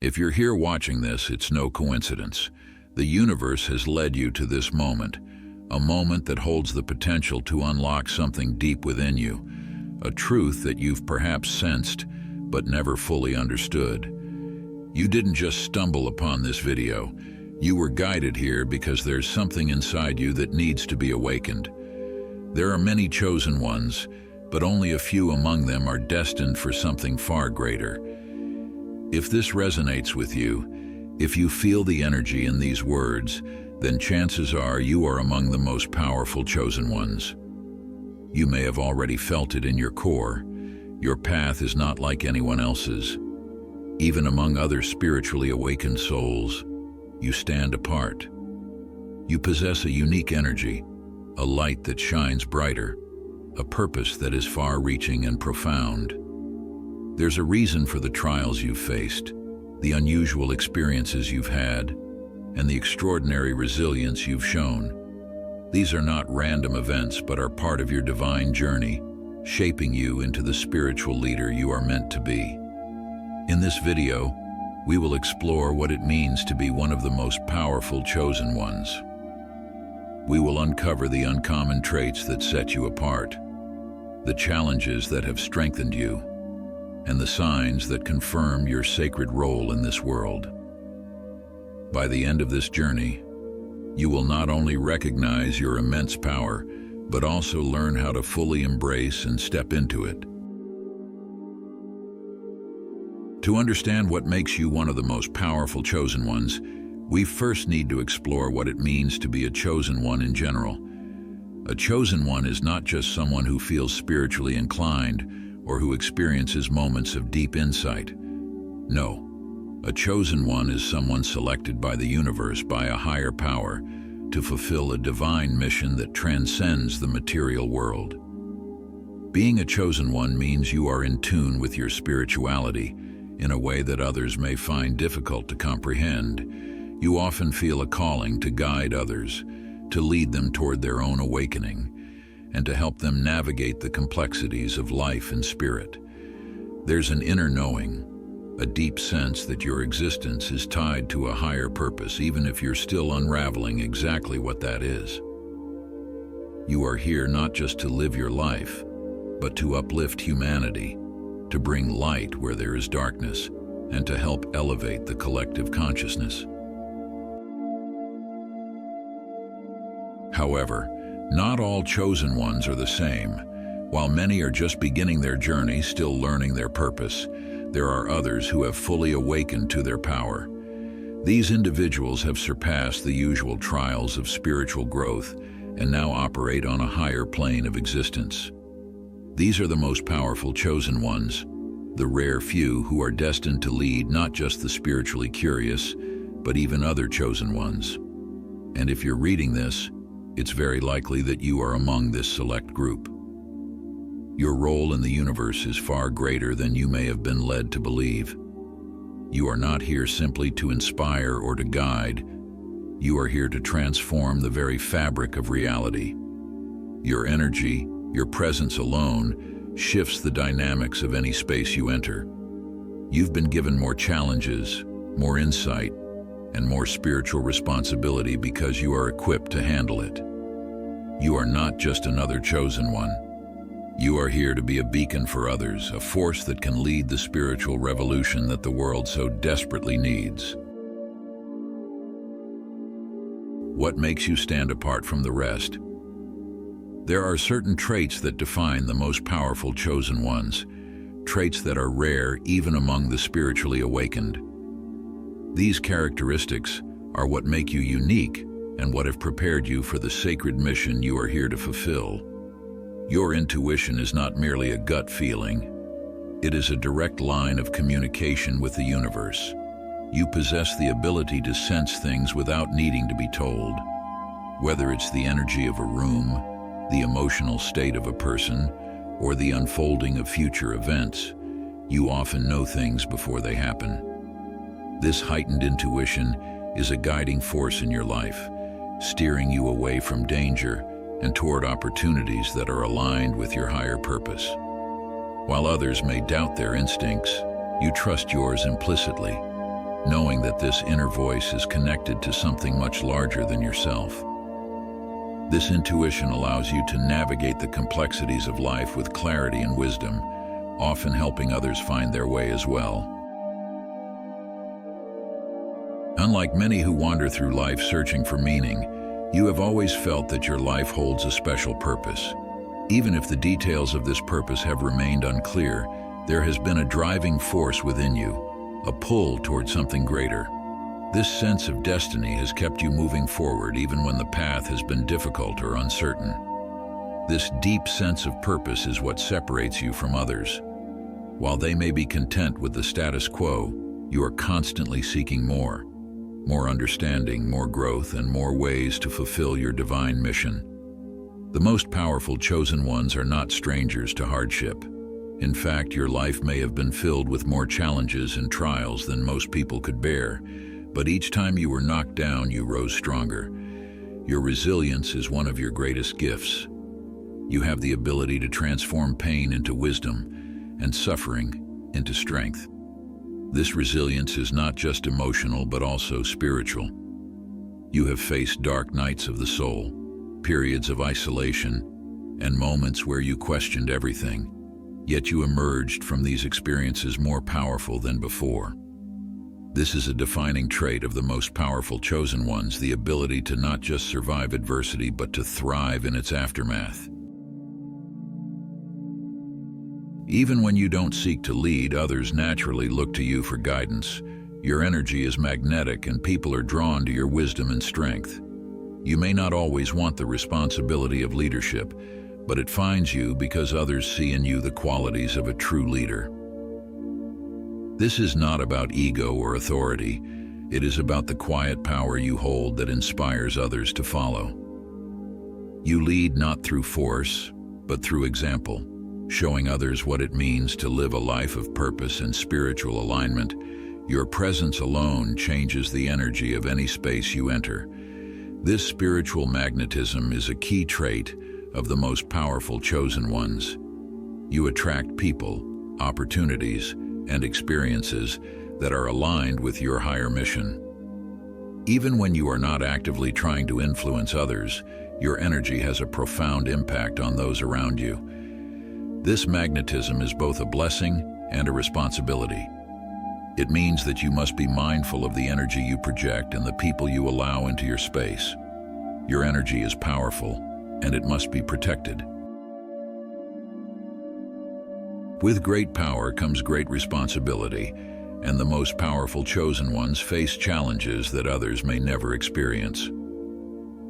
If you're here watching this, it's no coincidence. The universe has led you to this moment, a moment that holds the potential to unlock something deep within you, a truth that you've perhaps sensed but never fully understood. You didn't just stumble upon this video. You were guided here because there's something inside you that needs to be awakened. There are many chosen ones, but only a few among them are destined for something far greater. If this resonates with you, if you feel the energy in these words, then chances are you are among the most powerful chosen ones. You may have already felt it in your core. Your path is not like anyone else's. Even among other spiritually awakened souls, you stand apart. You possess a unique energy, a light that shines brighter, a purpose that is far-reaching and profound. There's a reason for the trials you've faced, the unusual experiences you've had, and the extraordinary resilience you've shown. These are not random events, but are part of your divine journey, shaping you into the spiritual leader you are meant to be. In this video, we will explore what it means to be one of the most powerful chosen ones. We will uncover the uncommon traits that set you apart, the challenges that have strengthened you, and the signs that confirm your sacred role in this world. By the end of this journey, you will not only recognize your immense power, but also learn how to fully embrace and step into it. To understand what makes you one of the most powerful chosen ones, we first need to explore what it means to be a chosen one in general. A chosen one is not just someone who feels spiritually inclined or who experiences moments of deep insight. No, a chosen one is someone selected by the universe, by a higher power, to fulfill a divine mission that transcends the material world. Being a chosen one means you are in tune with your spirituality in a way that others may find difficult to comprehend. You often feel a calling to guide others, to lead them toward their own awakening, and to help them navigate the complexities of life and spirit. There's an inner knowing, a deep sense that your existence is tied to a higher purpose, even if you're still unraveling exactly what that is. You are here not just to live your life, but to uplift humanity, to bring light where there is darkness, and to help elevate the collective consciousness. However, not all chosen ones are the same. While many are just beginning their journey, still learning their purpose, there are others who have fully awakened to their power. These individuals have surpassed the usual trials of spiritual growth and now operate on a higher plane of existence. These are the most powerful chosen ones, the rare few who are destined to lead not just the spiritually curious, but even other chosen ones. And if you're reading this, it's very likely that you are among this select group. Your role in the universe is far greater than you may have been led to believe. You are not here simply to inspire or to guide. You are here to transform the very fabric of reality. Your energy, your presence alone, shifts the dynamics of any space you enter. You've been given more challenges, more insight, and more spiritual responsibility because you are equipped to handle it. You are not just another chosen one. You are here to be a beacon for others, a force that can lead the spiritual revolution that the world so desperately needs. What makes you stand apart from the rest? There are certain traits that define the most powerful chosen ones, traits that are rare even among the spiritually awakened. These characteristics are what make you unique and what have prepared you for the sacred mission you are here to fulfill. Your intuition is not merely a gut feeling. It is a direct line of communication with the universe. You possess the ability to sense things without needing to be told. Whether it's the energy of a room, the emotional state of a person, or the unfolding of future events, you often know things before they happen. This heightened intuition is a guiding force in your life, steering you away from danger and toward opportunities that are aligned with your higher purpose. While others may doubt their instincts, you trust yours implicitly. knowing that this inner voice is connected to something much larger than yourself. This intuition allows you to navigate the complexities of life with clarity and wisdom, often helping others find their way as well. Unlike many who wander through life searching for meaning, you have always felt that your life holds a special purpose. Even if the details of this purpose have remained unclear, there has been a driving force within you, a pull toward something greater. This sense of destiny has kept you moving forward even when the path has been difficult or uncertain. This deep sense of purpose is what separates you from others. While they may be content with the status quo, you are constantly seeking more understanding, more growth, and more ways to fulfill your divine mission. The most powerful chosen ones are not strangers to hardship. In fact, your life may have been filled with more challenges and trials than most people could bear, but each time you were knocked down, you rose stronger. Your resilience is one of your greatest gifts. You have the ability to transform pain into wisdom and suffering into strength. This resilience is not just emotional, but also spiritual. You have faced dark nights of the soul, periods of isolation, and moments where you questioned everything. Yet you emerged from these experiences more powerful than before. This is a defining trait of the most powerful chosen ones, the ability to not just survive adversity, but to thrive in its aftermath. Even when you don't seek to lead, others naturally look to you for guidance. Your energy is magnetic and people are drawn to your wisdom and strength. You may not always want the responsibility of leadership, but it finds you because others see in you the qualities of a true leader. This is not about ego or authority. It is about the quiet power you hold that inspires others to follow. You lead not through force, but through example, showing others what it means to live a life of purpose and spiritual alignment. Your presence alone changes the energy of any space you enter. This spiritual magnetism is a key trait of the most powerful chosen ones. You attract people, opportunities, and experiences that are aligned with your higher mission. Even when you are not actively trying to influence others, your energy has a profound impact on those around you. This magnetism is both a blessing and a responsibility. It means that you must be mindful of the energy you project and the people you allow into your space. Your energy is powerful, and it must be protected. With great power comes great responsibility, and the most powerful chosen ones face challenges that others may never experience.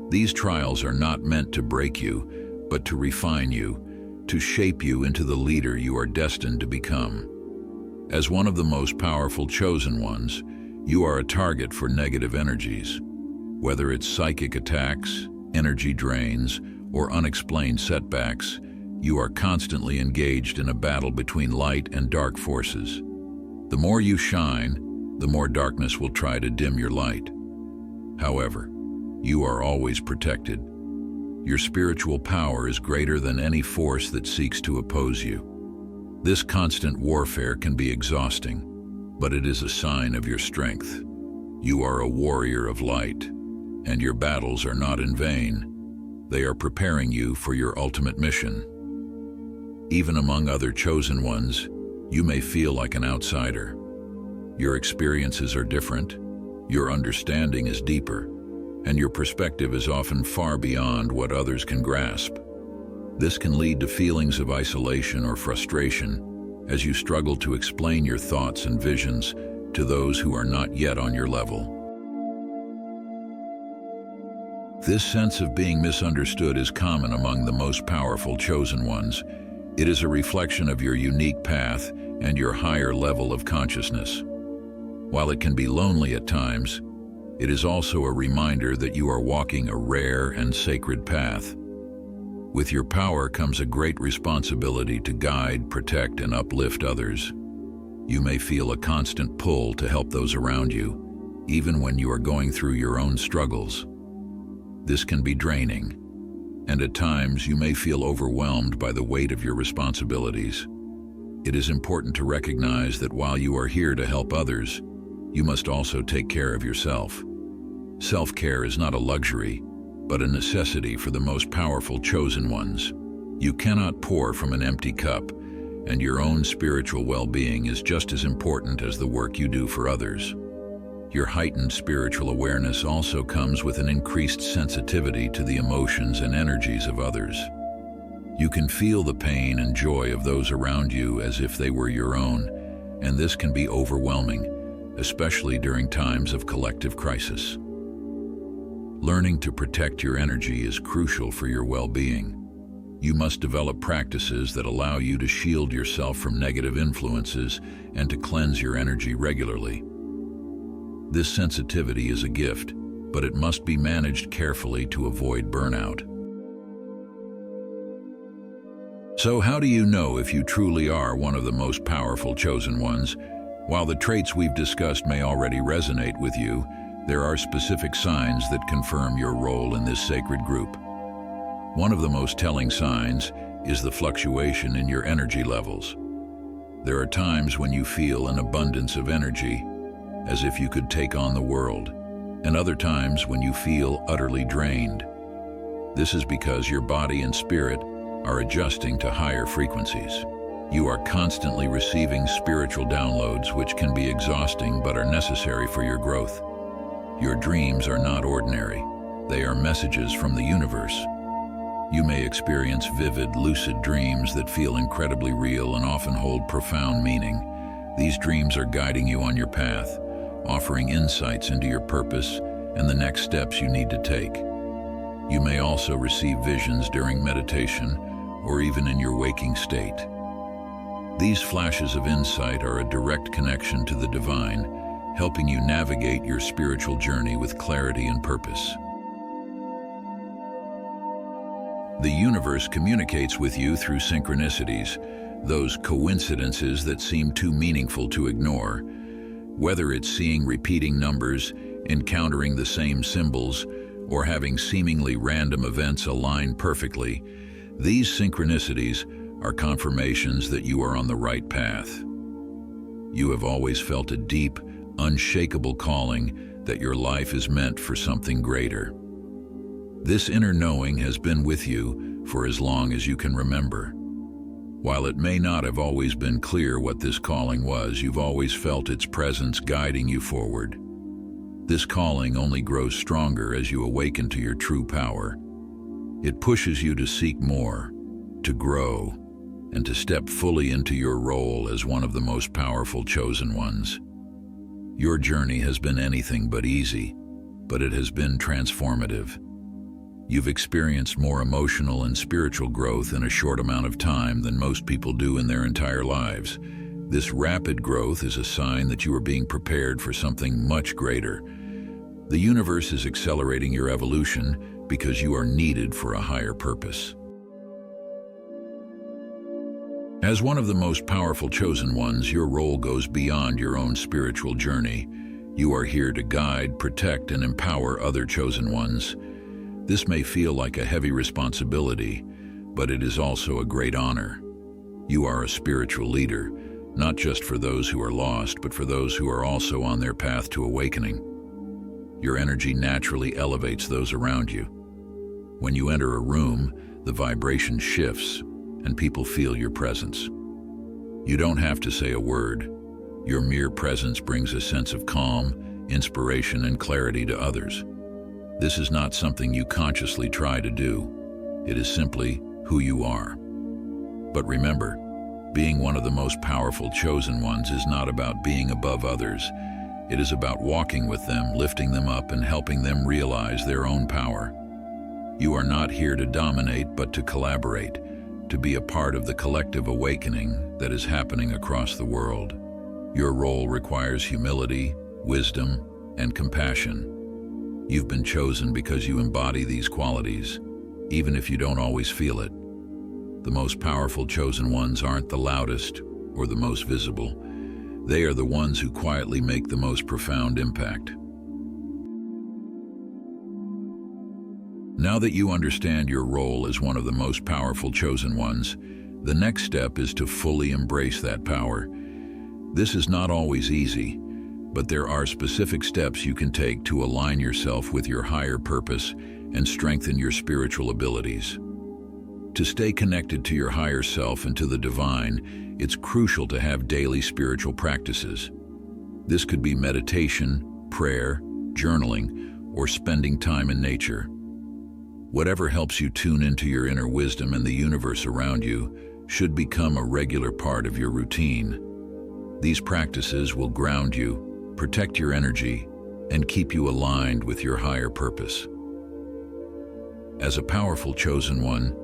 These trials are not meant to break you, but to refine you, to shape you into the leader you are destined to become. As one of the most powerful chosen ones, you are a target for negative energies. Whether it's psychic attacks, energy drains, or unexplained setbacks, you are constantly engaged in a battle between light and dark forces. The more you shine, the more darkness will try to dim your light. However, you are always protected. Your spiritual power is greater than any force that seeks to oppose you. This constant warfare can be exhausting, but it is a sign of your strength. You are a warrior of light, and your battles are not in vain. They are preparing you for your ultimate mission. Even among other chosen ones, you may feel like an outsider. Your experiences are different, your understanding is deeper, and your perspective is often far beyond what others can grasp. This can lead to feelings of isolation or frustration as you struggle to explain your thoughts and visions to those who are not yet on your level. This sense of being misunderstood is common among the most powerful chosen ones. It is a reflection of your unique path and your higher level of consciousness. While it can be lonely at times, it is also a reminder that you are walking a rare and sacred path. With your power comes a great responsibility to guide, protect, and uplift others. You may feel a constant pull to help those around you, even when you are going through your own struggles. This can be draining, and at times you may feel overwhelmed by the weight of your responsibilities. It is important to recognize that while you are here to help others, you must also take care of yourself. Self-care is not a luxury, but a necessity for the most powerful chosen ones. You cannot pour from an empty cup, and your own spiritual well-being is just as important as the work you do for others. Your heightened spiritual awareness also comes with an increased sensitivity to the emotions and energies of others. You can feel the pain and joy of those around you as if they were your own, and this can be overwhelming, especially during times of collective crisis. Learning to protect your energy is crucial for your well-being. You must develop practices that allow you to shield yourself from negative influences and to cleanse your energy regularly. This sensitivity is a gift, but it must be managed carefully to avoid burnout. So how do you know if you truly are one of the most powerful chosen ones? While the traits we've discussed may already resonate with you, there are specific signs that confirm your role in this sacred group. One of the most telling signs is the fluctuation in your energy levels. There are times when you feel an abundance of energy, as if you could take on the world, and other times when you feel utterly drained. This is because your body and spirit are adjusting to higher frequencies. You are constantly receiving spiritual downloads which can be exhausting but are necessary for your growth. Your dreams are not ordinary. They are messages from the universe. You may experience vivid, lucid dreams that feel incredibly real and often hold profound meaning. These dreams are guiding you on your path, offering insights into your purpose and the next steps you need to take. You may also receive visions during meditation or even in your waking state. These flashes of insight are a direct connection to the divine, helping you navigate your spiritual journey with clarity and purpose. The universe communicates with you through synchronicities, those coincidences that seem too meaningful to ignore. Whether it's seeing repeating numbers, encountering the same symbols, or having seemingly random events align perfectly, these synchronicities are confirmations that you are on the right path. You have always felt a deep, unshakable calling that your life is meant for something greater. This inner knowing has been with you for as long as you can remember. While it may not have always been clear what this calling was, you've always felt its presence guiding you forward. This calling only grows stronger as you awaken to your true power. It pushes you to seek more, to grow, and to step fully into your role as one of the most powerful chosen ones. Your journey has been anything but easy, but it has been transformative. You've experienced more emotional and spiritual growth in a short amount of time than most people do in their entire lives. This rapid growth is a sign that you are being prepared for something much greater. The universe is accelerating your evolution because you are needed for a higher purpose. As one of the most powerful chosen ones, your role goes beyond your own spiritual journey. You are here to guide, protect, and empower other chosen ones. This may feel like a heavy responsibility, but it is also a great honor. You are a spiritual leader, not just for those who are lost, but for those who are also on their path to awakening. Your energy naturally elevates those around you. When you enter a room, the vibration shifts, and people feel your presence. You don't have to say a word. Your mere presence brings a sense of calm, inspiration, and clarity to others. This is not something you consciously try to do. It is simply who you are. But remember, being one of the most powerful chosen ones is not about being above others. It is about walking with them, lifting them up, and helping them realize their own power. You are not here to dominate, but to collaborate, to be a part of the collective awakening that is happening across the world. Your role requires humility, wisdom, and compassion. You've been chosen because you embody these qualities, even if you don't always feel it. The most powerful chosen ones aren't the loudest or the most visible. They are the ones who quietly make the most profound impact. Now that you understand your role as one of the most powerful chosen ones, the next step is to fully embrace that power. This is not always easy. but there are specific steps you can take to align yourself with your higher purpose and strengthen your spiritual abilities. To stay connected to your higher self and to the divine, it's crucial to have daily spiritual practices. This could be meditation, prayer, journaling, or spending time in nature. Whatever helps you tune into your inner wisdom and the universe around you should become a regular part of your routine. These practices will ground you, protect your energy, and keep you aligned with your higher purpose. As a powerful chosen one,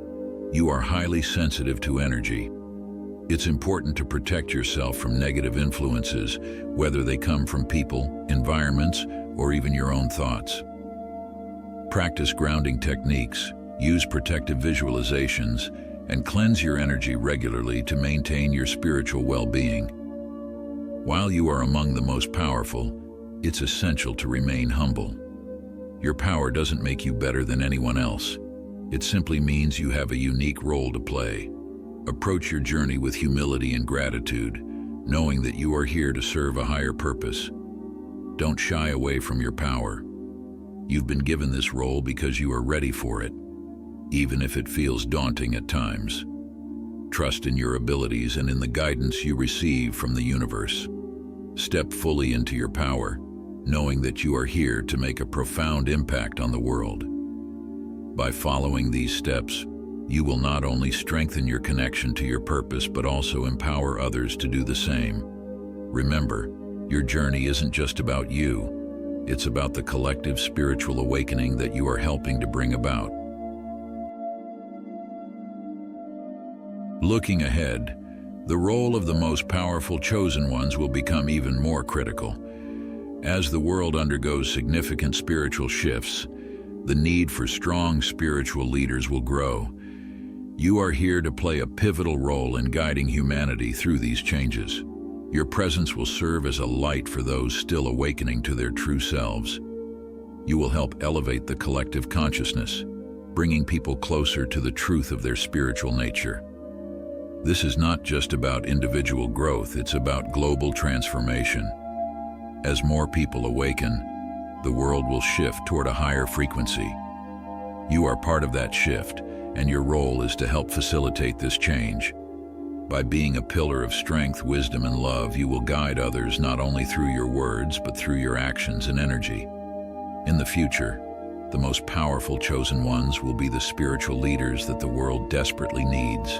you are highly sensitive to energy. It's important to protect yourself from negative influences, whether they come from people, environments, or even your own thoughts. Practice grounding techniques, use protective visualizations, and cleanse your energy regularly to maintain your spiritual well-being. While you are among the most powerful, it's essential to remain humble. Your power doesn't make you better than anyone else. It simply means you have a unique role to play. Approach your journey with humility and gratitude, knowing that you are here to serve a higher purpose. Don't shy away from your power. You've been given this role because you are ready for it, even if it feels daunting at times. Trust in your abilities and in the guidance you receive from the universe. Step fully into your power, knowing that you are here to make a profound impact on the world. By following these steps, you will not only strengthen your connection to your purpose but also empower others to do the same. Remember, your journey isn't just about you. It's about the collective spiritual awakening that you are helping to bring about. Looking ahead, the role of the most powerful chosen ones will become even more critical. As the world undergoes significant spiritual shifts, the need for strong spiritual leaders will grow. You are here to play a pivotal role in guiding humanity through these changes. Your presence will serve as a light for those still awakening to their true selves. You will help elevate the collective consciousness, bringing people closer to the truth of their spiritual nature. This is not just about individual growth, it's about global transformation. As more people awaken, the world will shift toward a higher frequency. You are part of that shift, and your role is to help facilitate this change. By being a pillar of strength, wisdom, and love, you will guide others not only through your words, but through your actions and energy. In the future, the most powerful chosen ones will be the spiritual leaders that the world desperately needs.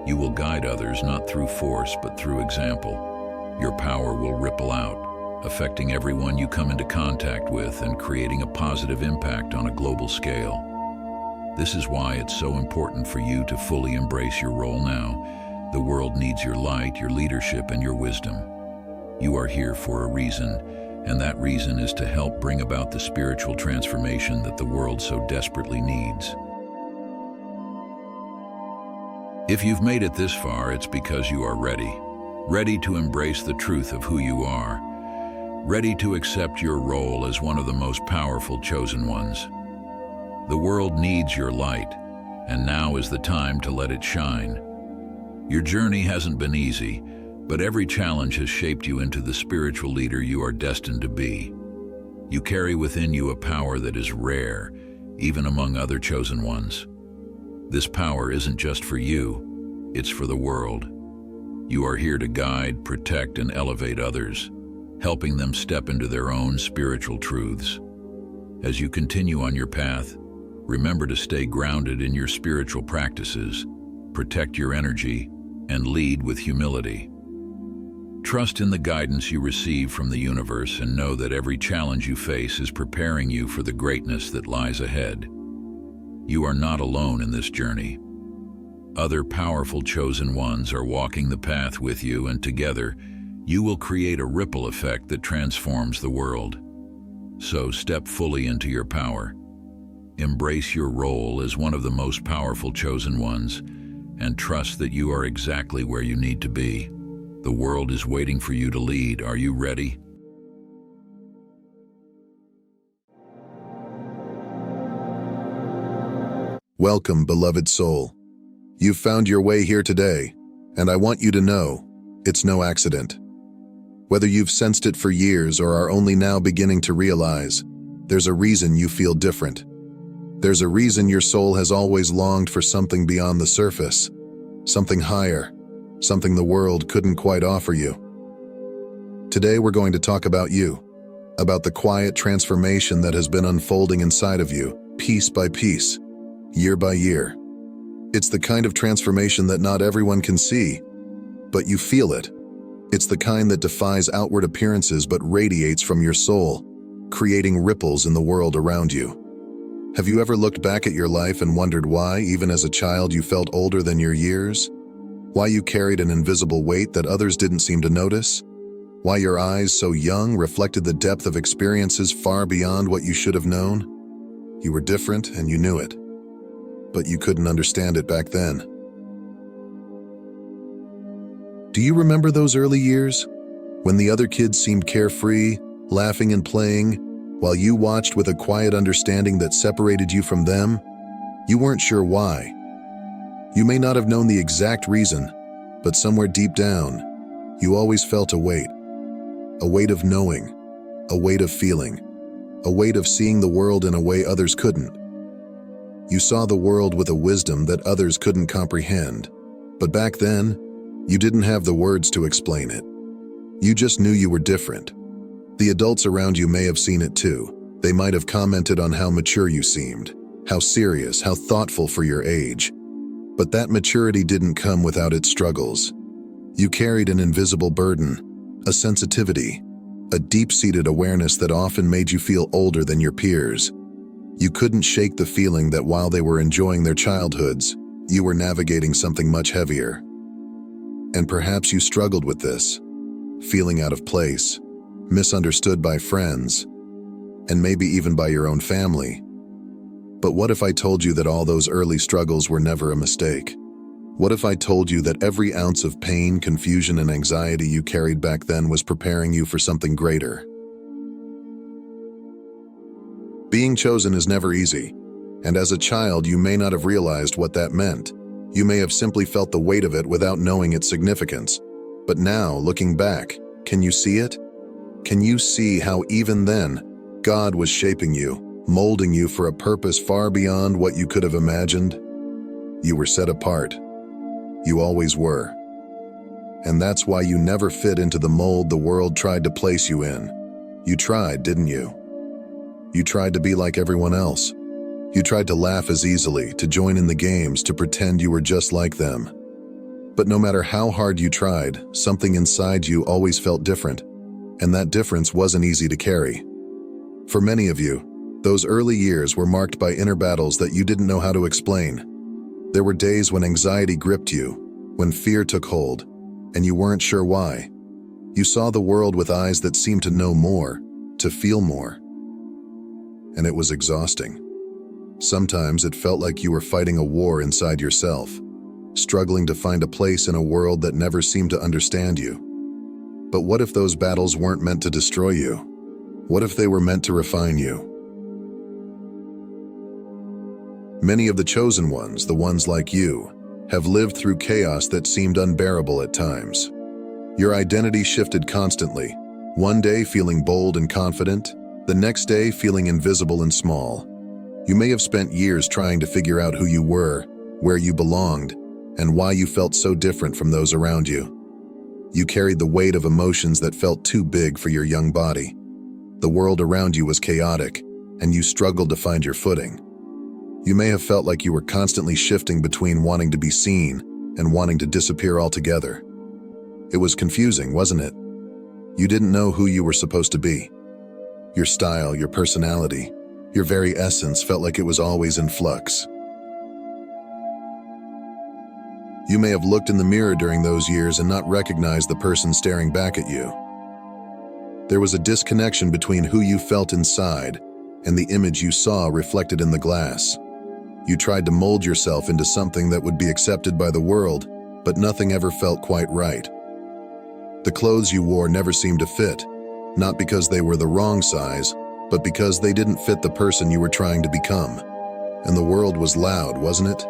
You will guide others not through force, but through example. Your power will ripple out, affecting everyone you come into contact with and creating a positive impact on a global scale. This is why it's so important for you to fully embrace your role now. The world needs your light, your leadership, and your wisdom. You are here for a reason, and that reason is to help bring about the spiritual transformation that the world so desperately needs. If you've made it this far, it's because you are ready to embrace the truth of who you are, ready to accept your role as one of the most powerful chosen ones. The world needs your light, and now is the time to let it shine. Your journey hasn't been easy, but every challenge has shaped you into the spiritual leader you are destined to be. You carry within you a power that is rare, even among other chosen ones. This power isn't just for you, it's for the world. You are here to guide, protect, and elevate others, helping them step into their own spiritual truths. As you continue on your path, remember to stay grounded in your spiritual practices, protect your energy, and lead with humility. Trust in the guidance you receive from the universe and know that every challenge you face is preparing you for the greatness that lies ahead. You are not alone in this journey. Other powerful chosen ones are walking the path with you, and together, you will create a ripple effect that transforms the world. So step fully into your power. Embrace your role as one of the most powerful chosen ones, and trust that you are exactly where you need to be. The world is waiting for you to lead. Are you ready? Welcome, beloved soul. You've found your way here today, and I want you to know, it's no accident. Whether you've sensed it for years or are only now beginning to realize, there's a reason you feel different. There's a reason your soul has always longed for something beyond the surface, something higher, something the world couldn't quite offer you. Today we're going to talk about you, about the quiet transformation that has been unfolding inside of you, piece by piece, year by year. It's the kind of transformation that not everyone can see, but you feel it. It's the kind that defies outward appearances but radiates from your soul, creating ripples in the world around you. Have you ever looked back at your life and wondered why, even as a child, you felt older than your years? Why you carried an invisible weight that others didn't seem to notice? Why your eyes, so young, reflected the depth of experiences far beyond what you should have known? You were different and you knew it, but you couldn't understand it back then. Do you remember those early years, when the other kids seemed carefree, laughing and playing, while you watched with a quiet understanding that separated you from them? You weren't sure why. You may not have known the exact reason, but somewhere deep down, you always felt a weight of knowing, a weight of feeling, a weight of seeing the world in a way others couldn't. You saw the world with a wisdom that others couldn't comprehend, but back then, you didn't have the words to explain it. You just knew you were different. The adults around you may have seen it too. They might have commented on how mature you seemed, how serious, how thoughtful for your age. But that maturity didn't come without its struggles. You carried an invisible burden, a sensitivity, a deep-seated awareness that often made you feel older than your peers. You couldn't shake the feeling that while they were enjoying their childhoods, you were navigating something much heavier. And perhaps you struggled with this, feeling out of place, misunderstood by friends, and maybe even by your own family. But what if I told you that all those early struggles were never a mistake? What if I told you that every ounce of pain, confusion, and anxiety you carried back then was preparing you for something greater? Being chosen is never easy, and as a child you may not have realized what that meant. You may have simply felt the weight of it without knowing its significance. But now, looking back, can you see it? Can you see how even then, God was shaping you, molding you for a purpose far beyond what you could have imagined? You were set apart. You always were. And that's why you never fit into the mold the world tried to place you in. You tried, didn't you? You tried to be like everyone else. You tried to laugh as easily, to join in the games, to pretend you were just like them. But no matter how hard you tried, something inside you always felt different, and that difference wasn't easy to carry. For many of you, those early years were marked by inner battles that you didn't know how to explain. There were days when anxiety gripped you, when fear took hold, and you weren't sure why. You saw the world with eyes that seemed to know more, to feel more. And it was exhausting. Sometimes it felt like you were fighting a war inside yourself, struggling to find a place in a world that never seemed to understand you. But what if those battles weren't meant to destroy you? What if they were meant to refine you? Many of the chosen ones, the ones like you, have lived through chaos that seemed unbearable at times. Your identity shifted constantly, one day feeling bold and confident, the next day feeling invisible and small. You may have spent years trying to figure out who you were, where you belonged, and why you felt so different from those around you. You carried the weight of emotions that felt too big for your young body. The world around you was chaotic, and you struggled to find your footing. You may have felt like you were constantly shifting between wanting to be seen and wanting to disappear altogether. It was confusing, wasn't it? You didn't know who you were supposed to be. Your style, your personality, your very essence felt like it was always in flux. You may have looked in the mirror during those years and not recognized the person staring back at you. There was a disconnection between who you felt inside and the image you saw reflected in the glass. You tried to mold yourself into something that would be accepted by the world, but nothing ever felt quite right. The clothes you wore never seemed to fit, not because they were the wrong size, but because they didn't fit the person you were trying to become. And the world was loud, wasn't it?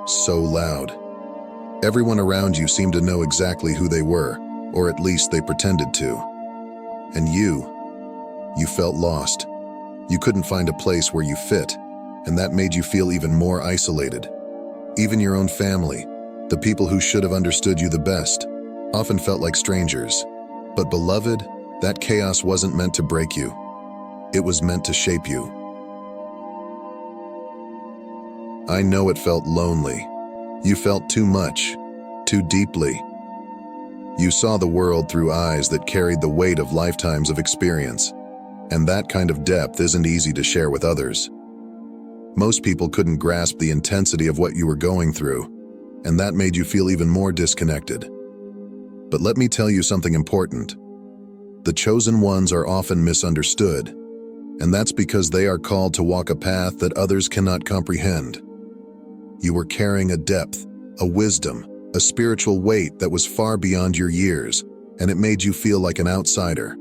So loud. Everyone around you seemed to know exactly who they were, or at least they pretended to. And you felt lost. You couldn't find a place where you fit, and that made you feel even more isolated. Even your own family, the people who should have understood you the best, often felt like strangers. But beloved, that chaos wasn't meant to break you. It was meant to shape you. I know it felt lonely. You felt too much, too deeply. You saw the world through eyes that carried the weight of lifetimes of experience, and that kind of depth isn't easy to share with others. Most people couldn't grasp the intensity of what you were going through, and that made you feel even more disconnected. But let me tell you something important. The chosen ones are often misunderstood, and that's because they are called to walk a path that others cannot comprehend. You were carrying a depth, a wisdom, a spiritual weight that was far beyond your years, and it made you feel like an outsider.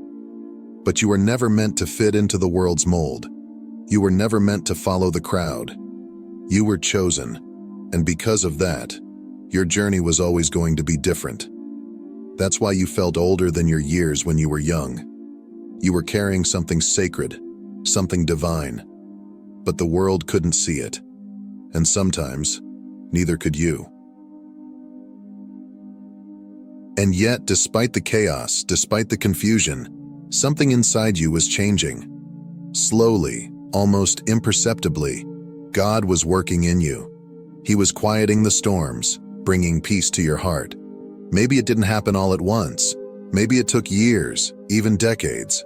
But you were never meant to fit into the world's mold. You were never meant to follow the crowd. You were chosen, and because of that, your journey was always going to be different. That's why you felt older than your years when you were young. You were carrying something sacred, something divine, but the world couldn't see it. And sometimes, neither could you. And yet, despite the chaos, despite the confusion, something inside you was changing. Slowly, almost imperceptibly, God was working in you. He was quieting the storms, bringing peace to your heart. Maybe it didn't happen all at once. Maybe it took years, even decades.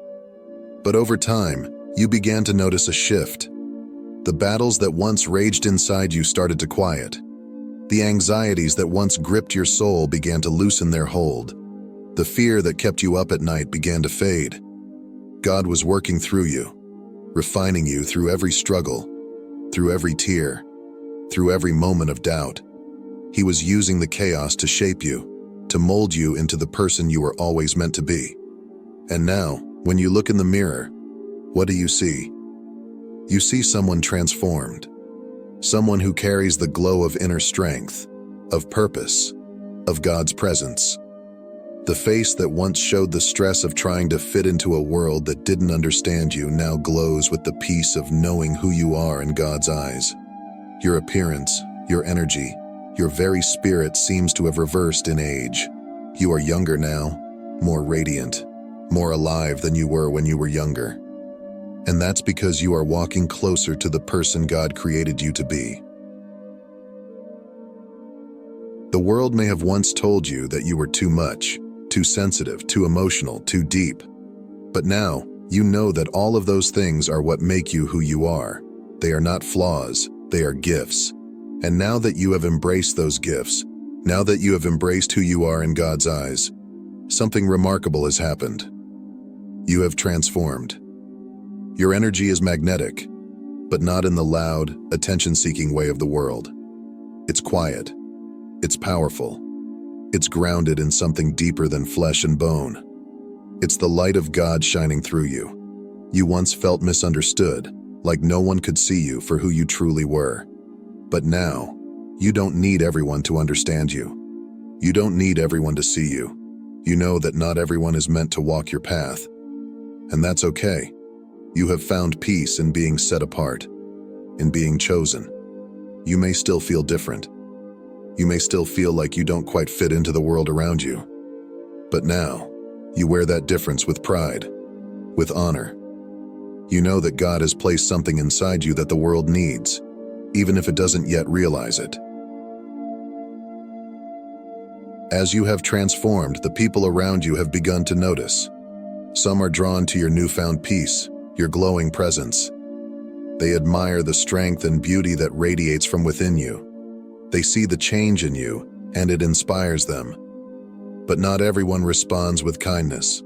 But over time, you began to notice a shift. The battles that once raged inside you started to quiet. The anxieties that once gripped your soul began to loosen their hold. The fear that kept you up at night began to fade. God was working through you, refining you through every struggle, through every tear, through every moment of doubt. He was using the chaos to shape you, to mold you into the person you were always meant to be. And now, when you look in the mirror, what do you see? You see someone transformed. Someone who carries the glow of inner strength, of purpose, of God's presence. The face that once showed the stress of trying to fit into a world that didn't understand you now glows with the peace of knowing who you are in God's eyes. Your appearance, your energy, your very spirit seems to have reversed in age. You are younger now, more radiant, more alive than you were when you were younger. And that's because you are walking closer to the person God created you to be. The world may have once told you that you were too much, too sensitive, too emotional, too deep. But now, you know that all of those things are what make you who you are. They are not flaws, they are gifts. And now that you have embraced those gifts, now that you have embraced who you are in God's eyes, something remarkable has happened. You have transformed. Your energy is magnetic, but not in the loud, attention-seeking way of the world. It's quiet. It's powerful. It's grounded in something deeper than flesh and bone. It's the light of God shining through you. You once felt misunderstood, like no one could see you for who you truly were. But now, you don't need everyone to understand you. You don't need everyone to see you. You know that not everyone is meant to walk your path. And that's okay. You have found peace in being set apart, in being chosen. You may still feel different. You may still feel like you don't quite fit into the world around you. But now, you wear that difference with pride, with honor. You know that God has placed something inside you that the world needs, even if it doesn't yet realize it. As you have transformed, the people around you have begun to notice. Some are drawn to your newfound peace, your glowing presence. They admire the strength and beauty that radiates from within you. They see the change in you, and it inspires them. But not everyone responds with kindness.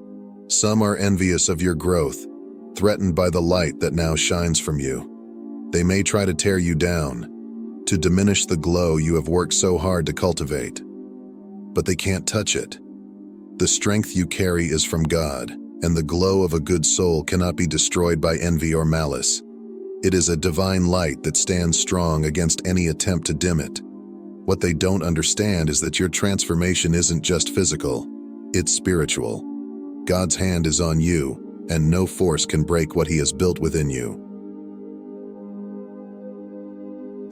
Some are envious of your growth, threatened by the light that now shines from you. They may try to tear you down, to diminish the glow you have worked so hard to cultivate. But they can't touch it. The strength you carry is from God, and the glow of a good soul cannot be destroyed by envy or malice. It is a divine light that stands strong against any attempt to dim it. What they don't understand is that your transformation isn't just physical, it's spiritual. God's hand is on you, and no force can break what He has built within you.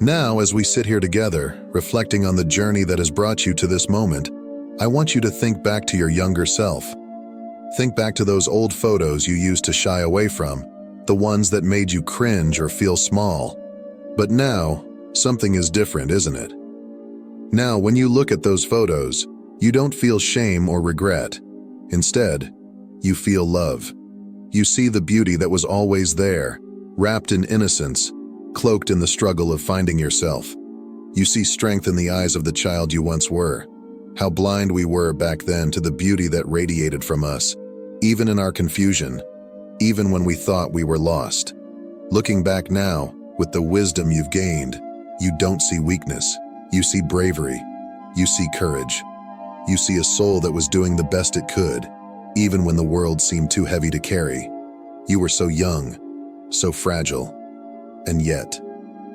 Now, as we sit here together, reflecting on the journey that has brought you to this moment, I want you to think back to your younger self. Think back to those old photos you used to shy away from, the ones that made you cringe or feel small. But now, something is different, isn't it? Now, when you look at those photos, you don't feel shame or regret. Instead, you feel love. You see the beauty that was always there, wrapped in innocence, cloaked in the struggle of finding yourself. You see strength in the eyes of the child you once were. How blind we were back then to the beauty that radiated from us, even in our confusion, even when we thought we were lost. Looking back now, with the wisdom you've gained, you don't see weakness. You see bravery. You see courage. You see a soul that was doing the best it could, even when the world seemed too heavy to carry. You were so young, so fragile, and yet,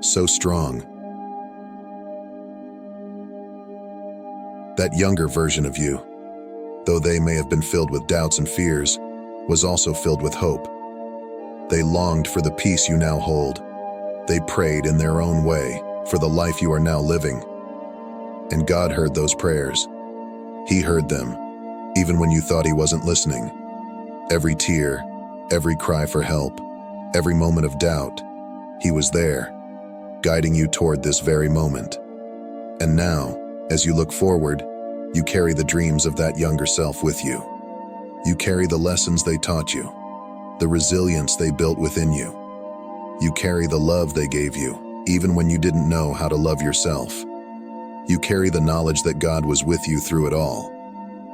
so strong. That younger version of you, though they may have been filled with doubts and fears, was also filled with hope. They longed for the peace you now hold. They prayed in their own way for the life you are now living. And God heard those prayers. He heard them, even when you thought He wasn't listening. Every tear, every cry for help, every moment of doubt, He was there, guiding you toward this very moment. And now, as you look forward, you carry the dreams of that younger self with you. You carry the lessons they taught you, the resilience they built within you. You carry the love they gave you, even when you didn't know how to love yourself. You carry the knowledge that God was with you through it all.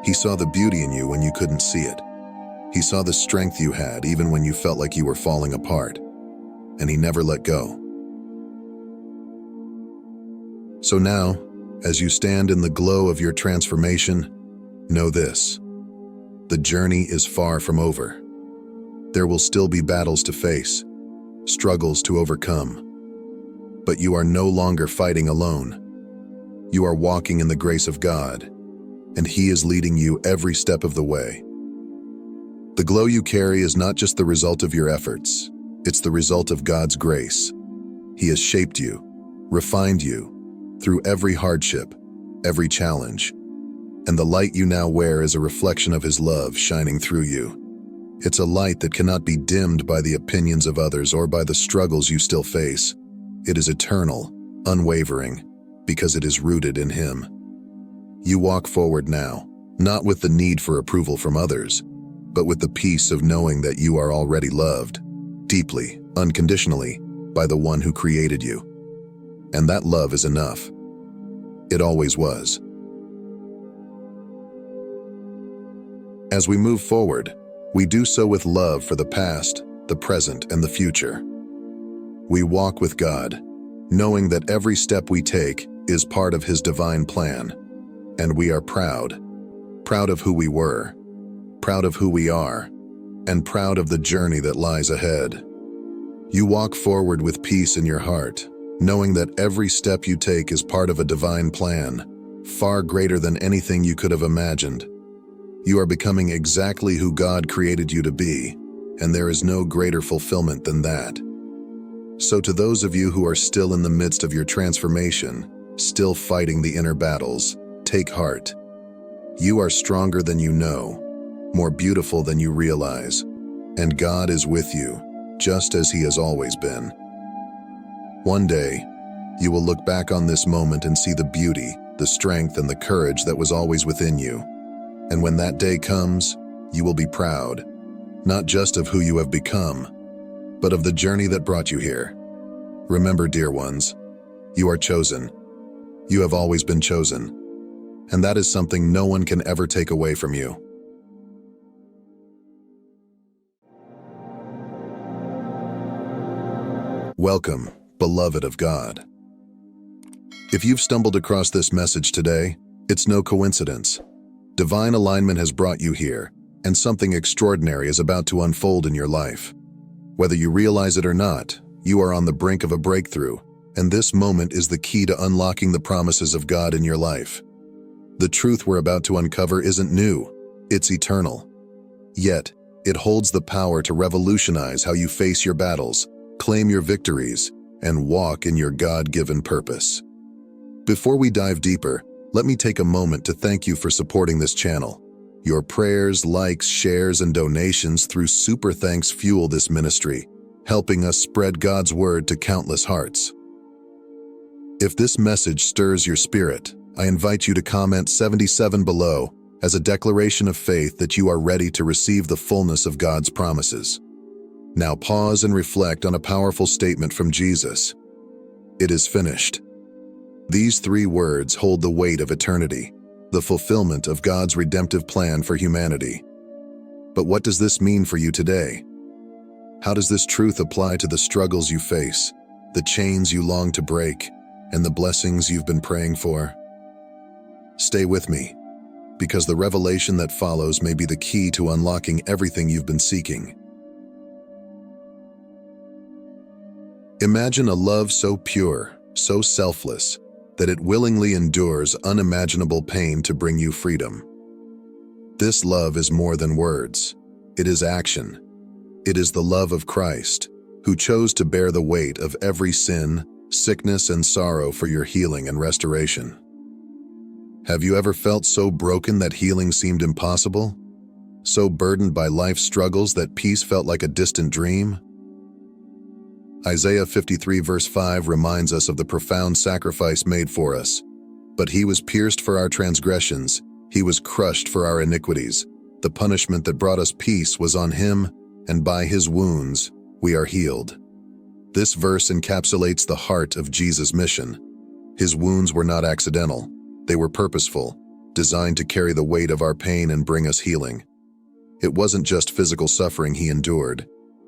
He saw the beauty in you when you couldn't see it. He saw the strength you had even when you felt like you were falling apart. And He never let go. So now, as you stand in the glow of your transformation, know this: the journey is far from over. There will still be battles to face, struggles to overcome. But you are no longer fighting alone. You are walking in the grace of God, and He is leading you every step of the way. The glow you carry is not just the result of your efforts, it's the result of God's grace. He has shaped you, refined you, through every hardship, every challenge, and the light you now wear is a reflection of His love shining through you. It's a light that cannot be dimmed by the opinions of others or by the struggles you still face. It is eternal, unwavering, because it is rooted in Him. You walk forward now, not with the need for approval from others, but with the peace of knowing that you are already loved, deeply, unconditionally, by the One who created you. And that love is enough. It always was. As we move forward, we do so with love for the past, the present, and the future. We walk with God, knowing that every step we take is part of His divine plan. And we are proud of who we were, proud of who we are, and proud of the journey that lies ahead. You walk forward with peace in your heart, knowing that every step you take is part of a divine plan, far greater than anything you could have imagined. You are becoming exactly who God created you to be, and there is no greater fulfillment than that. So to those of you who are still in the midst of your transformation, still fighting the inner battles, take heart. You are stronger than you know, more beautiful than you realize, and God is with you, just as He has always been. One day, you will look back on this moment and see the beauty, the strength, and the courage that was always within you. And when that day comes, you will be proud, not just of who you have become, but of the journey that brought you here. Remember, dear ones, you are chosen. You have always been chosen. And that is something no one can ever take away from you. Welcome, beloved of God. If you've stumbled across this message today, it's no coincidence. Divine alignment has brought you here, and something extraordinary is about to unfold in your life. Whether you realize it or not, you are on the brink of a breakthrough, and this moment is the key to unlocking the promises of God in your life. The truth we're about to uncover isn't new, it's eternal. Yet, it holds the power to revolutionize how you face your battles, claim your victories, and walk in your God-given purpose. Before we dive deeper, let me take a moment to thank you for supporting this channel. Your prayers, likes, shares, and donations through Super Thanks fuel this ministry, helping us spread God's word to countless hearts. If this message stirs your spirit, I invite you to comment 77 below as a declaration of faith that you are ready to receive the fullness of God's promises. Now pause and reflect on a powerful statement from Jesus. It is finished. These 3 words hold the weight of eternity, the fulfillment of God's redemptive plan for humanity. But what does this mean for you today? How does this truth apply to the struggles you face, the chains you long to break, and the blessings you've been praying for? Stay with me, because the revelation that follows may be the key to unlocking everything you've been seeking. Imagine a love so pure, so selfless, that it willingly endures unimaginable pain to bring you freedom. This love is more than words. It is action. It is the love of Christ, who chose to bear the weight of every sin, sickness, and sorrow for your healing and restoration. Have you ever felt so broken that healing seemed impossible? So burdened by life's struggles that peace felt like a distant dream? Isaiah 53 verse 5 reminds us of the profound sacrifice made for us. But he was pierced for our transgressions, he was crushed for our iniquities. The punishment that brought us peace was on him, and by his wounds we are healed. This verse encapsulates the heart of Jesus' mission. His wounds were not accidental. They were purposeful, designed to carry the weight of our pain and bring us healing. It wasn't just physical suffering he endured.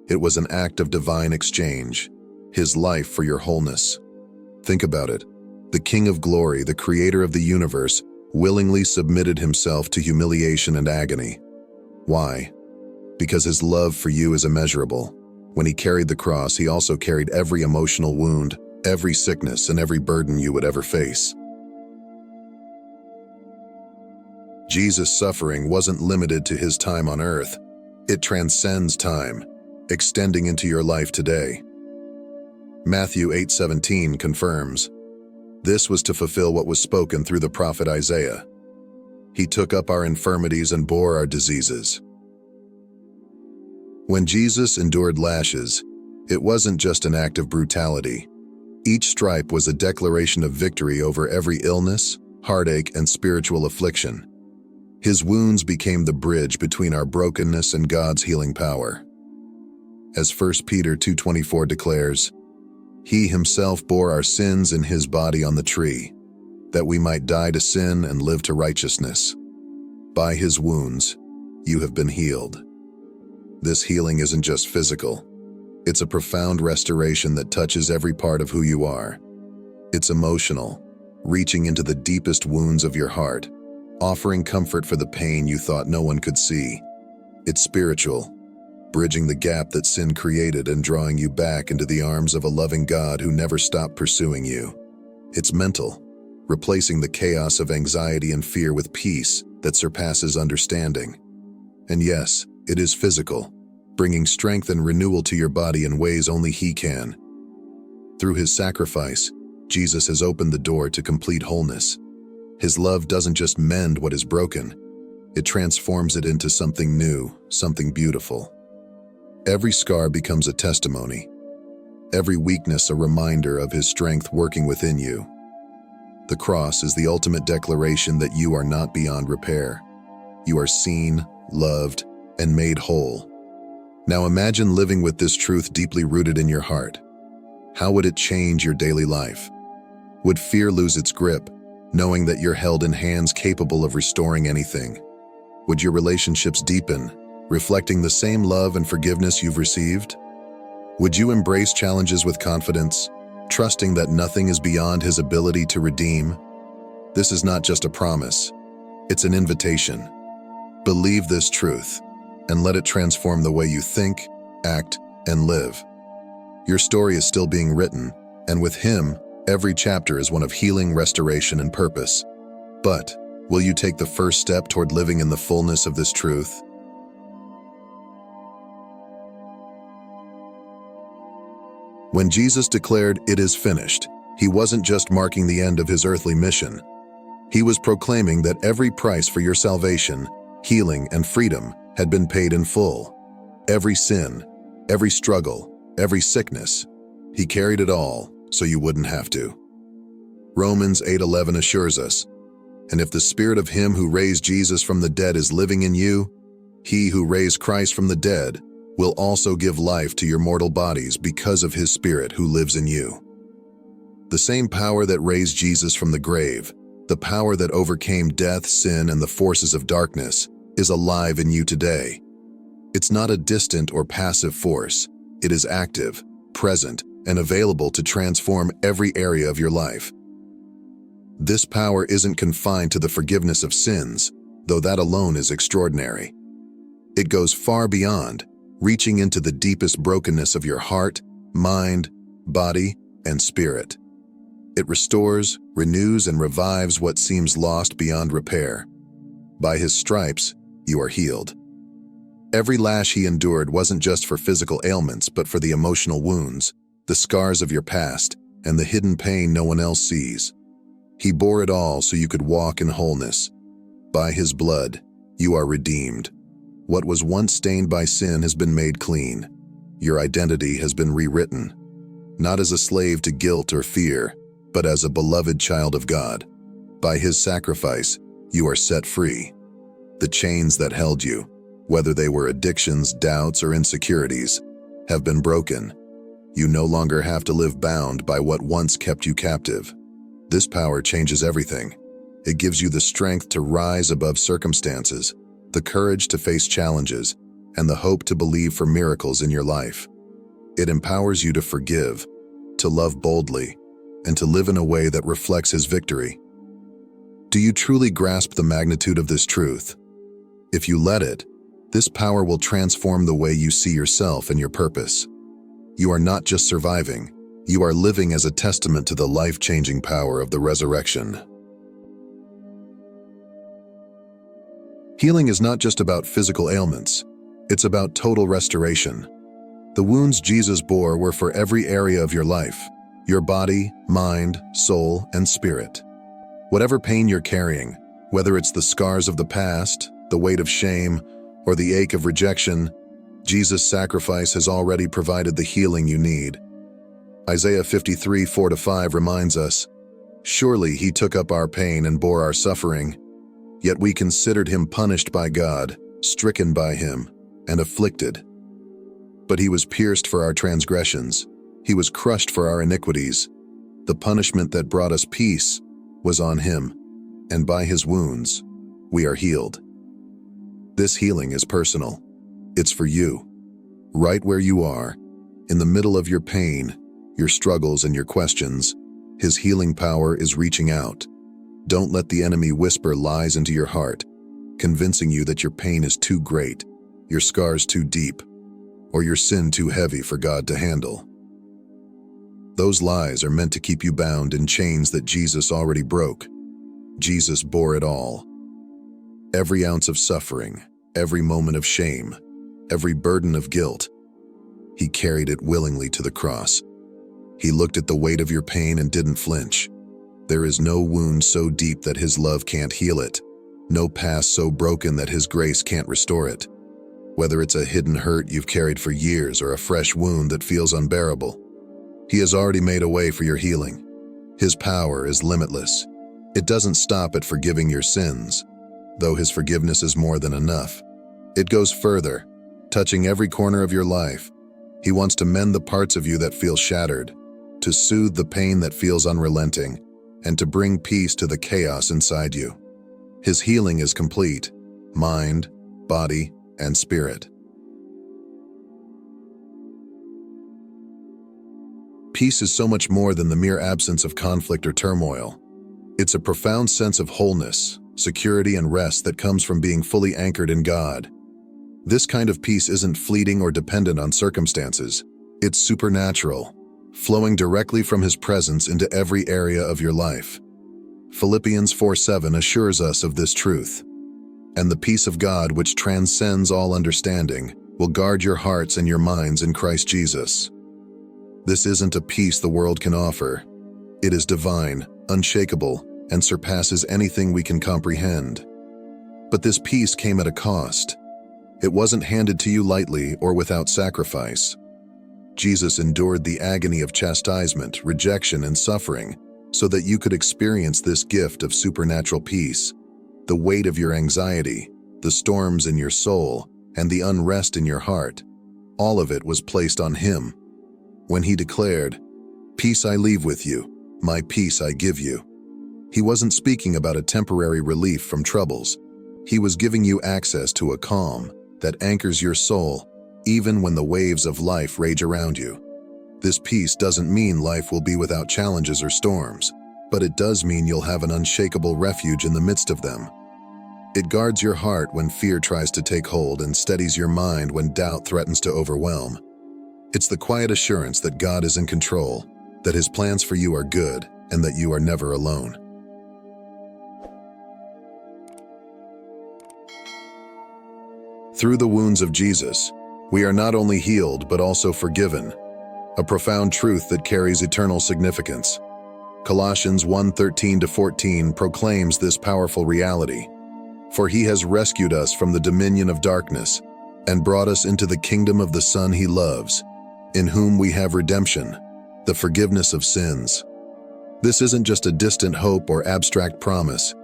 It was an act of divine exchange, his life for your wholeness. Think about it. The King of Glory, the creator of the universe, willingly submitted himself to humiliation and agony. Why? Because his love for you is immeasurable. When he carried the cross, he also carried every emotional wound, every sickness, and every burden you would ever face. Jesus' suffering wasn't limited to his time on earth. It transcends time, extending into your life today. Matthew 8:17 confirms, this was to fulfill what was spoken through the prophet Isaiah. He took up our infirmities and bore our diseases. When Jesus endured lashes, it wasn't just an act of brutality. Each stripe was a declaration of victory over every illness, heartache, and spiritual affliction. His wounds became the bridge between our brokenness and God's healing power. As 1 Peter 2:24 declares, he himself bore our sins in his body on the tree, that we might die to sin and live to righteousness. By his wounds, you have been healed. This healing isn't just physical. It's a profound restoration that touches every part of who you are. It's emotional, reaching into the deepest wounds of your heart, offering comfort for the pain you thought no one could see. It's spiritual, bridging the gap that sin created and drawing you back into the arms of a loving God who never stopped pursuing you. It's mental, replacing the chaos of anxiety and fear with peace that surpasses understanding. And yes, it is physical, bringing strength and renewal to your body in ways only he can. Through his sacrifice, Jesus has opened the door to complete wholeness. His love doesn't just mend what is broken, it transforms it into something new, something beautiful. Every scar becomes a testimony, every weakness a reminder of his strength working within you. The cross is the ultimate declaration that you are not beyond repair. You are seen, loved, and made whole. Now imagine living with this truth deeply rooted in your heart. How would it change your daily life? Would fear lose its grip, knowing that you're held in hands capable of restoring anything? Would your relationships deepen, reflecting the same love and forgiveness you've received? Would you embrace challenges with confidence, trusting that nothing is beyond his ability to redeem? This is not just a promise, it's an invitation. Believe this truth, and let it transform the way you think, act, and live. Your story is still being written, and with him, every chapter is one of healing, restoration, and purpose. But will you take the first step toward living in the fullness of this truth? When Jesus declared, "It is finished," he wasn't just marking the end of his earthly mission. He was proclaiming that every price for your salvation, healing, and freedom had been paid in full. Every sin, every struggle, every sickness, he carried it all so you wouldn't have to. Romans 8:11 assures us, "And if the spirit of him who raised Jesus from the dead is living in you, he who raised Christ from the dead will also give life to your mortal bodies because of his spirit who lives in you." The same power that raised Jesus from the grave, the power that overcame death, sin, and the forces of darkness, is alive in you today. It's not a distant or passive force. It is active, present, and available to transform every area of your life. This power isn't confined to the forgiveness of sins, though that alone is extraordinary. It goes far beyond, reaching into the deepest brokenness of your heart, mind, body, and spirit. It restores, renews, and revives what seems lost beyond repair. By his stripes, you are healed. Every lash he endured wasn't just for physical ailments, but for the emotional wounds, the scars of your past, and the hidden pain no one else sees. He bore it all so you could walk in wholeness. By his blood, you are redeemed. What was once stained by sin has been made clean. Your identity has been rewritten, not as a slave to guilt or fear, but as a beloved child of God. By his sacrifice, you are set free. The chains that held you, whether they were addictions, doubts, or insecurities, have been broken. You no longer have to live bound by what once kept you captive. This power changes everything. It gives you the strength to rise above circumstances, the courage to face challenges, and the hope to believe for miracles in your life. It empowers you to forgive, to love boldly, and to live in a way that reflects his victory. Do you truly grasp the magnitude of this truth? If you let it, this power will transform the way you see yourself and your purpose. You are not just surviving, you are living as a testament to the life-changing power of the resurrection. Healing is not just about physical ailments, it's about total restoration. The wounds Jesus bore were for every area of your life, your body, mind, soul, and spirit. Whatever pain you're carrying, whether it's the scars of the past, the weight of shame, or the ache of rejection, Jesus' sacrifice has already provided the healing you need. Isaiah 53:4-5 reminds us, "Surely he took up our pain and bore our suffering, yet we considered him punished by God, stricken by him, and afflicted. But he was pierced for our transgressions, he was crushed for our iniquities. The punishment that brought us peace was on him, and by his wounds we are healed." This healing is personal. It's for you. Right where you are, in the middle of your pain, your struggles, and your questions, his healing power is reaching out. Don't let the enemy whisper lies into your heart, convincing you that your pain is too great, your scars too deep, or your sin too heavy for God to handle. Those lies are meant to keep you bound in chains that Jesus already broke. Jesus bore it all. Every ounce of suffering, every moment of shame, every burden of guilt, he carried it willingly to the cross. He looked at the weight of your pain and didn't flinch. There is no wound so deep that his love can't heal it, no past so broken that his grace can't restore it. Whether it's a hidden hurt you've carried for years or a fresh wound that feels unbearable, he has already made a way for your healing. His power is limitless. It doesn't stop at forgiving your sins, though his forgiveness is more than enough. It goes further, touching every corner of your life. He wants to mend the parts of you that feel shattered, to soothe the pain that feels unrelenting, and to bring peace to the chaos inside you. His healing is complete, mind, body, and spirit. Peace is so much more than the mere absence of conflict or turmoil. It's a profound sense of wholeness, security, and rest that comes from being fully anchored in God. This kind of peace isn't fleeting or dependent on circumstances. It's supernatural, flowing directly from his presence into every area of your life. Philippians 4:7 assures us of this truth. "And the peace of God, which transcends all understanding, will guard your hearts and your minds in Christ Jesus." This isn't a peace the world can offer. It is divine, unshakable, and surpasses anything we can comprehend. But this peace came at a cost. It wasn't handed to you lightly or without sacrifice. Jesus endured the agony of chastisement, rejection, and suffering so that you could experience this gift of supernatural peace. The weight of your anxiety, the storms in your soul, and the unrest in your heart, all of it was placed on him. When he declared, "Peace I leave with you, my peace I give you," he wasn't speaking about a temporary relief from troubles. He was giving you access to a calm that anchors your soul even when the waves of life rage around you. This peace doesn't mean life will be without challenges or storms, but it does mean you'll have an unshakable refuge in the midst of them. It guards your heart when fear tries to take hold and steadies your mind when doubt threatens to overwhelm. It's the quiet assurance that God is in control, that his plans for you are good, and that you are never alone. Through the wounds of Jesus, we are not only healed but also forgiven, a profound truth that carries eternal significance. Colossians 1:13-14 proclaims this powerful reality. For he has rescued us from the dominion of darkness and brought us into the kingdom of the Son he loves, in whom we have redemption, the forgiveness of sins. This isn't just a distant hope or abstract promise.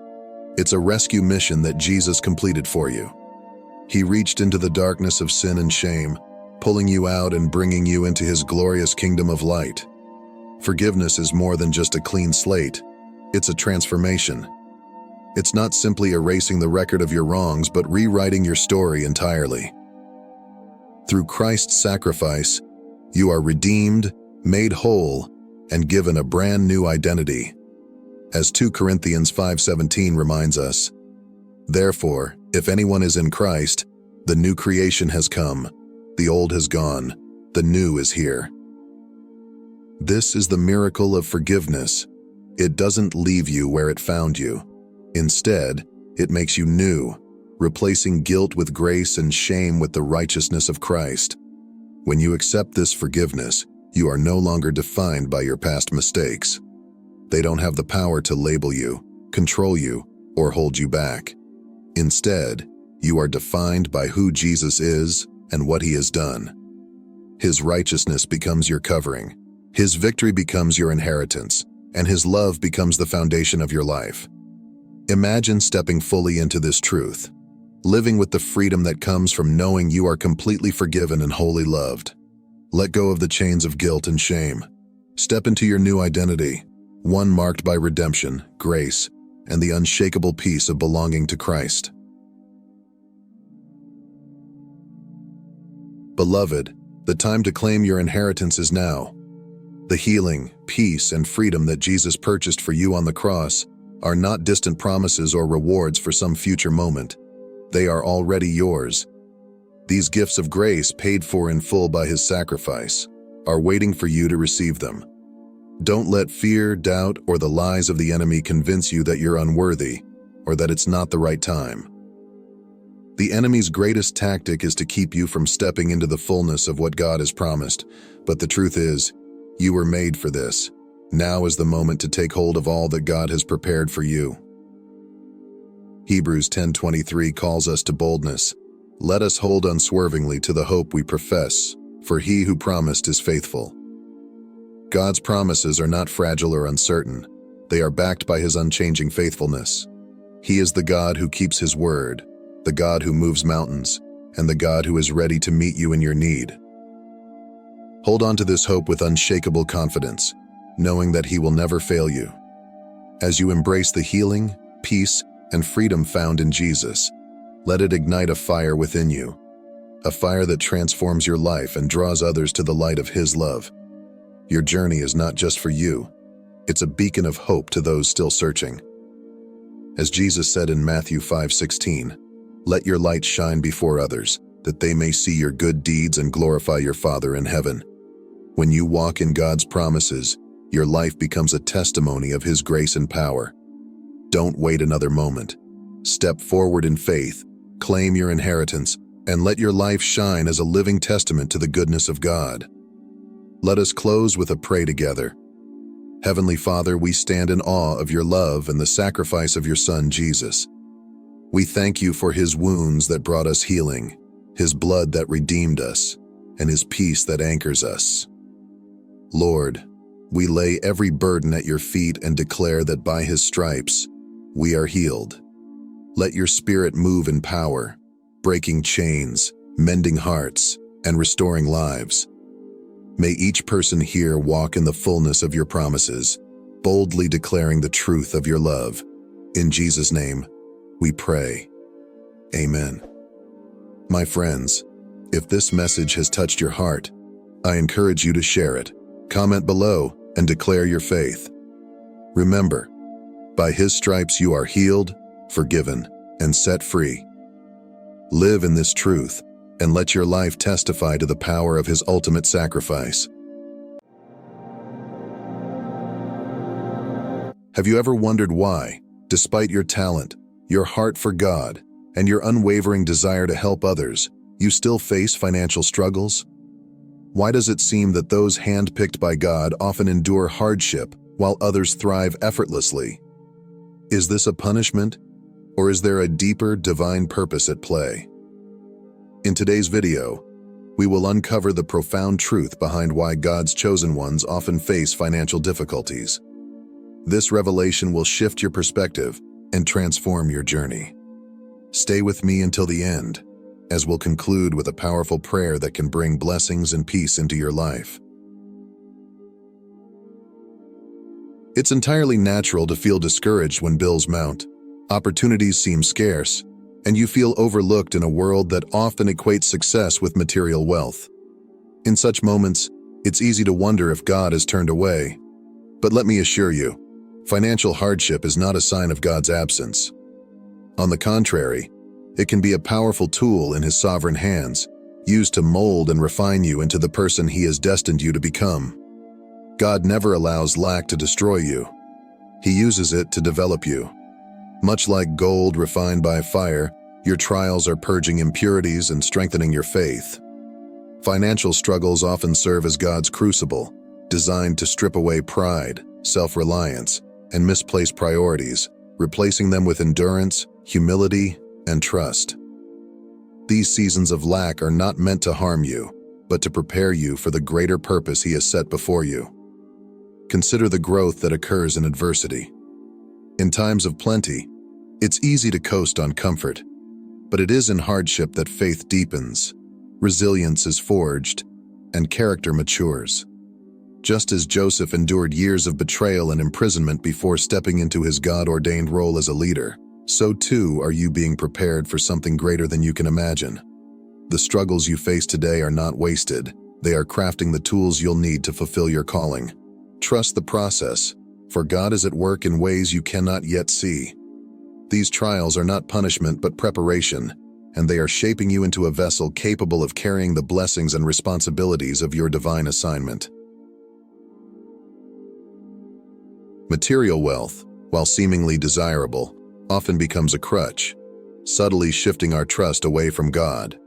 It's a rescue mission that Jesus completed for you. He reached into the darkness of sin and shame, pulling you out and bringing you into his glorious kingdom of light. Forgiveness is more than just a clean slate. It's a transformation. It's not simply erasing the record of your wrongs, but rewriting your story entirely. Through Christ's sacrifice, you are redeemed, made whole, and given a brand new identity. As 2 Corinthians 5:17 reminds us, "Therefore, if anyone is in Christ, the new creation has come, the old has gone, the new is here." This is the miracle of forgiveness. It doesn't leave you where it found you. Instead, it makes you new, replacing guilt with grace and shame with the righteousness of Christ. When you accept this forgiveness, you are no longer defined by your past mistakes. They don't have the power to label you, control you, or hold you back. Instead, you are defined by who Jesus is and what he has done. His righteousness becomes your covering, his victory becomes your inheritance, and his love becomes the foundation of your life. Imagine stepping fully into this truth, living with the freedom that comes from knowing you are completely forgiven and wholly loved. Let go of the chains of guilt and shame. Step into your new identity, one marked by redemption, grace, and the unshakable peace of belonging to Christ. Beloved, the time to claim your inheritance is now. The healing, peace, and freedom that Jesus purchased for you on the cross are not distant promises or rewards for some future moment. They are already yours. These gifts of grace, paid for in full by his sacrifice, are waiting for you to receive them. Don't let fear, doubt, or the lies of the enemy convince you that you're unworthy or that it's not the right time. The enemy's greatest tactic is to keep you from stepping into the fullness of what God has promised, but the truth is, you were made for this. Now is the moment to take hold of all that God has prepared for you. Hebrews 10:23 calls us to boldness. Let us hold unswervingly to the hope we profess, for he who promised is faithful. God's promises are not fragile or uncertain. They are backed by his unchanging faithfulness. He is the God who keeps his word, the God who moves mountains, and the God who is ready to meet you in your need. Hold on to this hope with unshakable confidence, knowing that he will never fail you. As you embrace the healing, peace, and freedom found in Jesus, let it ignite a fire within you, a fire that transforms your life and draws others to the light of his love. Your journey is not just for you. It's a beacon of hope to those still searching. As Jesus said in Matthew 5:16, "Let your light shine before others, that they may see your good deeds and glorify your Father in heaven." When you walk in God's promises, your life becomes a testimony of his grace and power. Don't wait another moment. Step forward in faith, claim your inheritance, and let your life shine as a living testament to the goodness of God. Let us close with a prayer together. Heavenly Father, we stand in awe of your love and the sacrifice of your Son, Jesus. We thank you for his wounds that brought us healing, his blood that redeemed us, and his peace that anchors us. Lord, we lay every burden at your feet and declare that by his stripes, we are healed. Let your Spirit move in power, breaking chains, mending hearts, and restoring lives. May each person here walk in the fullness of your promises, boldly declaring the truth of your love. In Jesus' name, we pray. Amen. My friends, if this message has touched your heart, I encourage you to share it, comment below, and declare your faith. Remember, by his stripes you are healed, forgiven, and set free. Live in this truth, and let your life testify to the power of his ultimate sacrifice. Have you ever wondered why, despite your talent, your heart for God, and your unwavering desire to help others, you still face financial struggles? Why does it seem that those handpicked by God often endure hardship while others thrive effortlessly? Is this a punishment, or is there a deeper divine purpose at play? In today's video, we will uncover the profound truth behind why God's chosen ones often face financial difficulties. This revelation will shift your perspective and transform your journey. Stay with me until the end, as we'll conclude with a powerful prayer that can bring blessings and peace into your life. It's entirely natural to feel discouraged when bills mount, opportunities seem scarce, and you feel overlooked in a world that often equates success with material wealth. In such moments, it's easy to wonder if God has turned away. But let me assure you, financial hardship is not a sign of God's absence. On the contrary, it can be a powerful tool in his sovereign hands, used to mold and refine you into the person he has destined you to become. God never allows lack to destroy you. He uses it to develop you. Much like gold refined by fire, your trials are purging impurities and strengthening your faith. Financial struggles often serve as God's crucible, designed to strip away pride, self-reliance, and misplaced priorities, replacing them with endurance, humility, and trust. These seasons of lack are not meant to harm you, but to prepare you for the greater purpose he has set before you. Consider the growth that occurs in adversity. In times of plenty, it's easy to coast on comfort, but it is in hardship that faith deepens, resilience is forged, and character matures. Just as Joseph endured years of betrayal and imprisonment before stepping into his God-ordained role as a leader, so too are you being prepared for something greater than you can imagine. The struggles you face today are not wasted. They are crafting the tools you'll need to fulfill your calling. Trust the process, for God is at work in ways you cannot yet see. These trials are not punishment but preparation, and they are shaping you into a vessel capable of carrying the blessings and responsibilities of your divine assignment. Material wealth, while seemingly desirable, often becomes a crutch, subtly shifting our trust away from God.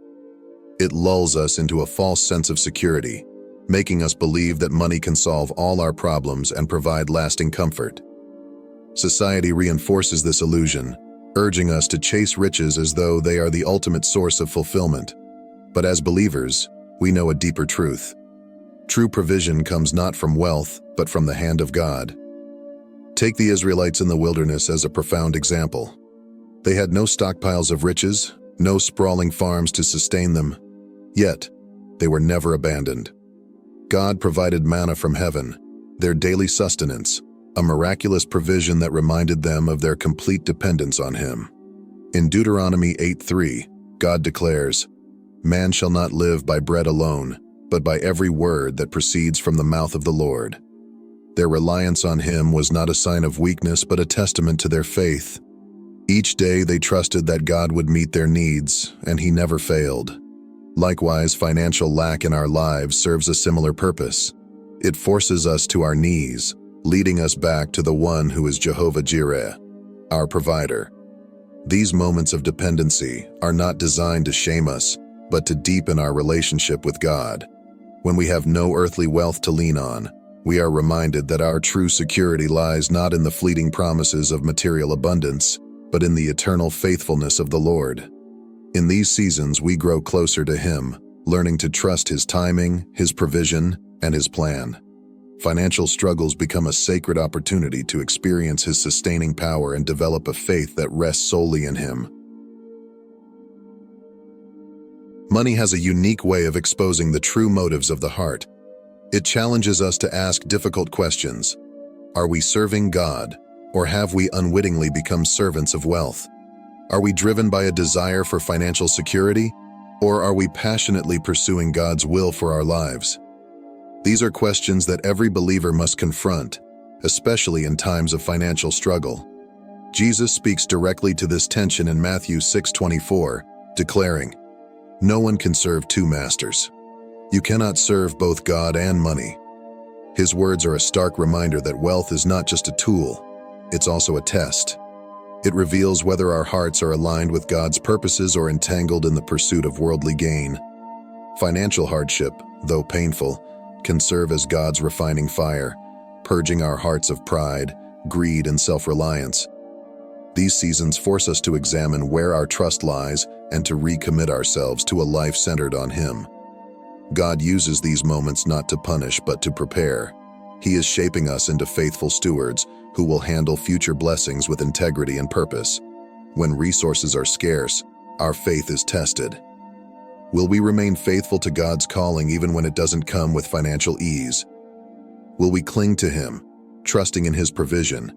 It lulls us into a false sense of security, making us believe that money can solve all our problems and provide lasting comfort. Society reinforces this illusion, urging us to chase riches as though they are the ultimate source of fulfillment. But as believers, we know a deeper truth. True provision comes not from wealth, but from the hand of God. Take the Israelites in the wilderness as a profound example. They had no stockpiles of riches, no sprawling farms to sustain them, yet they were never abandoned. God provided manna from heaven, their daily sustenance, a miraculous provision that reminded them of their complete dependence on him. In Deuteronomy 8:3, God declares, "Man shall not live by bread alone, but by every word that proceeds from the mouth of the Lord." Their reliance on him was not a sign of weakness but a testament to their faith. Each day they trusted that God would meet their needs, and he never failed. Likewise, financial lack in our lives serves a similar purpose. It forces us to our knees, leading us back to the one who is Jehovah Jireh, our provider. These moments of dependency are not designed to shame us, but to deepen our relationship with God. When we have no earthly wealth to lean on, we are reminded that our true security lies not in the fleeting promises of material abundance, but in the eternal faithfulness of the Lord. In these seasons, we grow closer to Him, learning to trust His timing, His provision, and His plan. Financial struggles become a sacred opportunity to experience His sustaining power and develop a faith that rests solely in Him. Money has a unique way of exposing the true motives of the heart. It challenges us to ask difficult questions. Are we serving God, or have we unwittingly become servants of wealth? Are we driven by a desire for financial security, or are we passionately pursuing God's will for our lives? These are questions that every believer must confront, especially in times of financial struggle. Jesus speaks directly to this tension in Matthew 6:24, declaring, "No one can serve two masters. You cannot serve both God and money." His words are a stark reminder that wealth is not just a tool, it's also a test. It reveals whether our hearts are aligned with God's purposes or entangled in the pursuit of worldly gain. Financial hardship, though painful, can serve as God's refining fire, purging our hearts of pride, greed, and self-reliance. These seasons force us to examine where our trust lies and to recommit ourselves to a life centered on Him. God uses these moments not to punish but to prepare. He is shaping us into faithful stewards who will handle future blessings with integrity and purpose. When resources are scarce, our faith is tested. Will we remain faithful to God's calling even when it doesn't come with financial ease? Will we cling to Him, trusting in His provision,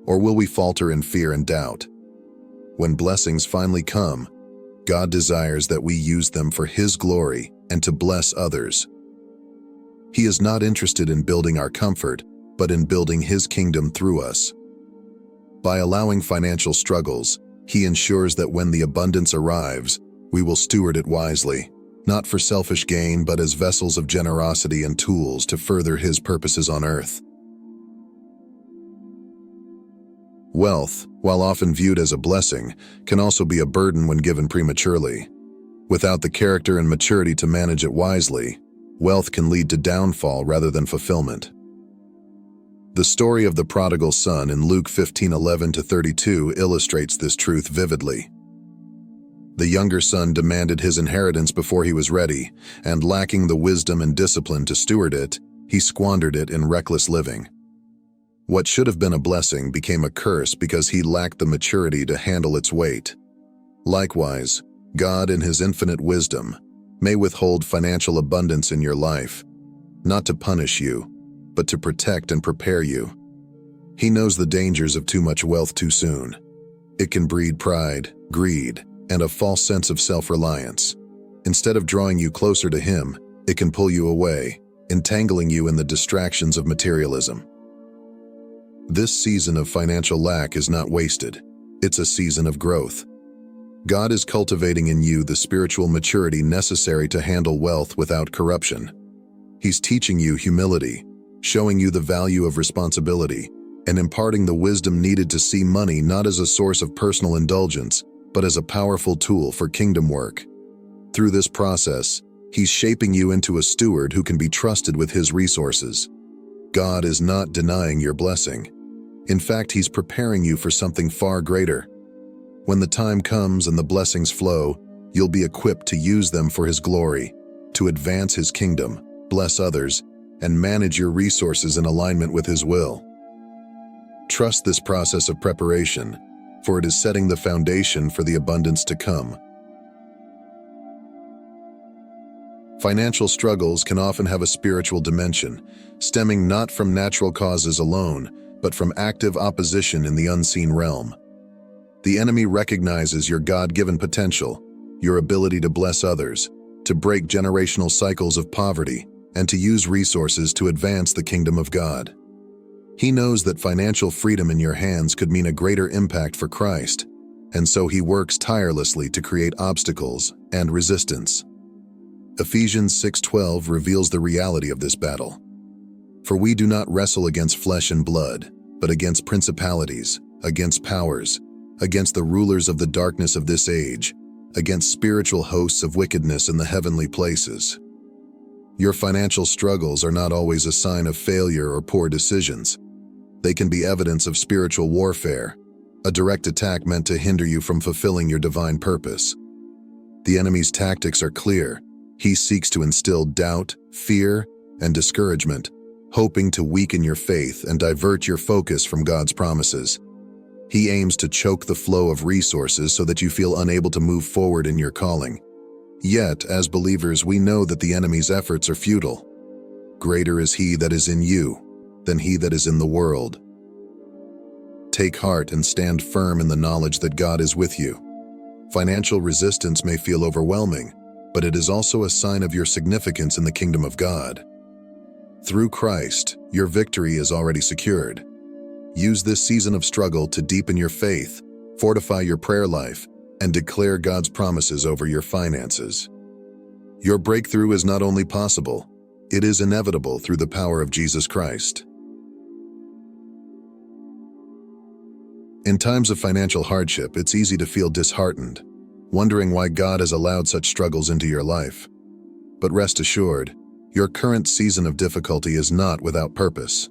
or will we falter in fear and doubt? When blessings finally come, God desires that we use them for His glory and to bless others. He is not interested in building our comfort, but in building His kingdom through us. By allowing financial struggles, He ensures that when the abundance arrives, we will steward it wisely, not for selfish gain, but as vessels of generosity and tools to further His purposes on earth. Wealth, while often viewed as a blessing, can also be a burden when given prematurely. Without the character and maturity to manage it wisely, wealth can lead to downfall rather than fulfillment. The story of the prodigal son in Luke 15:11-32 illustrates this truth vividly. The younger son demanded his inheritance before he was ready, and lacking the wisdom and discipline to steward it, he squandered it in reckless living. What should have been a blessing became a curse because he lacked the maturity to handle its weight. Likewise, God in His infinite wisdom may withhold financial abundance in your life, not to punish you, but to protect and prepare you. He knows the dangers of too much wealth too soon. It can breed pride, greed, and a false sense of self-reliance. Instead of drawing you closer to Him, it can pull you away, entangling you in the distractions of materialism. This season of financial lack is not wasted. It's a season of growth. God is cultivating in you the spiritual maturity necessary to handle wealth without corruption. He's teaching you humility, showing you the value of responsibility, and imparting the wisdom needed to see money not as a source of personal indulgence, but as a powerful tool for kingdom work. Through this process, He's shaping you into a steward who can be trusted with His resources. God is not denying your blessing. In fact, He's preparing you for something far greater. When the time comes and the blessings flow, you'll be equipped to use them for His glory, to advance His kingdom, bless others, and manage your resources in alignment with His will. Trust this process of preparation, for it is setting the foundation for the abundance to come. Financial struggles can often have a spiritual dimension, stemming not from natural causes alone, but from active opposition in the unseen realm. The enemy recognizes your God-given potential, your ability to bless others, to break generational cycles of poverty, and to use resources to advance the kingdom of God. He knows that financial freedom in your hands could mean a greater impact for Christ, and so he works tirelessly to create obstacles and resistance. Ephesians 6:12 reveals the reality of this battle. For we do not wrestle against flesh and blood, but against principalities, against powers, against the rulers of the darkness of this age, against spiritual hosts of wickedness in the heavenly places. Your financial struggles are not always a sign of failure or poor decisions. They can be evidence of spiritual warfare, a direct attack meant to hinder you from fulfilling your divine purpose. The enemy's tactics are clear. He seeks to instill doubt, fear, and discouragement, hoping to weaken your faith and divert your focus from God's promises. He aims to choke the flow of resources so that you feel unable to move forward in your calling. Yet, as believers, we know that the enemy's efforts are futile. Greater is he that is in you than he that is in the world. Take heart and stand firm in the knowledge that God is with you. Financial resistance may feel overwhelming, but it is also a sign of your significance in the kingdom of God. Through Christ, your victory is already secured. Use this season of struggle to deepen your faith, fortify your prayer life, and declare God's promises over your finances. Your breakthrough is not only possible, it is inevitable through the power of Jesus Christ. In times of financial hardship, it's easy to feel disheartened, wondering why God has allowed such struggles into your life. But rest assured, your current season of difficulty is not without purpose.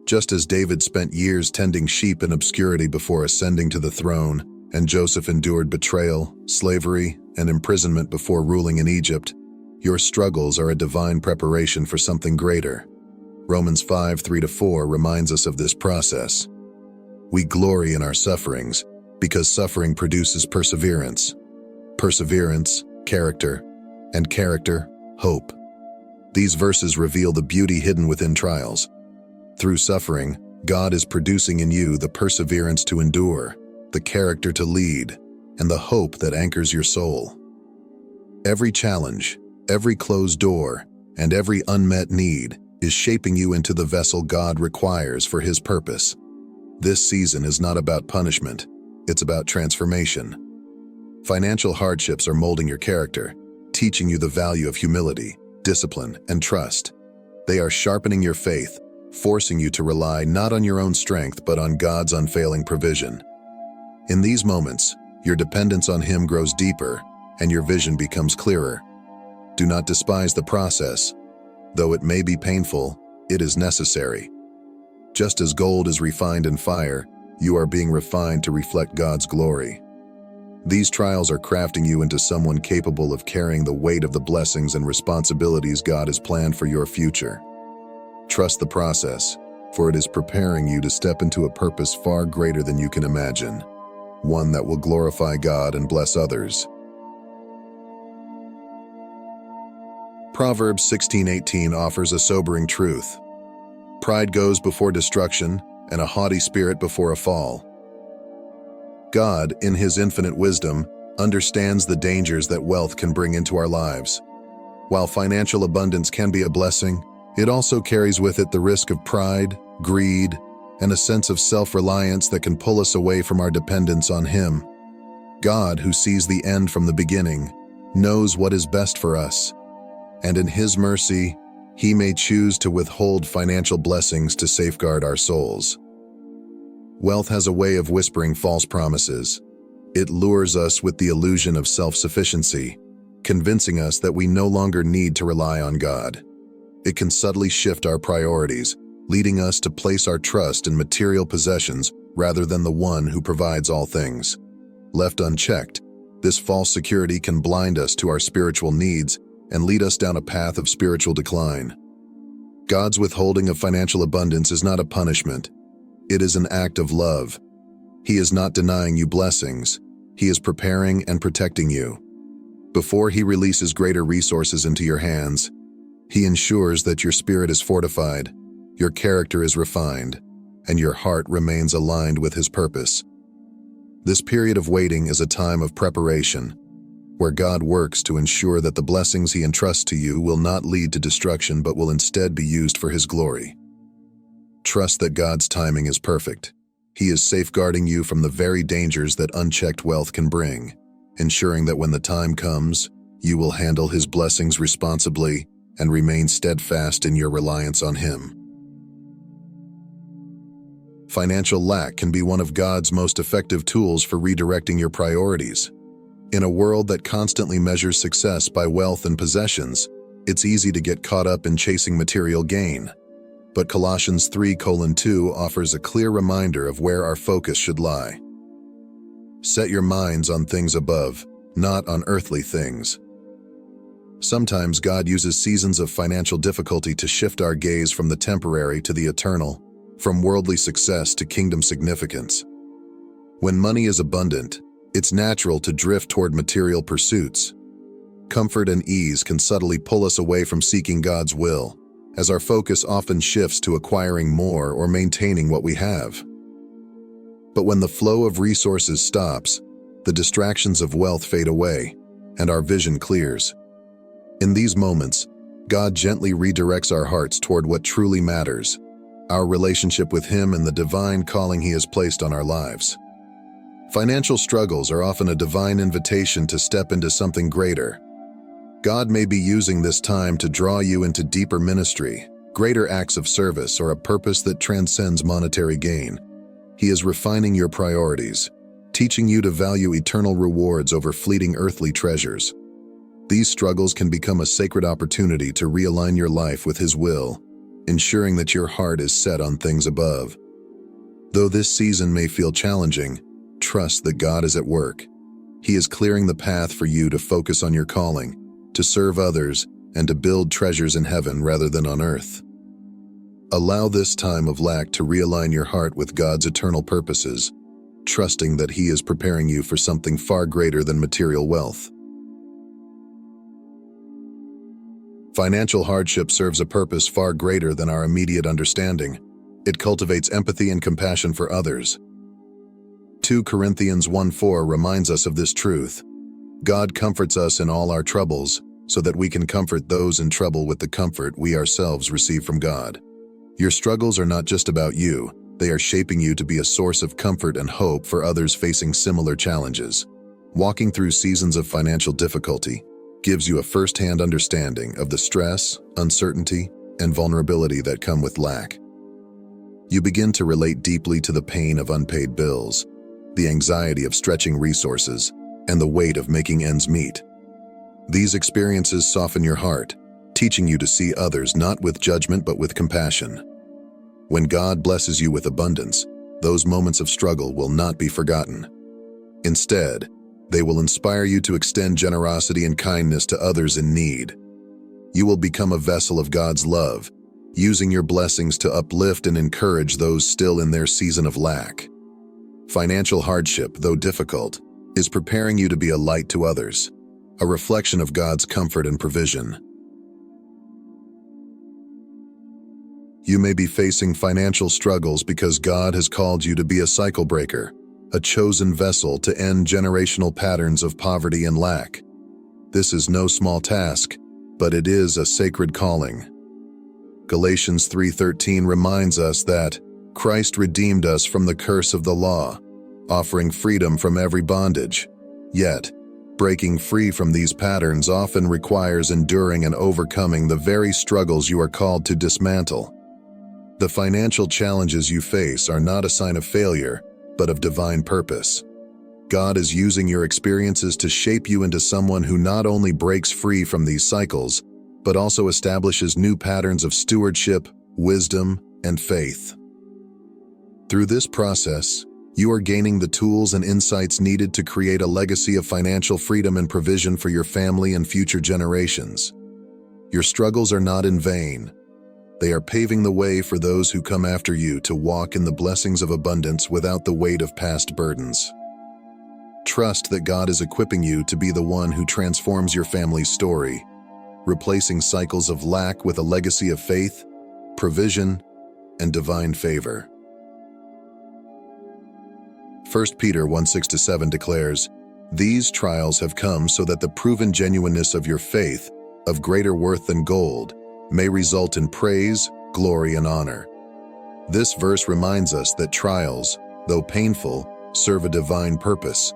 Just as David spent years tending sheep in obscurity before ascending to the throne, and Joseph endured betrayal, slavery, and imprisonment before ruling in Egypt, your struggles are a divine preparation for something greater. Romans 5:3-4 reminds us of this process. We glory in our sufferings because suffering produces perseverance. Perseverance, character, and character, hope. These verses reveal the beauty hidden within trials. Through suffering, God is producing in you the perseverance to endure, the character to lead, and the hope that anchors your soul. Every challenge, every closed door, and every unmet need is shaping you into the vessel God requires for His purpose. This season is not about punishment, it's about transformation. Financial hardships are molding your character, teaching you the value of humility, discipline, and trust. They are sharpening your faith, forcing you to rely not on your own strength but on God's unfailing provision. In these moments, your dependence on Him grows deeper and your vision becomes clearer. Do not despise the process. Though it may be painful, it is necessary. Just as gold is refined in fire, you are being refined to reflect God's glory. These trials are crafting you into someone capable of carrying the weight of the blessings and responsibilities God has planned for your future. Trust the process, for it is preparing you to step into a purpose far greater than you can imagine, one that will glorify God and bless others. Proverbs 16:18 offers a sobering truth. Pride goes before destruction, and a haughty spirit before a fall. God, in His infinite wisdom, understands the dangers that wealth can bring into our lives. While financial abundance can be a blessing, it also carries with it the risk of pride, greed, and a sense of self-reliance that can pull us away from our dependence on Him. God, who sees the end from the beginning, knows what is best for us, and in His mercy, He may choose to withhold financial blessings to safeguard our souls. Wealth has a way of whispering false promises. It lures us with the illusion of self-sufficiency, convincing us that we no longer need to rely on God. It can subtly shift our priorities, leading us to place our trust in material possessions rather than the One who provides all things. Left unchecked, this false security can blind us to our spiritual needs and lead us down a path of spiritual decline. God's withholding of financial abundance is not a punishment. It is an act of love. He is not denying you blessings. He is preparing and protecting you. Before He releases greater resources into your hands, He ensures that your spirit is fortified, your character is refined, and your heart remains aligned with His purpose. This period of waiting is a time of preparation, where God works to ensure that the blessings He entrusts to you will not lead to destruction but will instead be used for His glory. Trust that God's timing is perfect. He is safeguarding you from the very dangers that unchecked wealth can bring, ensuring that when the time comes, you will handle His blessings responsibly and remain steadfast in your reliance on Him. Financial lack can be one of God's most effective tools for redirecting your priorities. In a world that constantly measures success by wealth and possessions, It's easy to get caught up in chasing material gain. But Colossians 3:2 offers a clear reminder of where our focus should lie. Set your minds on things above, not on earthly things. Sometimes God uses seasons of financial difficulty to shift our gaze from the temporary to the eternal, from worldly success to kingdom significance. When money is abundant, it's natural to drift toward material pursuits. Comfort and ease can subtly pull us away from seeking God's will, as our focus often shifts to acquiring more or maintaining what we have. But when the flow of resources stops, the distractions of wealth fade away, and our vision clears. In these moments, God gently redirects our hearts toward what truly matters, our relationship with Him and the divine calling He has placed on our lives. Financial struggles are often a divine invitation to step into something greater. God may be using this time to draw you into deeper ministry, greater acts of service, or a purpose that transcends monetary gain. He is refining your priorities, teaching you to value eternal rewards over fleeting earthly treasures. These struggles can become a sacred opportunity to realign your life with His will, ensuring that your heart is set on things above. Though this season may feel challenging, trust that God is at work. He is clearing the path for you to focus on your calling, to serve others, and to build treasures in heaven rather than on earth. Allow this time of lack to realign your heart with God's eternal purposes, trusting that He is preparing you for something far greater than material wealth. Financial hardship serves a purpose far greater than our immediate understanding. It cultivates empathy and compassion for others. 2 Corinthians 1:4 reminds us of this truth. God comforts us in all our troubles, so that we can comfort those in trouble with the comfort we ourselves receive from God. Your struggles are not just about you, they are shaping you to be a source of comfort and hope for others facing similar challenges. Walking through seasons of financial difficulty gives you a first-hand understanding of the stress, uncertainty, and vulnerability that come with lack. You begin to relate deeply to the pain of unpaid bills, the anxiety of stretching resources, and the weight of making ends meet. These experiences soften your heart, teaching you to see others not with judgment but with compassion. When God blesses you with abundance, those moments of struggle will not be forgotten. Instead, they will inspire you to extend generosity and kindness to others in need. You will become a vessel of God's love, using your blessings to uplift and encourage those still in their season of lack. Financial hardship, though difficult, is preparing you to be a light to others, a reflection of God's comfort and provision. You may be facing financial struggles because God has called you to be a cycle breaker, a chosen vessel to end generational patterns of poverty and lack. This is no small task, but it is a sacred calling. Galatians 3:13 reminds us that Christ redeemed us from the curse of the law, offering freedom from every bondage. Yet, breaking free from these patterns often requires enduring and overcoming the very struggles you are called to dismantle. The financial challenges you face are not a sign of failure, but of divine purpose. God is using your experiences to shape you into someone who not only breaks free from these cycles, but also establishes new patterns of stewardship, wisdom, and faith. Through this process, you are gaining the tools and insights needed to create a legacy of financial freedom and provision for your family and future generations. Your struggles are not in vain. They are paving the way for those who come after you to walk in the blessings of abundance without the weight of past burdens. Trust that God is equipping you to be the one who transforms your family's story, replacing cycles of lack with a legacy of faith, provision, and divine favor. 1 Peter 1:6-7 declares, "These trials have come so that the proven genuineness of your faith, of greater worth than gold, may result in praise, glory, and honor." This verse reminds us that trials, though painful, serve a divine purpose.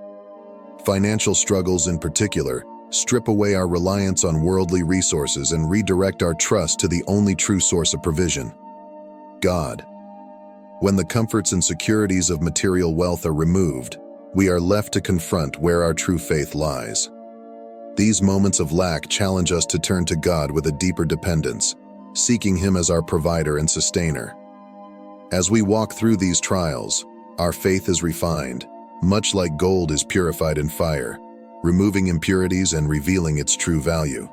Financial struggles in particular strip away our reliance on worldly resources and redirect our trust to the only true source of provision, God. When the comforts and securities of material wealth are removed, we are left to confront where our true faith lies. These moments of lack challenge us to turn to God with a deeper dependence, seeking Him as our provider and sustainer. As we walk through these trials, our faith is refined, much like gold is purified in fire, removing impurities and revealing its true value.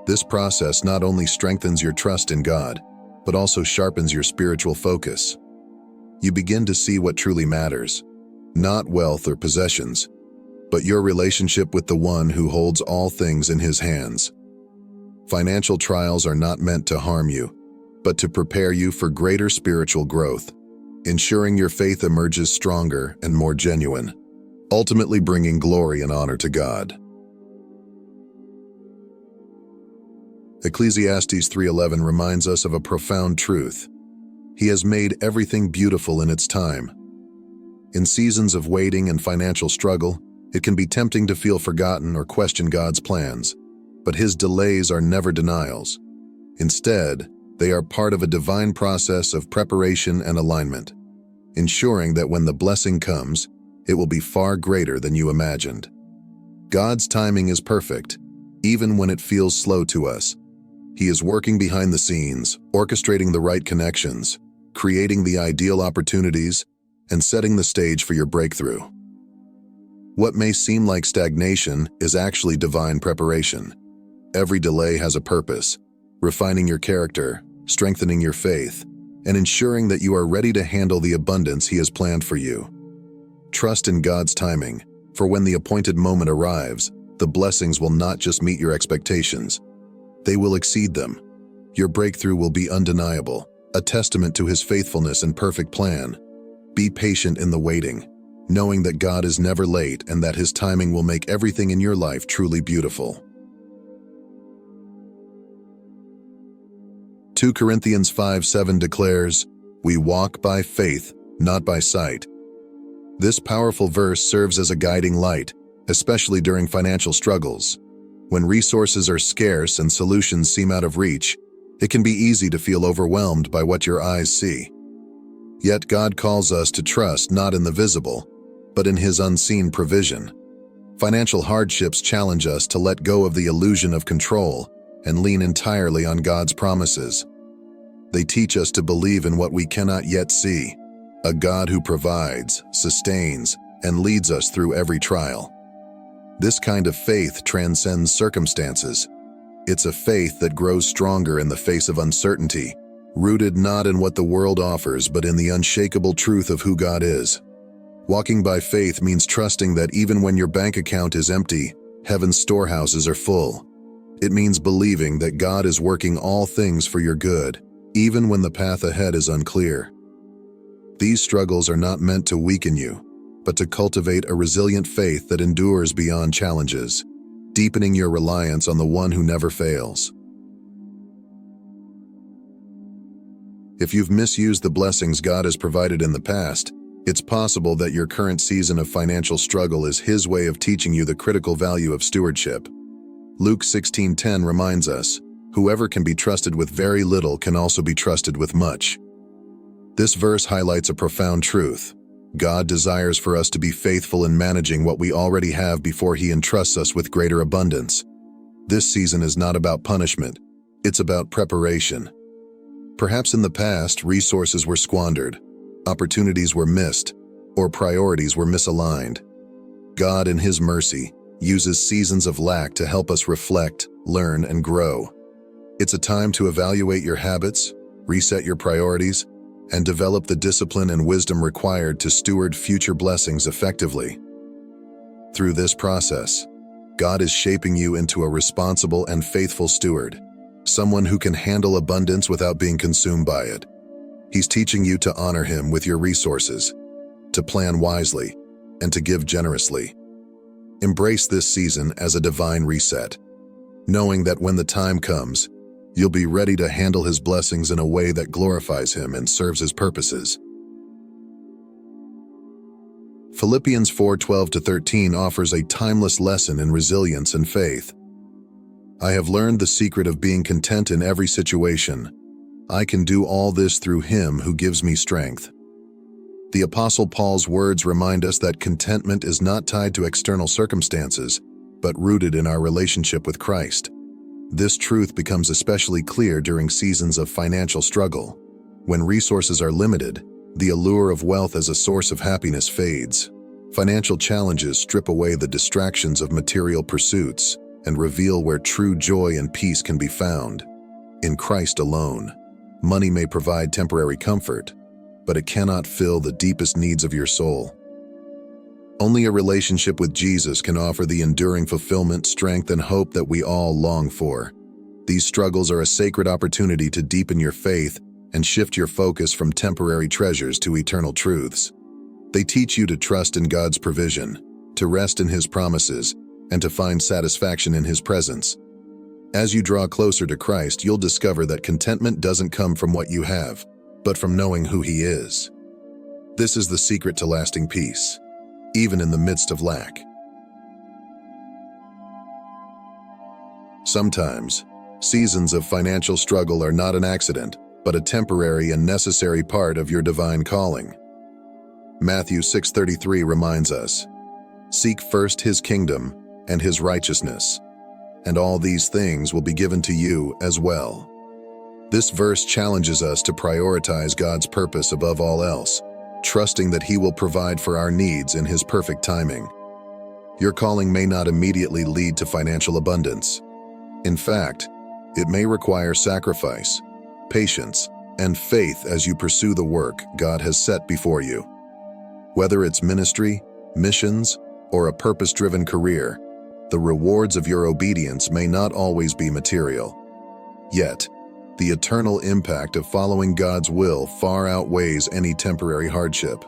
This process not only strengthens your trust in God, but also sharpens your spiritual focus. You begin to see what truly matters, not wealth or possessions, but your relationship with the one who holds all things in His hands. Financial trials are not meant to harm you, but to prepare you for greater spiritual growth, ensuring your faith emerges stronger and more genuine, ultimately bringing glory and honor to God. Ecclesiastes 3:11 reminds us of a profound truth. He has made everything beautiful in its time. In seasons of waiting and financial struggle, it can be tempting to feel forgotten or question God's plans, but His delays are never denials. Instead, they are part of a divine process of preparation and alignment, ensuring that when the blessing comes, it will be far greater than you imagined. God's timing is perfect, even when it feels slow to us. He is working behind the scenes, orchestrating the right connections, creating the ideal opportunities, and setting the stage for your breakthrough. What may seem like stagnation is actually divine preparation. Every delay has a purpose, refining your character, strengthening your faith, and ensuring that you are ready to handle the abundance He has planned for you. Trust in God's timing, for when the appointed moment arrives, the blessings will not just meet your expectations, they will exceed them. Your breakthrough will be undeniable, a testament to His faithfulness and perfect plan. Be patient in the waiting, knowing that God is never late and that His timing will make everything in your life truly beautiful. 2 Corinthians 5:7 declares, "We walk by faith, not by sight." This powerful verse serves as a guiding light, especially during financial struggles. When resources are scarce and solutions seem out of reach, it can be easy to feel overwhelmed by what your eyes see. Yet God calls us to trust not in the visible, but in His unseen provision. Financial hardships challenge us to let go of the illusion of control and lean entirely on God's promises. They teach us to believe in what we cannot yet see, a God who provides, sustains, and leads us through every trial. This kind of faith transcends circumstances. It's a faith that grows stronger in the face of uncertainty, rooted not in what the world offers, but in the unshakable truth of who God is. Walking by faith means trusting that even when your bank account is empty, heaven's storehouses are full. It means believing that God is working all things for your good, even when the path ahead is unclear. These struggles are not meant to weaken you, but to cultivate a resilient faith that endures beyond challenges, deepening your reliance on the one who never fails. If you've misused the blessings God has provided in the past, it's possible that your current season of financial struggle is His way of teaching you the critical value of stewardship. Luke 16:10 reminds us, "Whoever can be trusted with very little can also be trusted with much." This verse highlights a profound truth. God desires for us to be faithful in managing what we already have before He entrusts us with greater abundance. This season is not about punishment, it's about preparation. Perhaps in the past, resources were squandered, opportunities were missed, or priorities were misaligned. God, in His mercy, uses seasons of lack to help us reflect, learn, and grow. It's a time to evaluate your habits, reset your priorities, and develop the discipline and wisdom required to steward future blessings effectively. Through this process, God is shaping you into a responsible and faithful steward, someone who can handle abundance without being consumed by it. He's teaching you to honor Him with your resources, to plan wisely, and to give generously. Embrace this season as a divine reset, knowing that when the time comes, you'll be ready to handle His blessings in a way that glorifies Him and serves His purposes. Philippians 4:12-13 offers a timeless lesson in resilience and faith. "I have learned the secret of being content in every situation. I can do all this through Him who gives me strength." The Apostle Paul's words remind us that contentment is not tied to external circumstances, but rooted in our relationship with Christ. This truth becomes especially clear during seasons of financial struggle. When resources are limited, the allure of wealth as a source of happiness fades. Financial challenges strip away the distractions of material pursuits and reveal where true joy and peace can be found. In Christ alone. Money may provide temporary comfort, but it cannot fill the deepest needs of your soul. Only a relationship with Jesus can offer the enduring fulfillment, strength, and hope that we all long for. These struggles are a sacred opportunity to deepen your faith and shift your focus from temporary treasures to eternal truths. They teach you to trust in God's provision, to rest in His promises, and to find satisfaction in His presence. As you draw closer to Christ, you'll discover that contentment doesn't come from what you have, but from knowing who He is. This is the secret to lasting peace, even in the midst of lack. Sometimes, seasons of financial struggle are not an accident, but a temporary and necessary part of your divine calling. Matthew 6:33 reminds us, "Seek first His kingdom and His righteousness, and all these things will be given to you as well." This verse challenges us to prioritize God's purpose above all else, trusting that He will provide for our needs in His perfect timing. Your calling may not immediately lead to financial abundance. In fact, it may require sacrifice, patience, and faith as you pursue the work God has set before you. Whether it's ministry, missions, or a purpose-driven career, the rewards of your obedience may not always be material. Yet, the eternal impact of following God's will far outweighs any temporary hardship.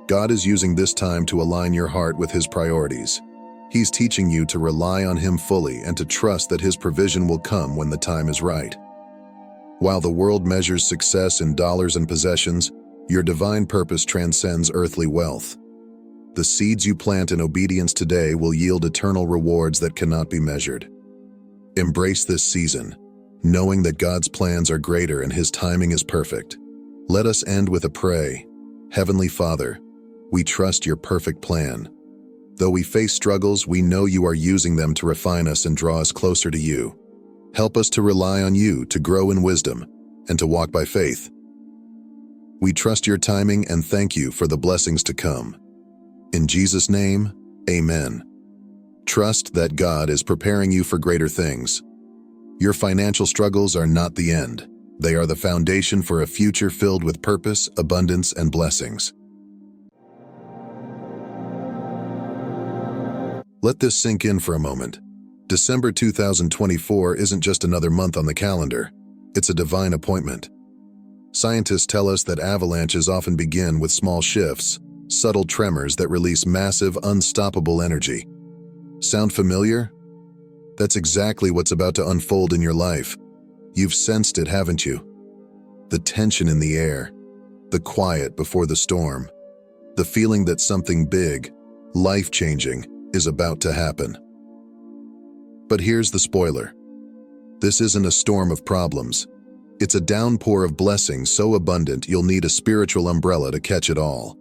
God is using this time to align your heart with His priorities. He's teaching you to rely on Him fully and to trust that His provision will come when the time is right. While the world measures success in dollars and possessions, your divine purpose transcends earthly wealth. The seeds you plant in obedience today will yield eternal rewards that cannot be measured. Embrace this season, knowing that God's plans are greater and His timing is perfect. Let us end with a prayer. Heavenly Father, we trust your perfect plan. Though we face struggles, we know you are using them to refine us and draw us closer to you. Help us to rely on you, to grow in wisdom, and to walk by faith. We trust your timing and thank you for the blessings to come. In Jesus' name, amen. Trust that God is preparing you for greater things. Your financial struggles are not the end. They are the foundation for a future filled with purpose, abundance, and blessings. Let this sink in for a moment. December 2024 isn't just another month on the calendar. It's a divine appointment. Scientists tell us that avalanches often begin with small shifts, subtle tremors that release massive, unstoppable energy. Sound familiar? That's exactly what's about to unfold in your life. You've sensed it, haven't you? The tension in the air, the quiet before the storm, the feeling that something big, life-changing, is about to happen. But here's the spoiler. This isn't a storm of problems. It's a downpour of blessings so abundant you'll need a spiritual umbrella to catch it all.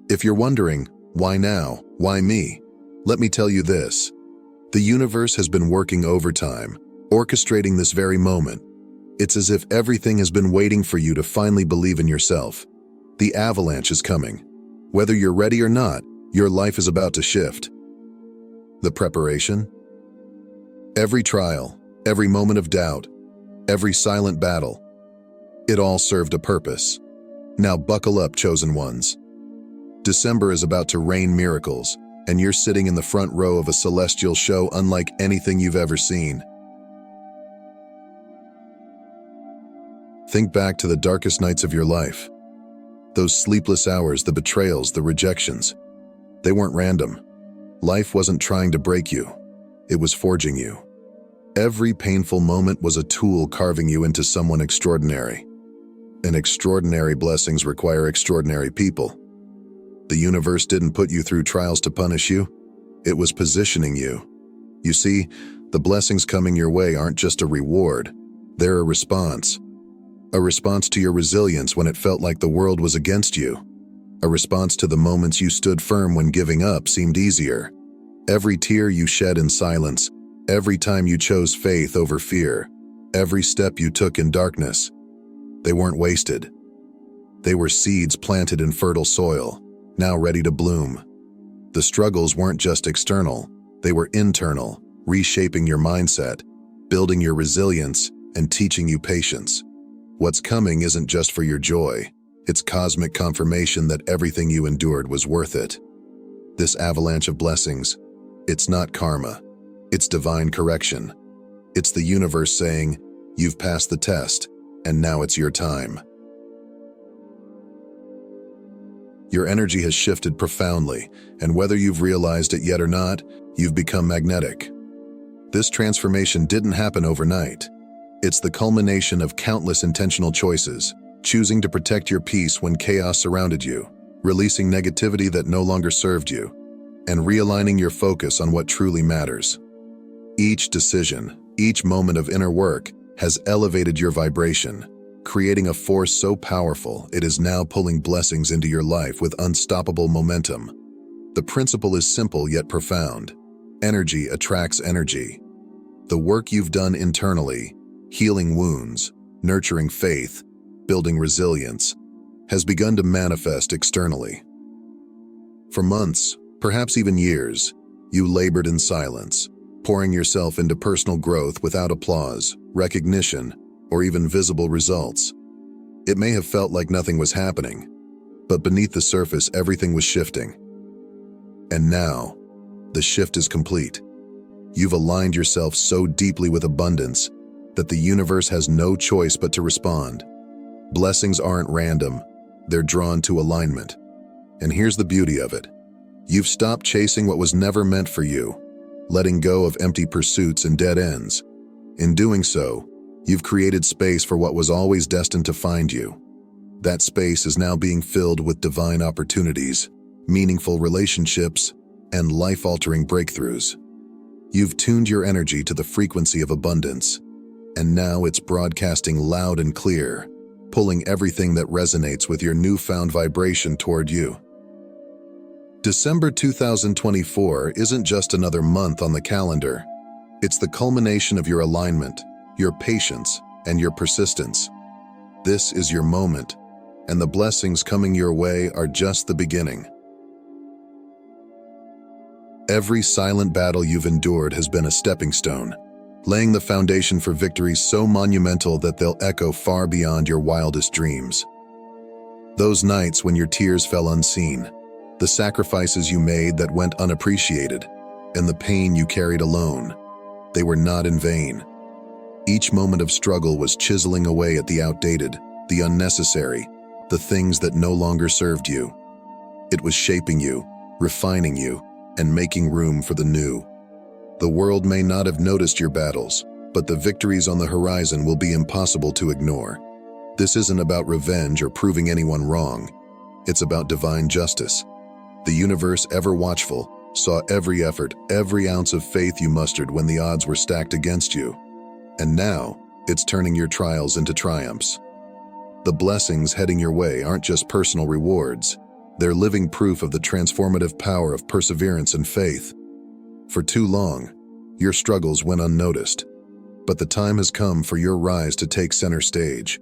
If you're wondering, why now? Why me? Let me tell you this. The universe has been working overtime, orchestrating this very moment. It's as if everything has been waiting for you to finally believe in yourself. The avalanche is coming. Whether you're ready or not, your life is about to shift. The preparation? Every trial, every moment of doubt, every silent battle, it all served a purpose. Now buckle up, chosen ones. December is about to rain miracles, and you're sitting in the front row of a celestial show unlike anything you've ever seen. Think back to the darkest nights of your life. Those sleepless hours, the betrayals, the rejections. They weren't random. Life wasn't trying to break you. It was forging you. Every painful moment was a tool carving you into someone extraordinary. And extraordinary blessings require extraordinary people. The universe didn't put you through trials to punish you. It was positioning you. You see, the blessings coming your way aren't just a reward. They're a response. A response to your resilience when it felt like the world was against you. A response to the moments you stood firm when giving up seemed easier. Every tear you shed in silence, every time you chose faith over fear, every step you took in darkness, they weren't wasted. They were seeds planted in fertile soil, now ready to bloom. The struggles weren't just external, they were internal, reshaping your mindset, building your resilience, and teaching you patience. What's coming isn't just for your joy, it's cosmic confirmation that everything you endured was worth it. This avalanche of blessings, it's not karma, it's divine correction. It's the universe saying, you've passed the test, and now it's your time. Your energy has shifted profoundly, and whether you've realized it yet or not, you've become magnetic. This transformation didn't happen overnight. It's the culmination of countless intentional choices, choosing to protect your peace when chaos surrounded you, releasing negativity that no longer served you, and realigning your focus on what truly matters. Each decision, each moment of inner work has elevated your vibration, creating a force so powerful it is now pulling blessings into your life with unstoppable momentum. The principle is simple yet profound. Energy attracts energy. The work you've done internally, healing wounds, nurturing faith, building resilience, has begun to manifest externally. For months, perhaps even years, you labored in silence, pouring yourself into personal growth without applause, recognition, or even visible results. It may have felt like nothing was happening, but beneath the surface, everything was shifting. And now, the shift is complete. You've aligned yourself so deeply with abundance that the universe has no choice but to respond. Blessings aren't random, they're drawn to alignment. And here's the beauty of it. You've stopped chasing what was never meant for you, letting go of empty pursuits and dead ends. In doing so, you've created space for what was always destined to find you. That space is now being filled with divine opportunities, meaningful relationships, and life-altering breakthroughs. You've tuned your energy to the frequency of abundance, and now it's broadcasting loud and clear, pulling everything that resonates with your newfound vibration toward you. December 2024 isn't just another month on the calendar. It's the culmination of your alignment, your patience, and your persistence. This is your moment, and the blessings coming your way are just the beginning. Every silent battle you've endured has been a stepping stone, laying the foundation for victories so monumental that they'll echo far beyond your wildest dreams. Those nights when your tears fell unseen, the sacrifices you made that went unappreciated, and the pain you carried alone, they were not in vain. Each moment of struggle was chiseling away at the outdated, the unnecessary, the things that no longer served you. It was shaping you, refining you, and making room for the new. The world may not have noticed your battles, but the victories on the horizon will be impossible to ignore. This isn't about revenge or proving anyone wrong. It's about divine justice. The universe, ever watchful, saw every effort, every ounce of faith you mustered when the odds were stacked against you. And now, it's turning your trials into triumphs. The blessings heading your way aren't just personal rewards. They're living proof of the transformative power of perseverance and faith. For too long, your struggles went unnoticed. But the time has come for your rise to take center stage.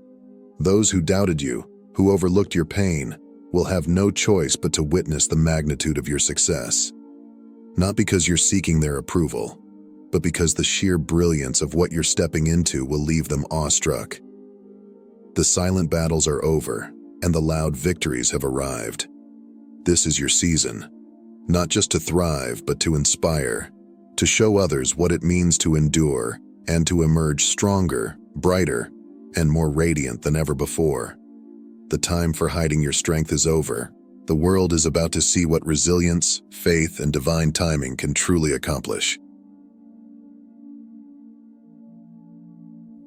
Those who doubted you, who overlooked your pain, will have no choice but to witness the magnitude of your success. Not because you're seeking their approval, but because the sheer brilliance of what you're stepping into will leave them awestruck. The silent battles are over, and the loud victories have arrived. This is your season, not just to thrive, but to inspire, to show others what it means to endure and to emerge stronger, brighter, and more radiant than ever before. The time for hiding your strength is over. The world is about to see what resilience, faith, and divine timing can truly accomplish.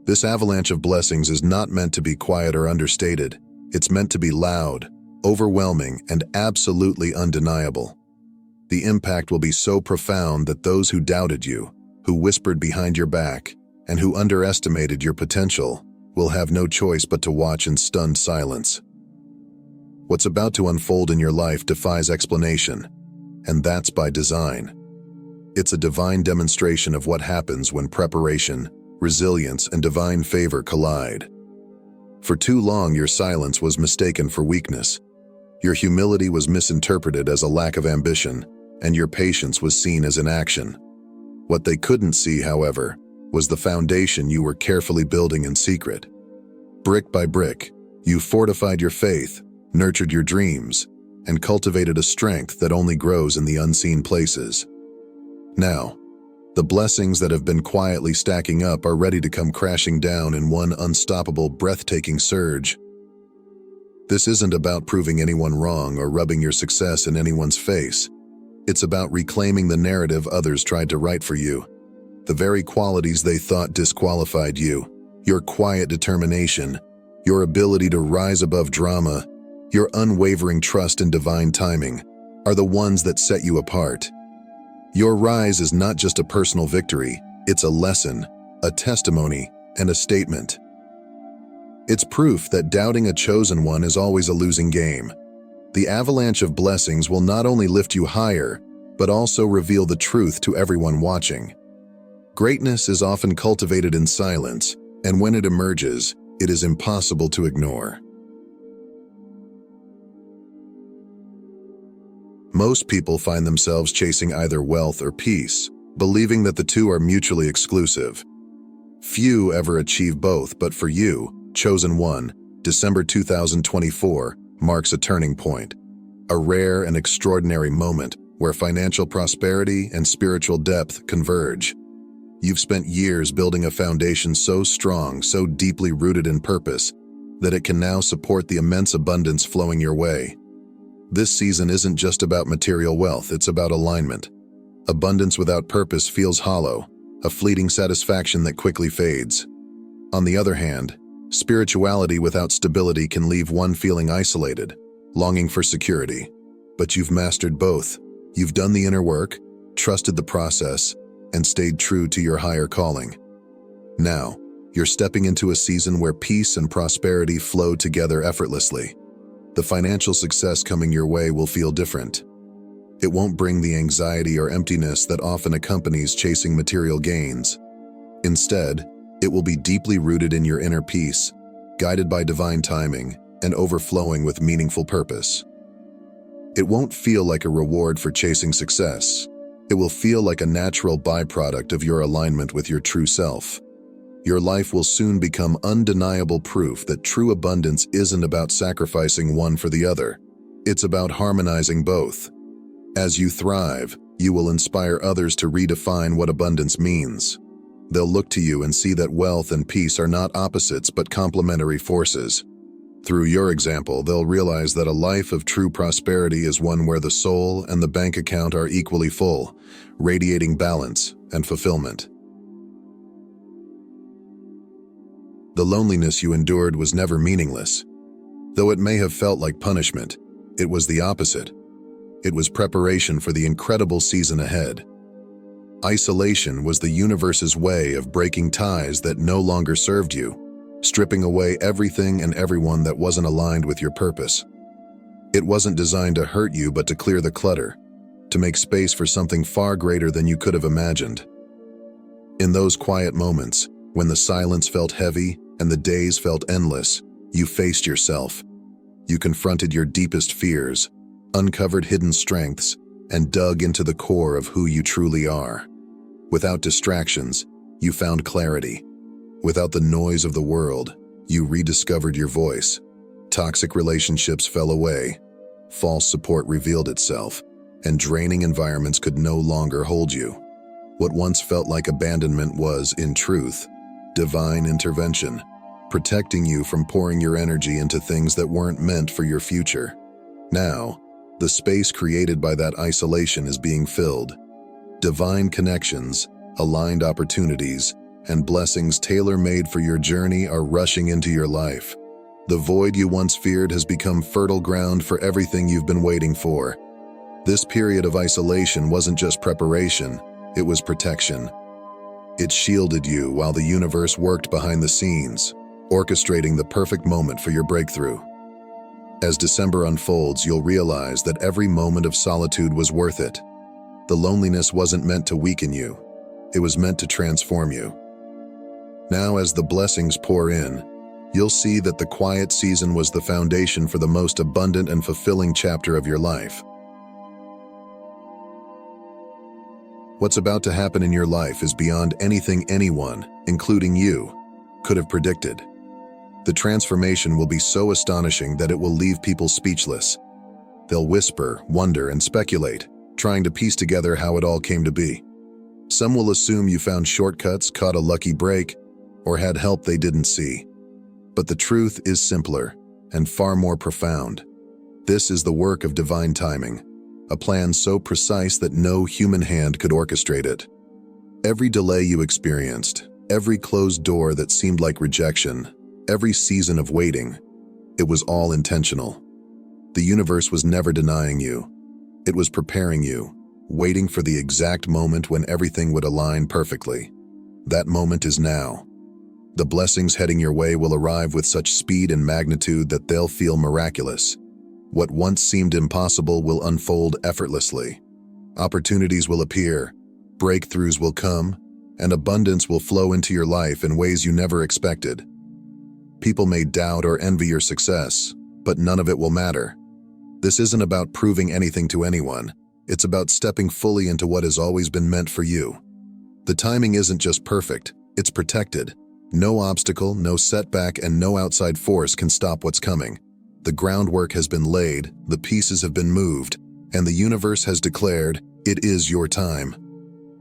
This avalanche of blessings is not meant to be quiet or understated. It's meant to be loud, overwhelming, and absolutely undeniable. The impact will be so profound that those who doubted you, who whispered behind your back, and who underestimated your potential, will have no choice but to watch in stunned silence. What's about to unfold in your life defies explanation, and that's by design. It's a divine demonstration of what happens when preparation, resilience, and divine favor collide. For too long, your silence was mistaken for weakness. Your humility was misinterpreted as a lack of ambition, and your patience was seen as inaction. What they couldn't see, however, was the foundation you were carefully building in secret. Brick by brick, you fortified your faith, nurtured your dreams, and cultivated a strength that only grows in the unseen places. Now, the blessings that have been quietly stacking up are ready to come crashing down in one unstoppable, breathtaking surge. This isn't about proving anyone wrong or rubbing your success in anyone's face. It's about reclaiming the narrative others tried to write for you. The very qualities they thought disqualified you. Your quiet determination, your ability to rise above drama, your unwavering trust in divine timing, are the ones that set you apart. Your rise is not just a personal victory, it's a lesson, a testimony, and a statement. It's proof that doubting a chosen one is always a losing game. The avalanche of blessings will not only lift you higher, but also reveal the truth to everyone watching. Greatness is often cultivated in silence, and when it emerges, it is impossible to ignore. Most people find themselves chasing either wealth or peace, believing that the two are mutually exclusive. Few ever achieve both, but for you, chosen one, December 2024 marks a turning point, a rare and extraordinary moment where financial prosperity and spiritual depth converge. You've spent years building a foundation so strong, so deeply rooted in purpose, that it can now support the immense abundance flowing your way. This season isn't just about material wealth, it's about alignment. Abundance without purpose feels hollow, a fleeting satisfaction that quickly fades. On the other hand, spirituality without stability can leave one feeling isolated, longing for security. But you've mastered both. You've done the inner work, trusted the process, and stayed true to your higher calling. Now, you're stepping into a season where peace and prosperity flow together effortlessly. The financial success coming your way will feel different. It won't bring the anxiety or emptiness that often accompanies chasing material gains. Instead, it will be deeply rooted in your inner peace, guided by divine timing, and overflowing with meaningful purpose. It won't feel like a reward for chasing success. It will feel like a natural byproduct of your alignment with your true self. Your life will soon become undeniable proof that true abundance isn't about sacrificing one for the other. It's about harmonizing both. As you thrive, you will inspire others to redefine what abundance means. They'll look to you and see that wealth and peace are not opposites but complementary forces. Through your example, they'll realize that a life of true prosperity is one where the soul and the bank account are equally full, radiating balance and fulfillment. The loneliness you endured was never meaningless. Though it may have felt like punishment, it was the opposite. It was preparation for the incredible season ahead. Isolation was the universe's way of breaking ties that no longer served you, stripping away everything and everyone that wasn't aligned with your purpose. It wasn't designed to hurt you, but to clear the clutter, to make space for something far greater than you could have imagined. In those quiet moments, when the silence felt heavy and the days felt endless, you faced yourself. You confronted your deepest fears, uncovered hidden strengths, and dug into the core of who you truly are. Without distractions, you found clarity. Without the noise of the world, you rediscovered your voice. Toxic relationships fell away, false support revealed itself, and draining environments could no longer hold you. What once felt like abandonment was, in truth, divine intervention, protecting you from pouring your energy into things that weren't meant for your future. Now, the space created by that isolation is being filled. Divine connections, aligned opportunities, and blessings tailor-made for your journey are rushing into your life. The void you once feared has become fertile ground for everything you've been waiting for. This period of isolation wasn't just preparation, it was protection. It shielded you while the universe worked behind the scenes, orchestrating the perfect moment for your breakthrough. As December unfolds, you'll realize that every moment of solitude was worth it. The loneliness wasn't meant to weaken you. It was meant to transform you. Now, as the blessings pour in, you'll see that the quiet season was the foundation for the most abundant and fulfilling chapter of your life. What's about to happen in your life is beyond anything anyone, including you, could have predicted. The transformation will be so astonishing that it will leave people speechless. They'll whisper, wonder, and speculate, trying to piece together how it all came to be. Some will assume you found shortcuts, caught a lucky break, or had help they didn't see. But the truth is simpler and far more profound. This is the work of divine timing, a plan so precise that no human hand could orchestrate it. Every delay you experienced, every closed door that seemed like rejection, every season of waiting, it was all intentional. The universe was never denying you. It was preparing you, waiting for the exact moment when everything would align perfectly. That moment is now. The blessings heading your way will arrive with such speed and magnitude that they'll feel miraculous. What once seemed impossible will unfold effortlessly. Opportunities will appear, breakthroughs will come, and abundance will flow into your life in ways you never expected. People may doubt or envy your success, but none of it will matter. This isn't about proving anything to anyone. It's about stepping fully into what has always been meant for you. The timing isn't just perfect, it's protected. No obstacle, no setback, and no outside force can stop what's coming. The groundwork has been laid, the pieces have been moved, and the universe has declared, it is your time.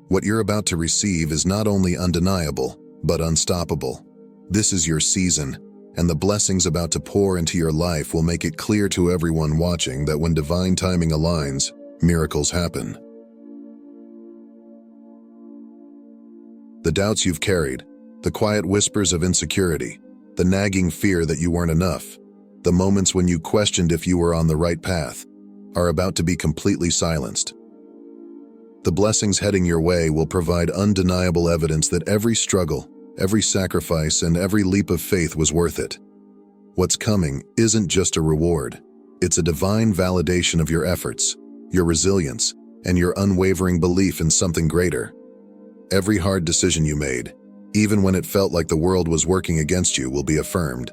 What you're about to receive is not only undeniable, but unstoppable. This is your season, and the blessings about to pour into your life will make it clear to everyone watching that when divine timing aligns, miracles happen. The doubts you've carried, the quiet whispers of insecurity, the nagging fear that you weren't enough, the moments when you questioned if you were on the right path, are about to be completely silenced. The blessings heading your way will provide undeniable evidence that every struggle, every sacrifice, and every leap of faith was worth it. What's coming isn't just a reward. It's a divine validation of your efforts, your resilience, and your unwavering belief in something greater. Every hard decision you made, even when it felt like the world was working against you, will be affirmed.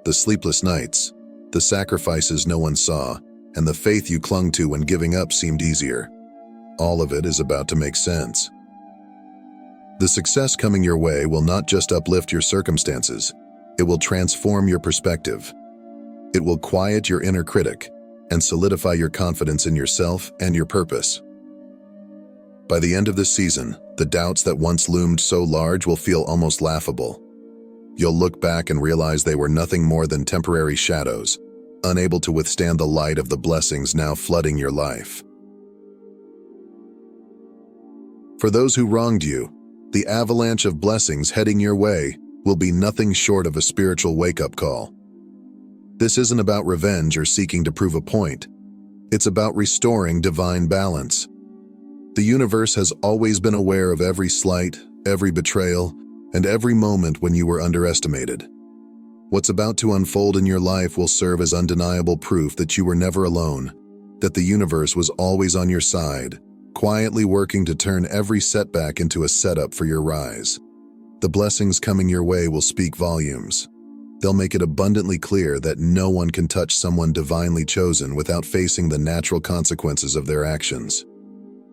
The sleepless nights, the sacrifices no one saw, and the faith you clung to when giving up seemed easier. All of it is about to make sense. The success coming your way will not just uplift your circumstances, it will transform your perspective. It will quiet your inner critic and solidify your confidence in yourself and your purpose. By the end of this season, the doubts that once loomed so large will feel almost laughable. You'll look back and realize they were nothing more than temporary shadows, unable to withstand the light of the blessings now flooding your life. For those who wronged you, the avalanche of blessings heading your way will be nothing short of a spiritual wake-up call. This isn't about revenge or seeking to prove a point. It's about restoring divine balance. The universe has always been aware of every slight, every betrayal, and every moment when you were underestimated. What's about to unfold in your life will serve as undeniable proof that you were never alone, that the universe was always on your side, quietly working to turn every setback into a setup for your rise. The blessings coming your way will speak volumes. They'll make it abundantly clear that no one can touch someone divinely chosen without facing the natural consequences of their actions.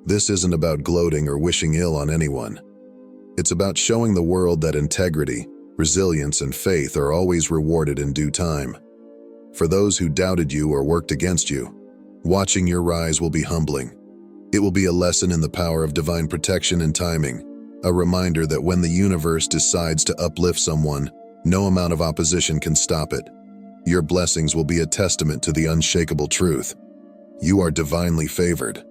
This isn't about gloating or wishing ill on anyone. It's about showing the world that integrity, resilience, and faith are always rewarded in due time. For those who doubted you or worked against you, watching your rise will be humbling. It will be a lesson in the power of divine protection and timing, a reminder that when the universe decides to uplift someone, no amount of opposition can stop it. Your blessings will be a testament to the unshakable truth. You are divinely favored.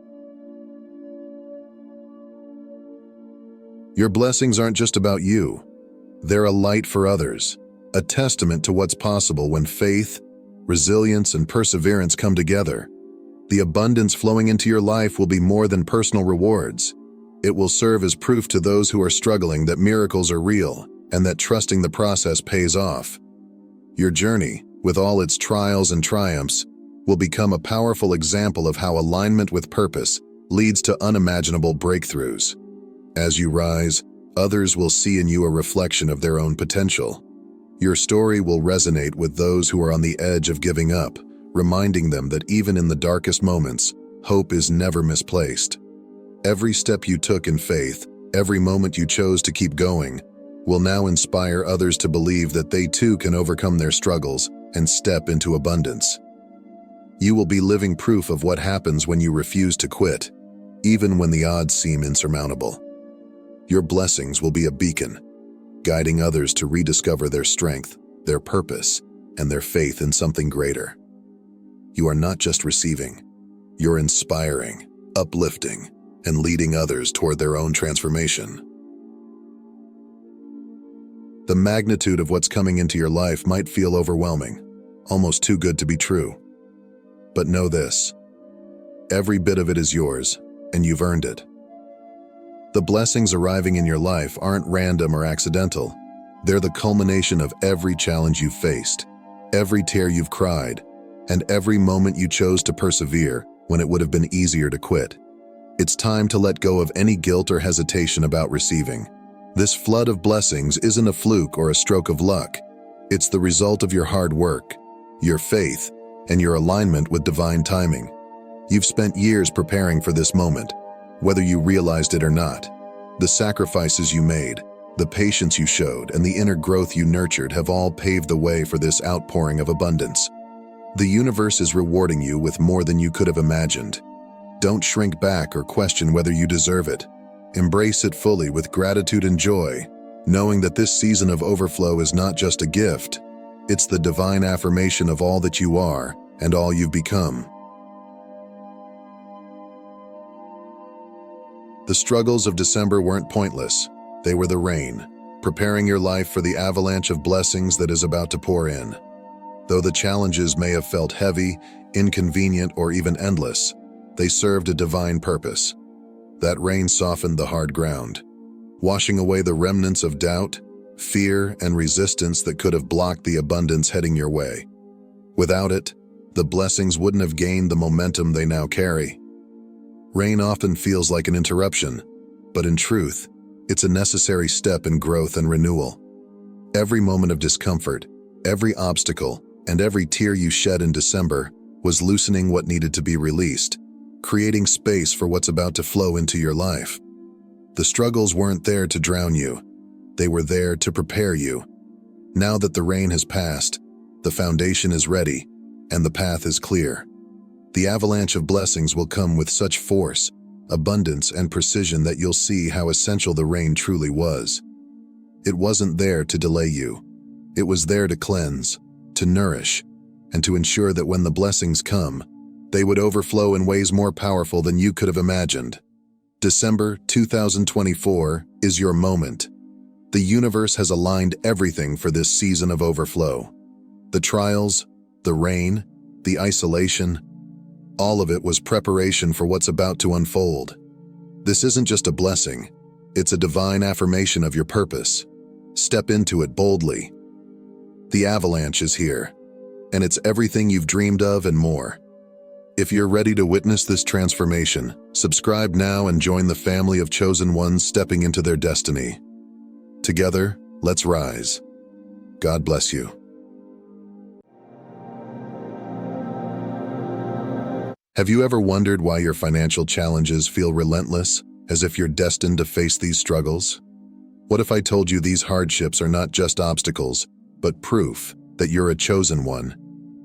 Your blessings aren't just about you. They're a light for others, a testament to what's possible when faith, resilience, and perseverance come together. The abundance flowing into your life will be more than personal rewards. It will serve as proof to those who are struggling that miracles are real and that trusting the process pays off. Your journey, with all its trials and triumphs, will become a powerful example of how alignment with purpose leads to unimaginable breakthroughs. As you rise, others will see in you a reflection of their own potential. Your story will resonate with those who are on the edge of giving up, reminding them that even in the darkest moments, hope is never misplaced. Every step you took in faith, every moment you chose to keep going, will now inspire others to believe that they too can overcome their struggles and step into abundance. You will be living proof of what happens when you refuse to quit, even when the odds seem insurmountable. Your blessings will be a beacon, guiding others to rediscover their strength, their purpose, and their faith in something greater. You are not just receiving, you're inspiring, uplifting, and leading others toward their own transformation. The magnitude of what's coming into your life might feel overwhelming, almost too good to be true. But know this: every bit of it is yours, and you've earned it. The blessings arriving in your life aren't random or accidental. They're the culmination of every challenge you've faced, every tear you've cried, and every moment you chose to persevere when it would have been easier to quit. It's time to let go of any guilt or hesitation about receiving. This flood of blessings isn't a fluke or a stroke of luck. It's the result of your hard work, your faith, and your alignment with divine timing. You've spent years preparing for this moment, whether you realized it or not. The sacrifices you made, the patience you showed, and the inner growth you nurtured have all paved the way for this outpouring of abundance. The universe is rewarding you with more than you could have imagined. Don't shrink back or question whether you deserve it. Embrace it fully with gratitude and joy, knowing that this season of overflow is not just a gift, it's the divine affirmation of all that you are and all you've become. The struggles of December weren't pointless. They were the rain, preparing your life for the avalanche of blessings that is about to pour in. Though the challenges may have felt heavy, inconvenient, or even endless, they served a divine purpose. That rain softened the hard ground, washing away the remnants of doubt, fear, and resistance that could have blocked the abundance heading your way. Without it, the blessings wouldn't have gained the momentum they now carry. Rain often feels like an interruption, but in truth, it's a necessary step in growth and renewal. Every moment of discomfort, every obstacle, and every tear you shed in December was loosening what needed to be released, creating space for what's about to flow into your life. The struggles weren't there to drown you. They were there to prepare you. Now that the rain has passed, the foundation is ready, and the path is clear. The avalanche of blessings will come with such force, abundance, and precision that you'll see how essential the rain truly was. It wasn't there to delay you. It was there to cleanse, to nourish, and to ensure that when the blessings come, they would overflow in ways more powerful than you could have imagined. December 2024 is your moment. The universe has aligned everything for this season of overflow. The trials, the rain, the isolation, all of it was preparation for what's about to unfold. This isn't just a blessing, it's a divine affirmation of your purpose. Step into it boldly. The avalanche is here, and it's everything you've dreamed of and more. If you're ready to witness this transformation, subscribe now and join the family of chosen ones stepping into their destiny. Together, let's rise. God bless you. Have you ever wondered why your financial challenges feel relentless, as if you're destined to face these struggles? What if I told you these hardships are not just obstacles, but proof that you're a chosen one?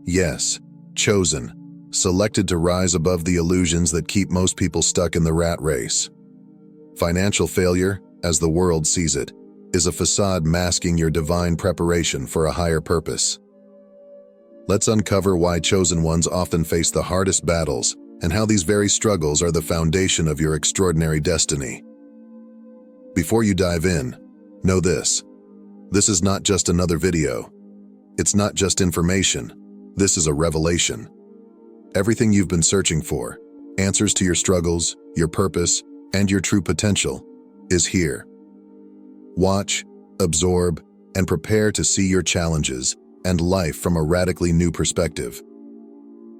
Yes, chosen. Selected to rise above the illusions that keep most people stuck in the rat race. Financial failure, as the world sees it, is a facade masking your divine preparation for a higher purpose. Let's uncover why chosen ones often face the hardest battles and how these very struggles are the foundation of your extraordinary destiny. Before you dive in, know this. This is not just another video. It's not just information. This is a revelation. Everything you've been searching for, answers to your struggles, your purpose, and your true potential, is here. Watch, absorb, and prepare to see your challenges and life from a radically new perspective.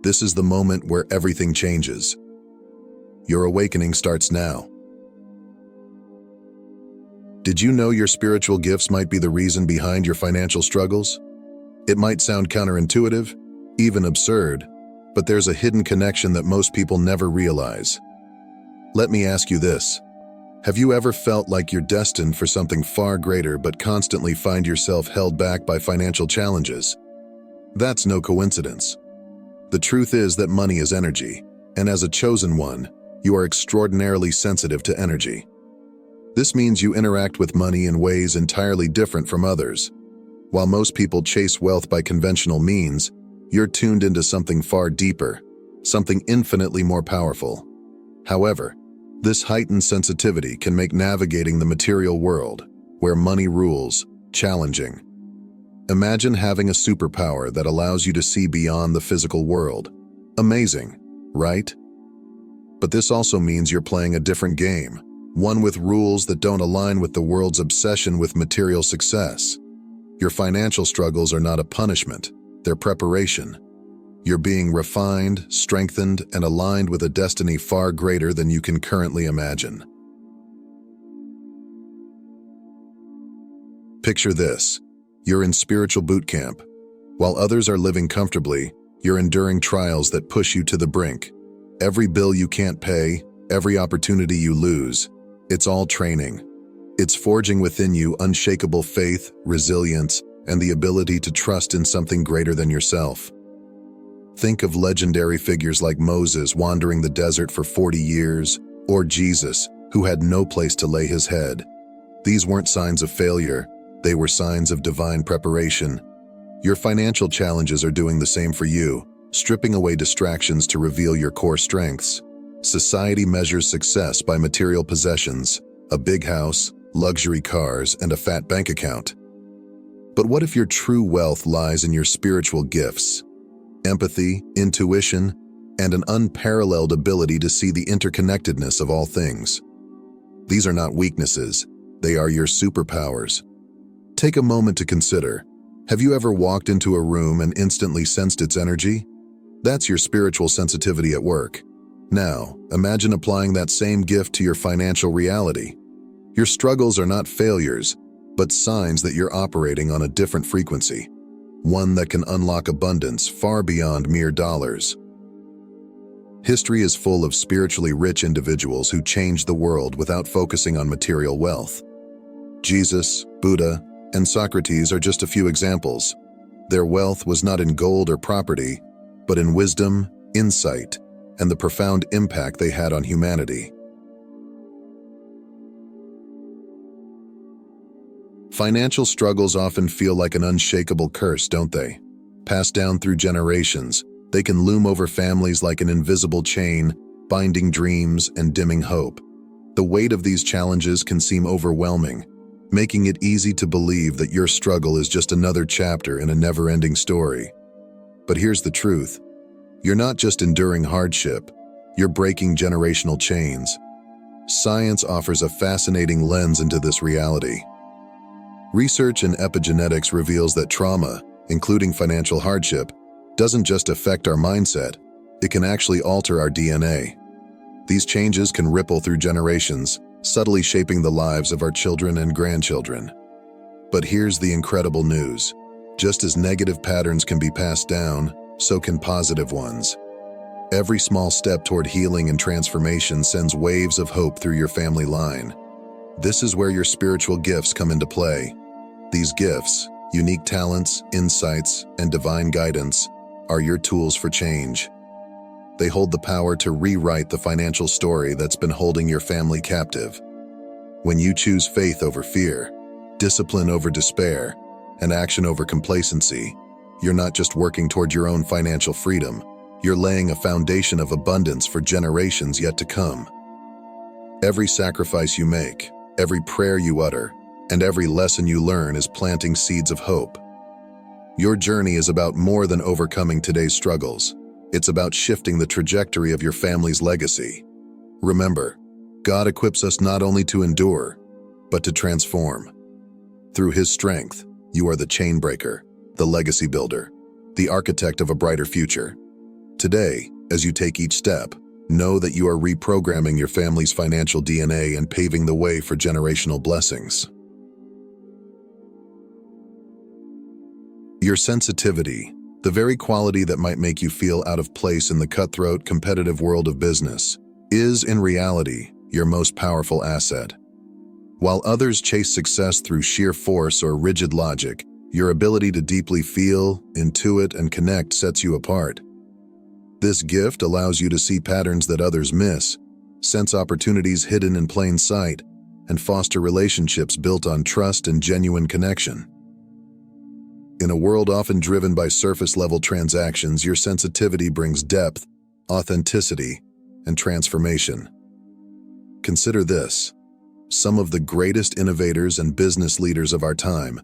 This is the moment where everything changes. Your awakening starts now. Did you know your spiritual gifts might be the reason behind your financial struggles? It might sound counterintuitive, even absurd, but there's a hidden connection that most people never realize. Let me ask you this. Have you ever felt like you're destined for something far greater but constantly find yourself held back by financial challenges? That's no coincidence. The truth is that money is energy, and as a chosen one, you are extraordinarily sensitive to energy. This means you interact with money in ways entirely different from others. While most people chase wealth by conventional means, you're tuned into something far deeper, something infinitely more powerful. However, this heightened sensitivity can make navigating the material world, where money rules, challenging. Imagine having a superpower that allows you to see beyond the physical world. Amazing, right? But this also means you're playing a different game, one with rules that don't align with the world's obsession with material success. Your financial struggles are not a punishment, they're preparation. You're being refined, strengthened, and aligned with a destiny far greater than you can currently imagine. Picture this. You're in spiritual boot camp. While others are living comfortably, you're enduring trials that push you to the brink. Every bill you can't pay, every opportunity you lose, it's all training. It's forging within you unshakable faith, resilience, and the ability to trust in something greater than yourself. Think of legendary figures like Moses wandering the desert for 40 years, or Jesus, who had no place to lay his head. These weren't signs of failure, they were signs of divine preparation. Your financial challenges are doing the same for you, stripping away distractions to reveal your core strengths. Society measures success by material possessions, a big house, luxury cars, and a fat bank account. But what if your true wealth lies in your spiritual gifts? Empathy, intuition, and an unparalleled ability to see the interconnectedness of all things. These are not weaknesses, they are your superpowers. Take a moment to consider. Have you ever walked into a room and instantly sensed its energy? That's your spiritual sensitivity at work. Now, imagine applying that same gift to your financial reality. Your struggles are not failures, but signs that you're operating on a different frequency, one that can unlock abundance far beyond mere dollars. History is full of spiritually rich individuals who changed the world without focusing on material wealth. Jesus, Buddha, and Socrates are just a few examples. Their wealth was not in gold or property, but in wisdom, insight, and the profound impact they had on humanity. Financial struggles often feel like an unshakable curse, don't they? Passed down through generations, they can loom over families like an invisible chain, binding dreams and dimming hope. The weight of these challenges can seem overwhelming, making it easy to believe that your struggle is just another chapter in a never-ending story. But here's the truth. You're not just enduring hardship, you're breaking generational chains. Science offers a fascinating lens into this reality. Research in epigenetics reveals that trauma, including financial hardship, doesn't just affect our mindset, it can actually alter our DNA. These changes can ripple through generations, subtly shaping the lives of our children and grandchildren. But here's the incredible news. Just as negative patterns can be passed down, so can positive ones. Every small step toward healing and transformation sends waves of hope through your family line. This is where your spiritual gifts come into play. These gifts, unique talents, insights, and divine guidance, are your tools for change. They hold the power to rewrite the financial story that's been holding your family captive. When you choose faith over fear, discipline over despair, and action over complacency, you're not just working toward your own financial freedom, you're laying a foundation of abundance for generations yet to come. Every sacrifice you make, every prayer you utter, and every lesson you learn is planting seeds of hope. Your journey is about more than overcoming today's struggles. It's about shifting the trajectory of your family's legacy. Remember, God equips us not only to endure, but to transform. Through His strength, you are the chain breaker, the legacy builder, the architect of a brighter future. Today, as you take each step, know that you are reprogramming your family's financial DNA and paving the way for generational blessings. Your sensitivity, the very quality that might make you feel out of place in the cutthroat, competitive world of business, is, in reality, your most powerful asset. While others chase success through sheer force or rigid logic, your ability to deeply feel, intuit, and connect sets you apart. This gift allows you to see patterns that others miss, sense opportunities hidden in plain sight, and foster relationships built on trust and genuine connection. In a world often driven by surface-level transactions, your sensitivity brings depth, authenticity, and transformation. Consider this. Some of the greatest innovators and business leaders of our time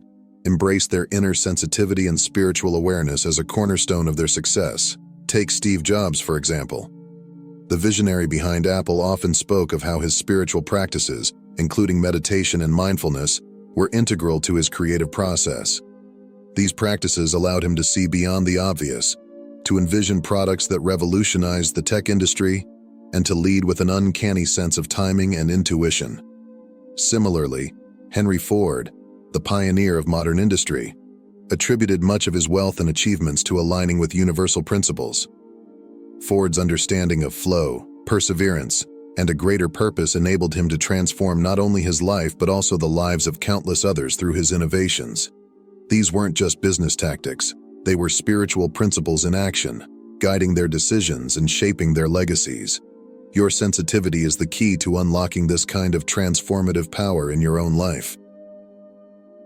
embrace their inner sensitivity and spiritual awareness as a cornerstone of their success. Take Steve Jobs, for example. The visionary behind Apple often spoke of how his spiritual practices, including meditation and mindfulness, were integral to his creative process. These practices allowed him to see beyond the obvious, to envision products that revolutionized the tech industry, and to lead with an uncanny sense of timing and intuition. Similarly, Henry Ford, the pioneer of modern industry, attributed much of his wealth and achievements to aligning with universal principles. Ford's understanding of flow, perseverance, and a greater purpose enabled him to transform not only his life but also the lives of countless others through his innovations. These weren't just business tactics, they were spiritual principles in action, guiding their decisions and shaping their legacies. Your sensitivity is the key to unlocking this kind of transformative power in your own life.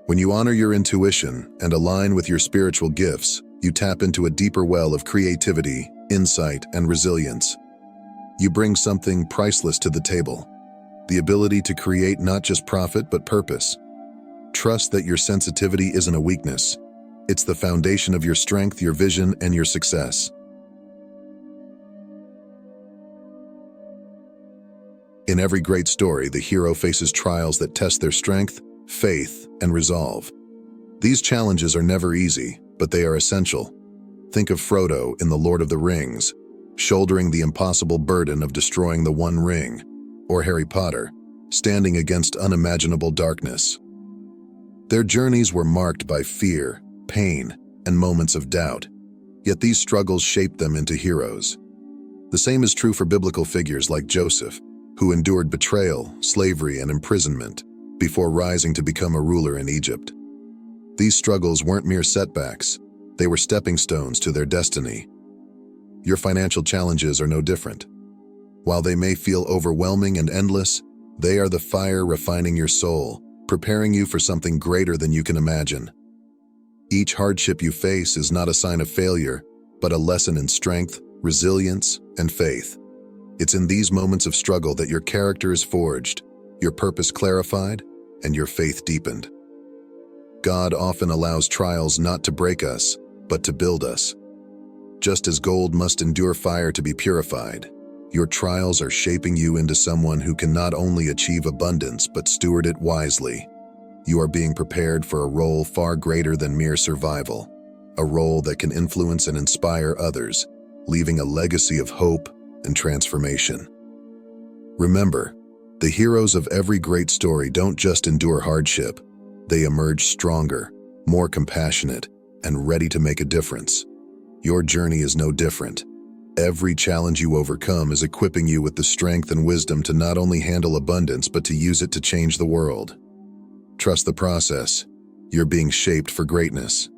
When you honor your intuition and align with your spiritual gifts, you tap into a deeper well of creativity, insight, and resilience. You bring something priceless to the table, the ability to create not just profit but purpose. Trust that your sensitivity isn't a weakness. It's the foundation of your strength, your vision, and your success. In every great story, the hero faces trials that test their strength, faith, and resolve. These challenges are never easy, but they are essential. Think of Frodo in The Lord of the Rings, shouldering the impossible burden of destroying the One Ring, or Harry Potter, standing against unimaginable darkness. Their journeys were marked by fear, pain, and moments of doubt, yet these struggles shaped them into heroes. The same is true for biblical figures like Joseph, who endured betrayal, slavery, and imprisonment before rising to become a ruler in Egypt. These struggles weren't mere setbacks, they were stepping stones to their destiny. Your financial challenges are no different. While they may feel overwhelming and endless, they are the fire refining your soul, preparing you for something greater than you can imagine. Each hardship you face is not a sign of failure, but a lesson in strength, resilience, and faith. It's in these moments of struggle that your character is forged, your purpose clarified, and your faith deepened. God often allows trials not to break us, but to build us. Just as gold must endure fire to be purified, your trials are shaping you into someone who can not only achieve abundance but steward it wisely. You are being prepared for a role far greater than mere survival, a role that can influence and inspire others, leaving a legacy of hope and transformation. Remember, the heroes of every great story don't just endure hardship, they emerge stronger, more compassionate, and ready to make a difference. Your journey is no different. Every challenge you overcome is equipping you with the strength and wisdom to not only handle abundance but to use it to change the world. Trust the process. You're being shaped for greatness.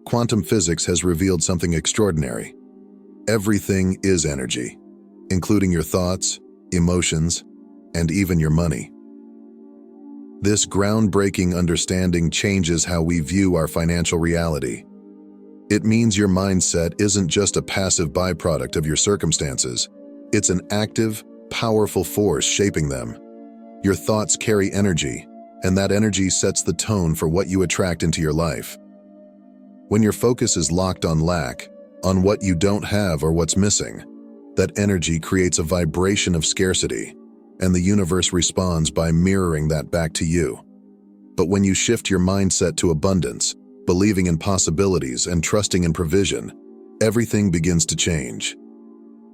Quantum physics has revealed something extraordinary. Everything is energy, including your thoughts, emotions, and even your money. This groundbreaking understanding changes how we view our financial reality. It means your mindset isn't just a passive byproduct of your circumstances. It's an active, powerful force shaping them. Your thoughts carry energy, and that energy sets the tone for what you attract into your life. When your focus is locked on lack, on what you don't have or what's missing, that energy creates a vibration of scarcity, and the universe responds by mirroring that back to you. But when you shift your mindset to abundance, believing in possibilities and trusting in provision, everything begins to change.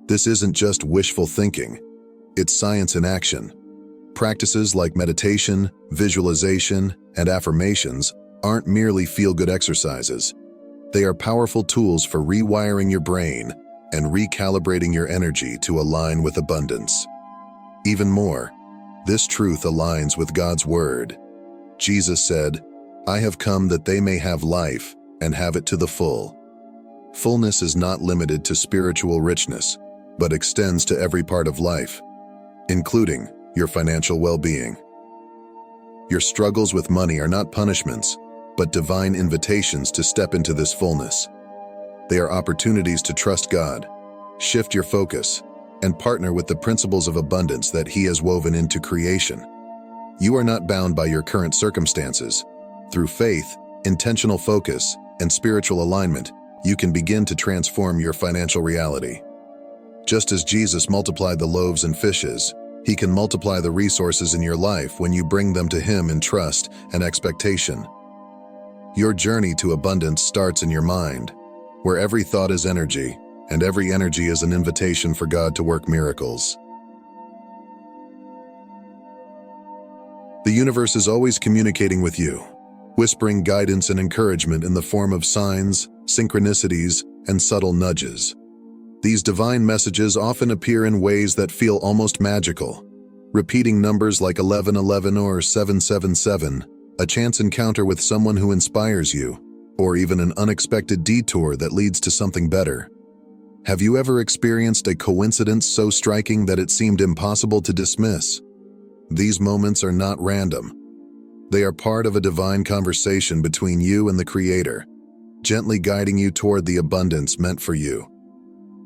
This isn't just wishful thinking, it's science in action. Practices like meditation, visualization, and affirmations aren't merely feel-good exercises. They are powerful tools for rewiring your brain and recalibrating your energy to align with abundance. Even more, this truth aligns with God's word. Jesus said, "I have come that they may have life and have it to the full." Fullness is not limited to spiritual richness, but extends to every part of life, including your financial well-being. Your struggles with money are not punishments, but divine invitations to step into this fullness. They are opportunities to trust God, shift your focus, and partner with the principles of abundance that He has woven into creation. You are not bound by your current circumstances. Through faith, intentional focus, and spiritual alignment, you can begin to transform your financial reality. Just as Jesus multiplied the loaves and fishes, He can multiply the resources in your life when you bring them to Him in trust and expectation. Your journey to abundance starts in your mind, where every thought is energy, and every energy is an invitation for God to work miracles. The universe is always communicating with you, whispering guidance and encouragement in the form of signs, synchronicities, and subtle nudges. These divine messages often appear in ways that feel almost magical. Repeating numbers like 1111 or 777, a chance encounter with someone who inspires you, or even an unexpected detour that leads to something better. Have you ever experienced a coincidence so striking that it seemed impossible to dismiss? These moments are not random. They are part of a divine conversation between you and the Creator, gently guiding you toward the abundance meant for you.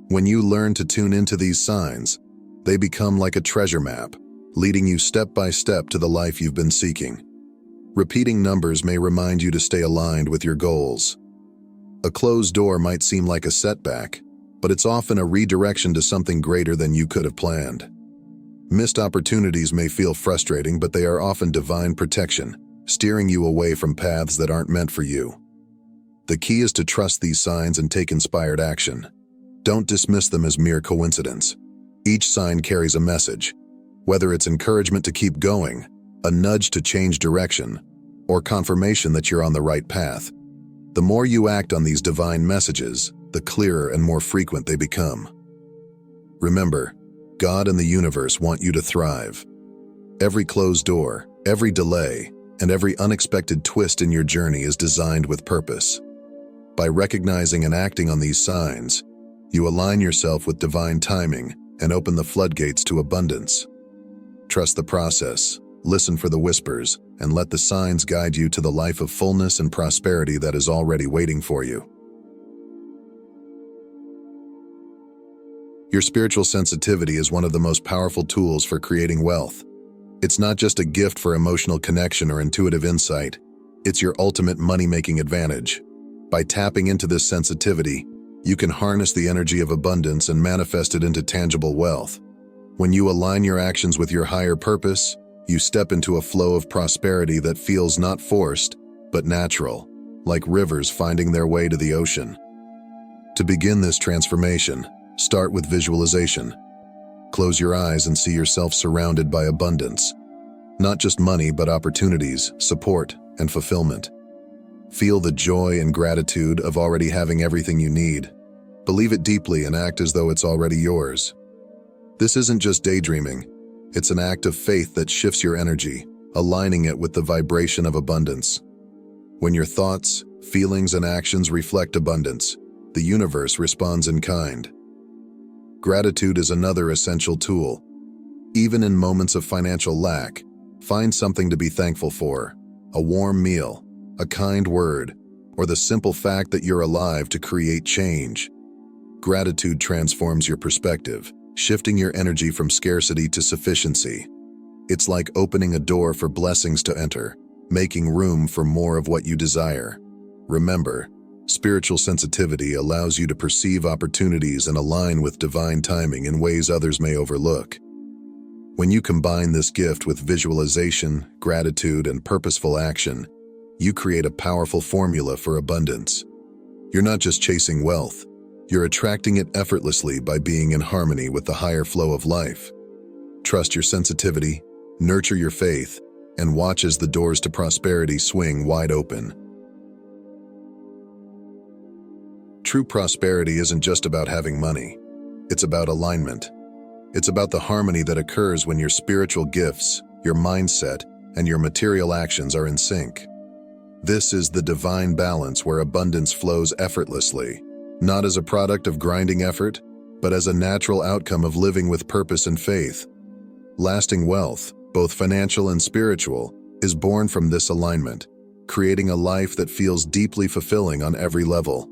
When you learn to tune into these signs, they become like a treasure map, leading you step by step to the life you've been seeking. Repeating numbers may remind you to stay aligned with your goals. A closed door might seem like a setback, but it's often a redirection to something greater than you could have planned. Missed opportunities may feel frustrating, but they are often divine protection, steering you away from paths that aren't meant for you. The key is to trust these signs and take inspired action. Don't dismiss them as mere coincidence. Each sign carries a message, whether it's encouragement to keep going, a nudge to change direction, or confirmation that you're on the right path. The more you act on these divine messages, the clearer and more frequent they become. Remember, God and the universe want you to thrive. Every closed door, every delay, and every unexpected twist in your journey is designed with purpose. By recognizing and acting on these signs, you align yourself with divine timing and open the floodgates to abundance. Trust the process, listen for the whispers, and let the signs guide you to the life of fullness and prosperity that is already waiting for you. Your spiritual sensitivity is one of the most powerful tools for creating wealth. It's not just a gift for emotional connection or intuitive insight, it's your ultimate money-making advantage. By tapping into this sensitivity, you can harness the energy of abundance and manifest it into tangible wealth. When you align your actions with your higher purpose, you step into a flow of prosperity that feels not forced, but natural, like rivers finding their way to the ocean. To begin this transformation, start with visualization. Close your eyes and see yourself surrounded by abundance. Not just money, but opportunities, support, and fulfillment. Feel the joy and gratitude of already having everything you need. Believe it deeply and act as though it's already yours. This isn't just daydreaming. It's an act of faith that shifts your energy, aligning it with the vibration of abundance. When your thoughts, feelings, and actions reflect abundance, the universe responds in kind. Gratitude is another essential tool. Even in moments of financial lack, find something to be thankful for: a warm meal, a kind word, or the simple fact that you're alive to create change. Gratitude transforms your perspective, shifting your energy from scarcity to sufficiency. It's like opening a door for blessings to enter, making room for more of what you desire. Remember, spiritual sensitivity allows you to perceive opportunities and align with divine timing in ways others may overlook. When you combine this gift with visualization, gratitude, and purposeful action, you create a powerful formula for abundance. You're not just chasing wealth, You're attracting it effortlessly by being in harmony with the higher flow of life. Trust your sensitivity, nurture your faith, and watch as the doors to prosperity swing wide open. True prosperity isn't just about having money. It's about alignment. It's about the harmony that occurs when your spiritual gifts, your mindset, and your material actions are in sync. This is the divine balance where abundance flows effortlessly, not as a product of grinding effort, but as a natural outcome of living with purpose and faith. Lasting wealth, both financial and spiritual, is born from this alignment, creating a life that feels deeply fulfilling on every level.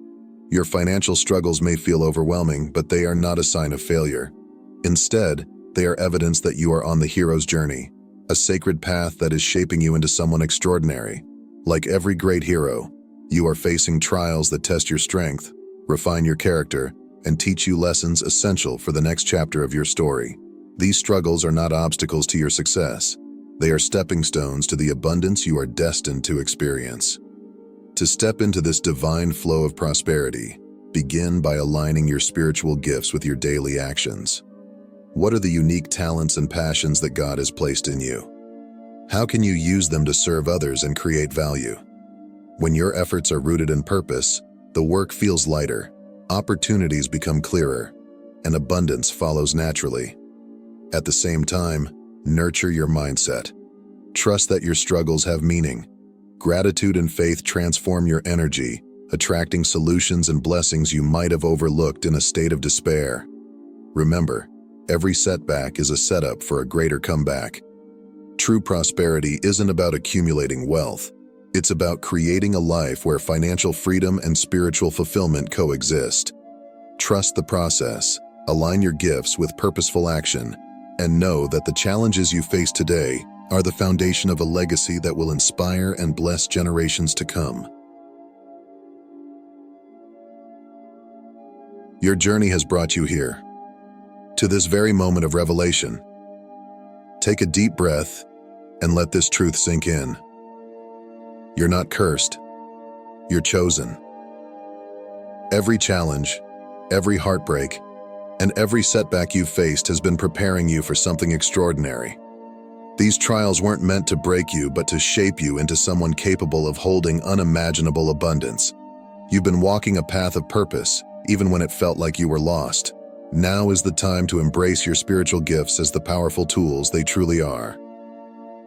Your financial struggles may feel overwhelming, but they are not a sign of failure. Instead, they are evidence that you are on the hero's journey, a sacred path that is shaping you into someone extraordinary. Like every great hero, you are facing trials that test your strength, refine your character, and teach you lessons essential for the next chapter of your story. These struggles are not obstacles to your success. They are stepping stones to the abundance you are destined to experience. To step into this divine flow of prosperity, begin by aligning your spiritual gifts with your daily actions. What are the unique talents and passions that God has placed in you? How can you use them to serve others and create value? When your efforts are rooted in purpose, the work feels lighter, opportunities become clearer, and abundance follows naturally. At the same time, nurture your mindset. Trust that your struggles have meaning. Gratitude and faith transform your energy, attracting solutions and blessings you might have overlooked in a state of despair. Remember, every setback is a setup for a greater comeback. True prosperity isn't about accumulating wealth. It's about creating a life where financial freedom and spiritual fulfillment coexist. Trust the process, align your gifts with purposeful action, and know that the challenges you face today are the foundation of a legacy that will inspire and bless generations to come. Your journey has brought you here, to this very moment of revelation. Take a deep breath and let this truth sink in. You're not cursed. You're chosen. Every challenge, every heartbreak, and every setback you've faced has been preparing you for something extraordinary. These trials weren't meant to break you, but to shape you into someone capable of holding unimaginable abundance. You've been walking a path of purpose, even when it felt like you were lost. Now is the time to embrace your spiritual gifts as the powerful tools they truly are.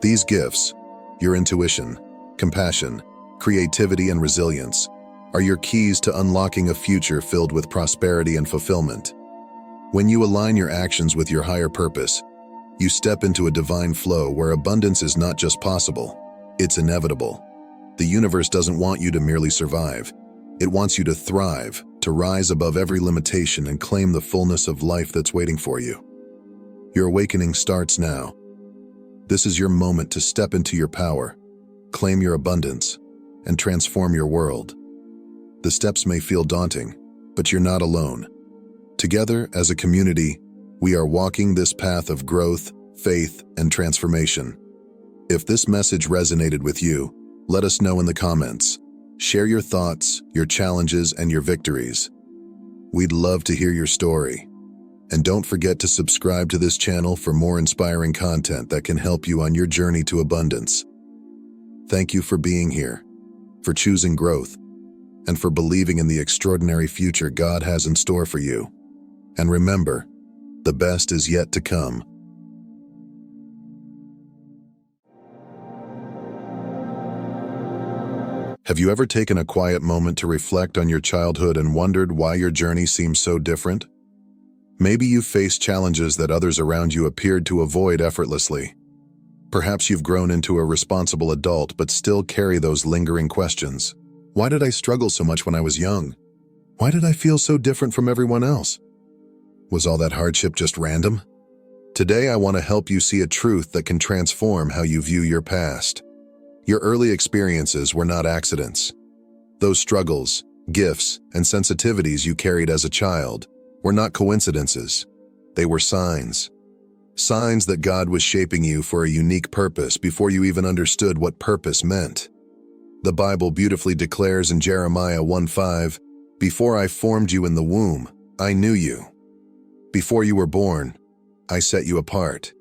These gifts, your intuition, compassion, creativity, and resilience, are your keys to unlocking a future filled with prosperity and fulfillment. When you align your actions with your higher purpose, you step into a divine flow where abundance is not just possible, it's inevitable. The universe doesn't want you to merely survive. It wants you to thrive, to rise above every limitation and claim the fullness of life that's waiting for you. Your awakening starts now. This is your moment to step into your power, claim your abundance, and transform your world. The steps may feel daunting, but you're not alone. Together, as a community, we are walking this path of growth, faith, and transformation. If this message resonated with you, let us know in the comments. Share your thoughts, your challenges, and your victories. We'd love to hear your story. And don't forget to subscribe to this channel for more inspiring content that can help you on your journey to abundance. Thank you for being here, for choosing growth, and for believing in the extraordinary future God has in store for you. And remember, the best is yet to come. Have you ever taken a quiet moment to reflect on your childhood and wondered why your journey seems so different? Maybe you've faced challenges that others around you appeared to avoid effortlessly. Perhaps you've grown into a responsible adult but still carry those lingering questions. Why did I struggle so much when I was young? Why did I feel so different from everyone else? Was all that hardship just random? Today I want to help you see a truth that can transform how you view your past. Your early experiences were not accidents. Those struggles, gifts, and sensitivities you carried as a child were not coincidences. They were signs. Signs that God was shaping you for a unique purpose before you even understood what purpose meant. The Bible beautifully declares in Jeremiah 1:5, Before I formed you in the womb, I knew you. Before you were born, I set you apart.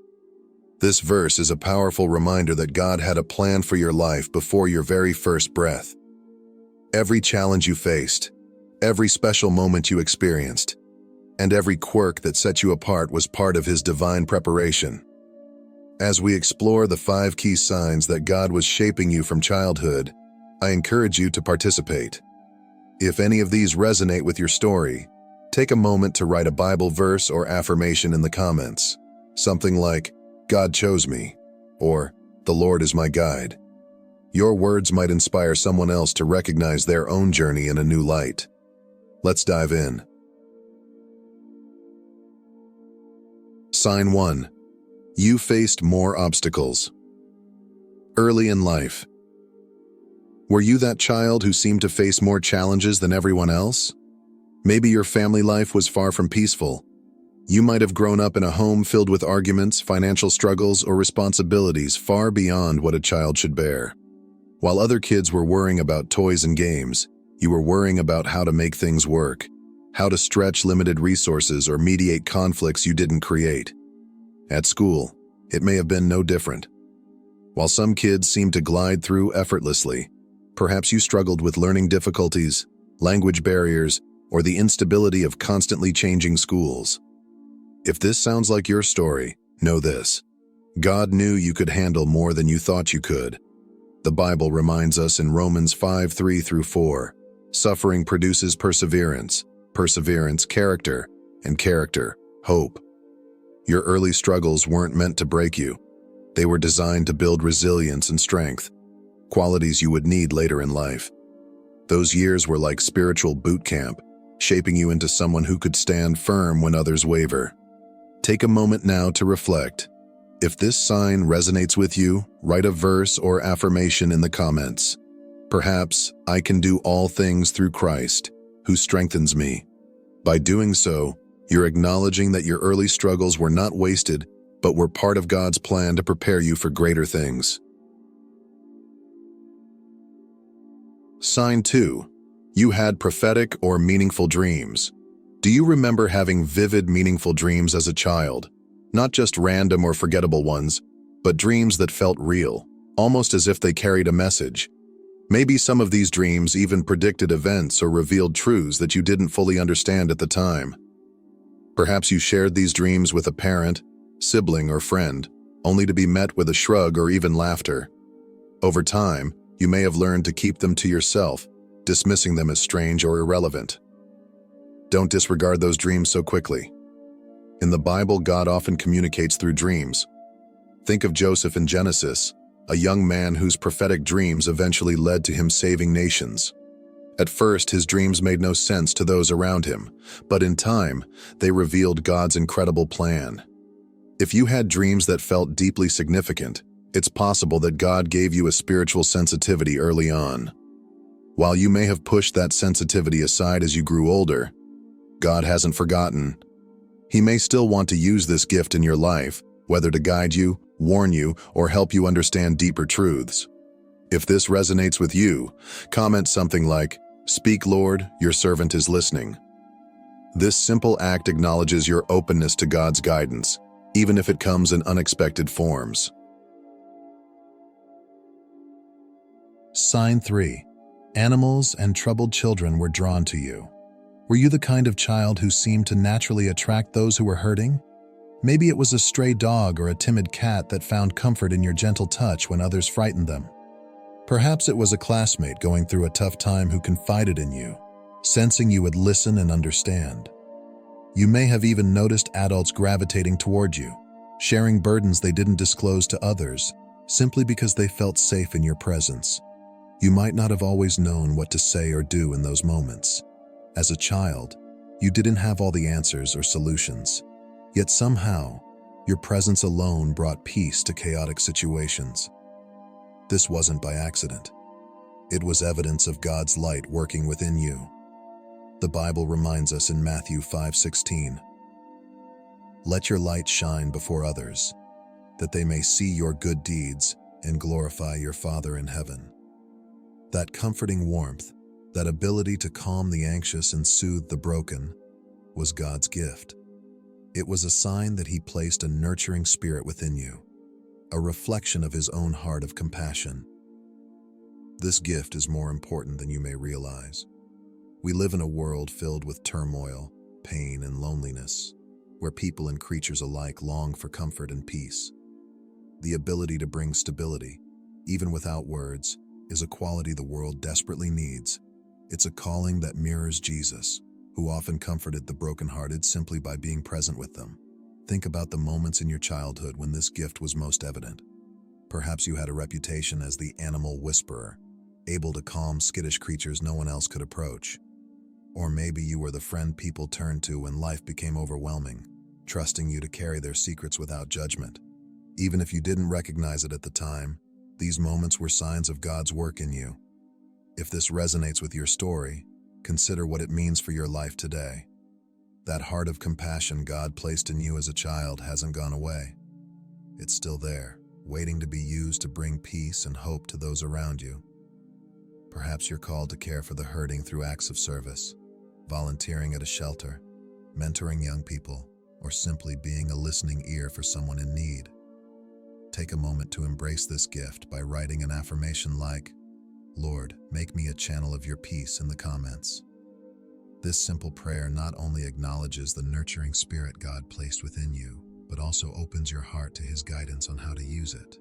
This verse is a powerful reminder that God had a plan for your life before your very first breath. Every challenge you faced, every special moment you experienced, and every quirk that set you apart was part of His divine preparation. As we explore the 5 key signs that God was shaping you from childhood, I encourage you to participate. If any of these resonate with your story, take a moment to write a Bible verse or affirmation in the comments. Something like, "God chose me," or "The Lord is my guide." Your words might inspire someone else to recognize their own journey in a new light. Let's dive in. Sign 1. You faced more obstacles. Early in life. Were you that child who seemed to face more challenges than everyone else? Maybe your family life was far from peaceful. You might have grown up in a home filled with arguments, financial struggles, or responsibilities far beyond what a child should bear. While other kids were worrying about toys and games, you were worrying about how to make things work, how to stretch limited resources or mediate conflicts you didn't create. At school, it may have been no different. While some kids seemed to glide through effortlessly, perhaps you struggled with learning difficulties, language barriers, or the instability of constantly changing schools. If this sounds like your story, know this: God knew you could handle more than you thought you could. The Bible reminds us in Romans 5:3-4, suffering produces perseverance, perseverance, character, and character, hope. Your early struggles weren't meant to break you. They were designed to build resilience and strength, qualities you would need later in life. Those years were like spiritual boot camp, shaping you into someone who could stand firm when others waver. Take a moment now to reflect. If this sign resonates with you, write a verse or affirmation in the comments. Perhaps, "I can do all things through Christ, who strengthens me." By doing so, you're acknowledging that your early struggles were not wasted, but were part of God's plan to prepare you for greater things. Sign 2. You had prophetic or meaningful dreams. Do you remember having vivid, meaningful dreams as a child? Not just random or forgettable ones, but dreams that felt real, almost as if they carried a message. Maybe some of these dreams even predicted events or revealed truths that you didn't fully understand at the time. Perhaps you shared these dreams with a parent, sibling, or friend, only to be met with a shrug or even laughter. Over time, you may have learned to keep them to yourself, dismissing them as strange or irrelevant. Don't disregard those dreams so quickly. In the Bible, God often communicates through dreams. Think of Joseph in Genesis, a young man whose prophetic dreams eventually led to him saving nations. At first, his dreams made no sense to those around him, but in time, they revealed God's incredible plan. If you had dreams that felt deeply significant, it's possible that God gave you a spiritual sensitivity early on. While you may have pushed that sensitivity aside as you grew older, God hasn't forgotten. He may still want to use this gift in your life, whether to guide you, warn you, or help you understand deeper truths. If this resonates with you, comment something like, "Speak, Lord, your servant is listening." This simple act acknowledges your openness to God's guidance, even if it comes in unexpected forms. Sign 3. Animals and troubled children were drawn to you. Were you the kind of child who seemed to naturally attract those who were hurting? Maybe it was a stray dog or a timid cat that found comfort in your gentle touch when others frightened them. Perhaps it was a classmate going through a tough time who confided in you, sensing you would listen and understand. You may have even noticed adults gravitating toward you, sharing burdens they didn't disclose to others, simply because they felt safe in your presence. You might not have always known what to say or do in those moments. As a child, you didn't have all the answers or solutions. Yet somehow, your presence alone brought peace to chaotic situations. This wasn't by accident. It was evidence of God's light working within you. The Bible reminds us in Matthew 5:16, "Let your light shine before others, that they may see your good deeds and glorify your Father in heaven." That comforting warmth, That ability to calm the anxious and soothe the broken was God's gift. It was a sign that He placed a nurturing spirit within you, a reflection of His own heart of compassion. This gift is more important than you may realize. We live in a world filled with turmoil, pain, and loneliness, where people and creatures alike long for comfort and peace. The ability to bring stability, even without words, is a quality the world desperately needs. It's a calling that mirrors Jesus, who often comforted the brokenhearted simply by being present with them. Think about the moments in your childhood when this gift was most evident. Perhaps you had a reputation as the animal whisperer, able to calm skittish creatures no one else could approach. Or maybe you were the friend people turned to when life became overwhelming, trusting you to carry their secrets without judgment. Even if you didn't recognize it at the time, these moments were signs of God's work in you. If this resonates with your story, consider what it means for your life today. That heart of compassion God placed in you as a child hasn't gone away. It's still there, waiting to be used to bring peace and hope to those around you. Perhaps you're called to care for the hurting through acts of service, volunteering at a shelter, mentoring young people, or simply being a listening ear for someone in need. Take a moment to embrace this gift by writing an affirmation like, "Lord, make me a channel of your peace," in the comments. This simple prayer not only acknowledges the nurturing spirit God placed within you, but also opens your heart to His guidance on how to use it.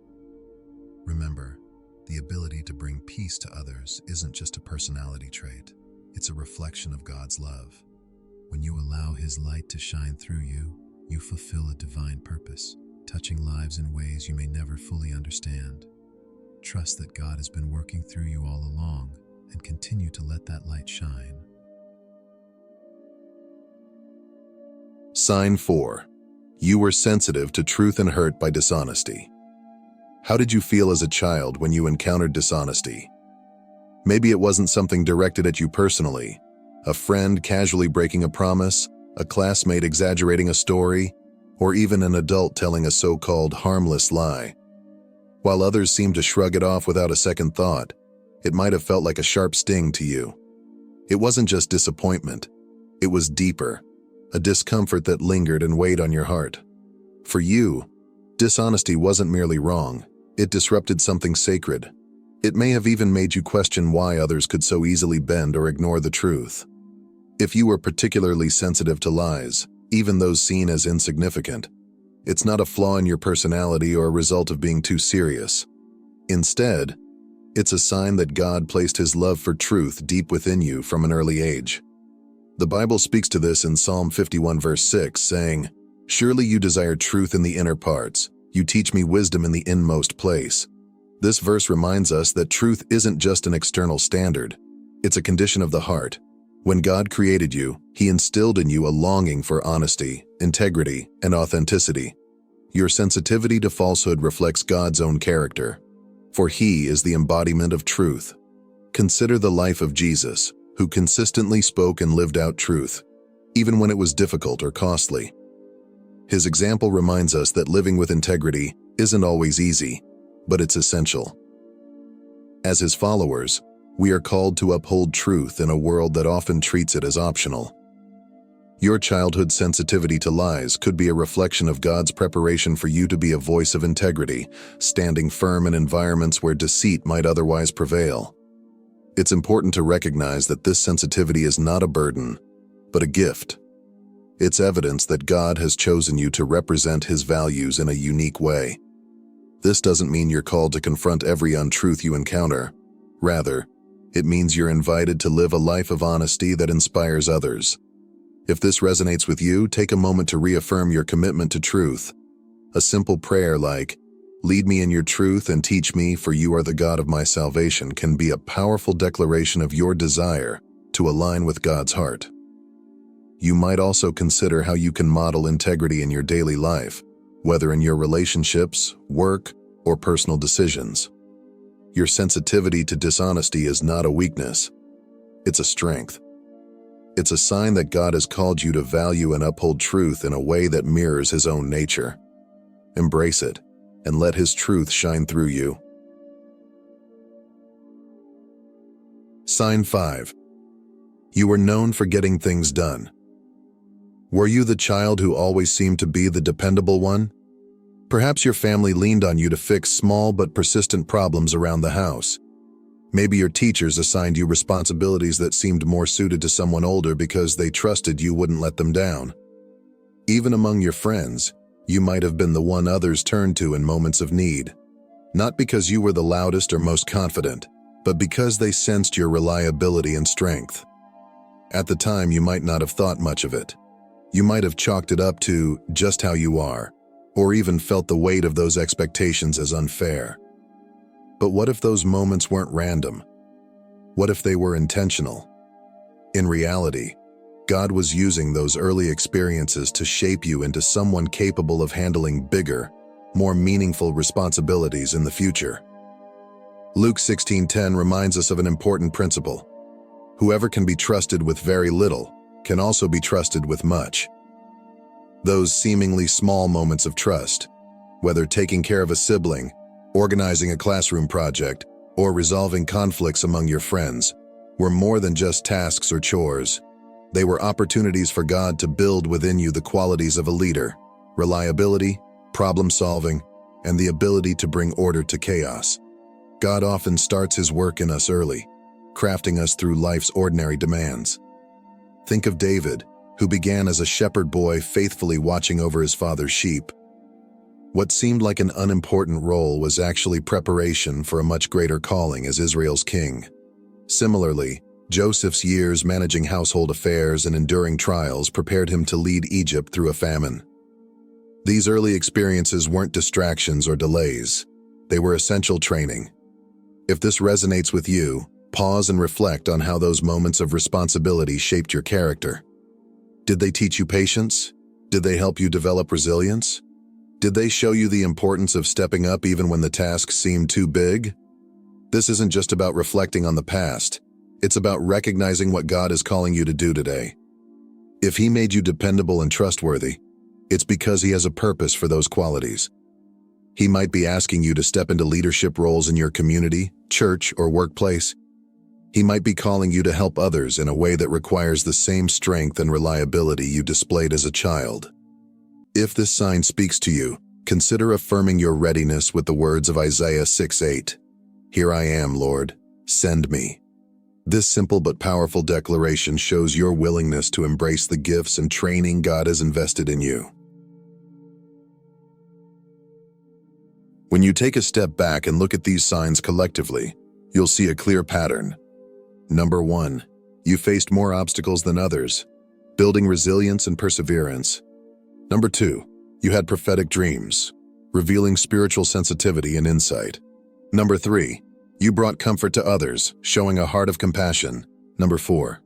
Remember, the ability to bring peace to others isn't just a personality trait. It's a reflection of God's love. When you allow His light to shine through you, you fulfill a divine purpose, touching lives in ways you may never fully understand. Trust that God has been working through you all along, and continue to let that light shine. Sign 4. You were sensitive to truth and hurt by dishonesty. How did you feel as a child when you encountered dishonesty? Maybe it wasn't something directed at you personally. A friend casually breaking a promise, a classmate exaggerating a story, or even an adult telling a so-called harmless lie. While others seemed to shrug it off without a second thought, it might have felt like a sharp sting to you. It wasn't just disappointment, it was deeper, a discomfort that lingered and weighed on your heart. For you, dishonesty wasn't merely wrong, it disrupted something sacred. It may have even made you question why others could so easily bend or ignore the truth. If you were particularly sensitive to lies, even those seen as insignificant, it's not a flaw in your personality or a result of being too serious. Instead, it's a sign that God placed His love for truth deep within you from an early age. The Bible speaks to this in Psalm 51 verse 6, saying, "Surely you desire truth in the inner parts. You teach me wisdom in the inmost place." This verse reminds us that truth isn't just an external standard. It's a condition of the heart. When God created you, He instilled in you a longing for honesty, integrity, and authenticity. Your sensitivity to falsehood reflects God's own character, for He is the embodiment of truth. Consider the life of Jesus, who consistently spoke and lived out truth, even when it was difficult or costly. His example reminds us that living with integrity isn't always easy, but it's essential. As His followers, we are called to uphold truth in a world that often treats it as optional. Your childhood sensitivity to lies could be a reflection of God's preparation for you to be a voice of integrity, standing firm in environments where deceit might otherwise prevail. It's important to recognize that this sensitivity is not a burden, but a gift. It's evidence that God has chosen you to represent His values in a unique way. This doesn't mean you're called to confront every untruth you encounter. Rather, it means you're invited to live a life of honesty that inspires others. If this resonates with you, take a moment to reaffirm your commitment to truth. A simple prayer like, "Lead me in your truth and teach me, for you are the God of my salvation," can be a powerful declaration of your desire to align with God's heart. You might also consider how you can model integrity in your daily life, whether in your relationships, work, or personal decisions. Your sensitivity to dishonesty is not a weakness. It's a strength. It's a sign that God has called you to value and uphold truth in a way that mirrors His own nature. Embrace it, and let His truth shine through you. Sign 5. You were known for getting things done. Were you the child who always seemed to be the dependable one? Perhaps your family leaned on you to fix small but persistent problems around the house. Maybe your teachers assigned you responsibilities that seemed more suited to someone older because they trusted you wouldn't let them down. Even among your friends, you might have been the one others turned to in moments of need. Not because you were the loudest or most confident, but because they sensed your reliability and strength. At the time, you might not have thought much of it. You might have chalked it up to just how you are, or even felt the weight of those expectations as unfair. But what if those moments weren't random? What if they were intentional? In reality, God was using those early experiences to shape you into someone capable of handling bigger, more meaningful responsibilities in the future. Luke 16:10 reminds us of an important principle. Whoever can be trusted with very little can also be trusted with much. Those seemingly small moments of trust, whether taking care of a sibling, organizing a classroom project, or resolving conflicts among your friends, were more than just tasks or chores. They were opportunities for God to build within you the qualities of a leader: reliability, problem-solving, and the ability to bring order to chaos. God often starts His work in us early, crafting us through life's ordinary demands. Think of David, who began as a shepherd boy faithfully watching over his father's sheep. What seemed like an unimportant role was actually preparation for a much greater calling as Israel's king. Similarly, Joseph's years managing household affairs and enduring trials prepared him to lead Egypt through a famine. These early experiences weren't distractions or delays. They were essential training. If this resonates with you, pause and reflect on how those moments of responsibility shaped your character. Did they teach you patience? Did they help you develop resilience? Did they show you the importance of stepping up even when the tasks seemed too big? This isn't just about reflecting on the past. It's about recognizing what God is calling you to do today. If He made you dependable and trustworthy, it's because He has a purpose for those qualities. He might be asking you to step into leadership roles in your community, church, or workplace. He might be calling you to help others in a way that requires the same strength and reliability you displayed as a child. If this sign speaks to you, consider affirming your readiness with the words of Isaiah 6:8. "Here I am, Lord, send me." This simple but powerful declaration shows your willingness to embrace the gifts and training God has invested in you. When you take a step back and look at these signs collectively, you'll see a clear pattern. Number 1, you faced more obstacles than others, building resilience and perseverance. Number 2, you had prophetic dreams, revealing spiritual sensitivity and insight. Number 3, you brought comfort to others, showing a heart of compassion. Number 4,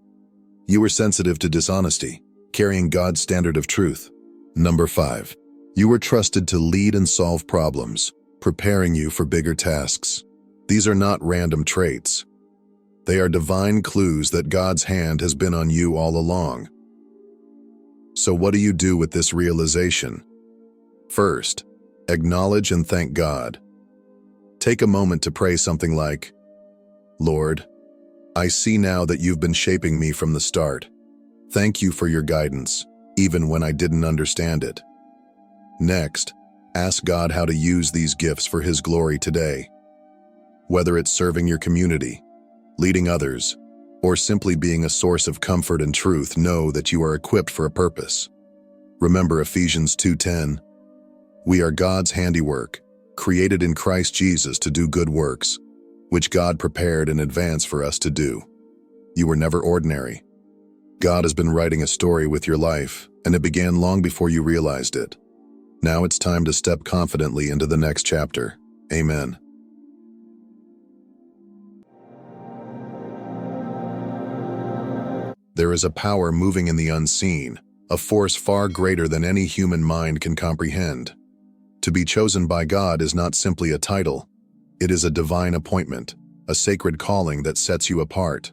you were sensitive to dishonesty, carrying God's standard of truth. Number 5, you were trusted to lead and solve problems, preparing you for bigger tasks. These are not random traits. They are divine clues that God's hand has been on you all along. So what do you do with this realization? First, acknowledge and thank God. Take a moment to pray something like, "Lord, I see now that you've been shaping me from the start. Thank you for your guidance, even when I didn't understand it." Next, ask God how to use these gifts for His glory today. Whether it's serving your community, leading others, or simply being a source of comfort and truth, know that you are equipped for a purpose. Remember Ephesians 2:10. We are God's handiwork, created in Christ Jesus to do good works, which God prepared in advance for us to do. You were never ordinary. God has been writing a story with your life, and it began long before you realized it. Now it's time to step confidently into the next chapter. Amen. There is a power moving in the unseen, a force far greater than any human mind can comprehend. To be chosen by God is not simply a title. It is a divine appointment, a sacred calling that sets you apart.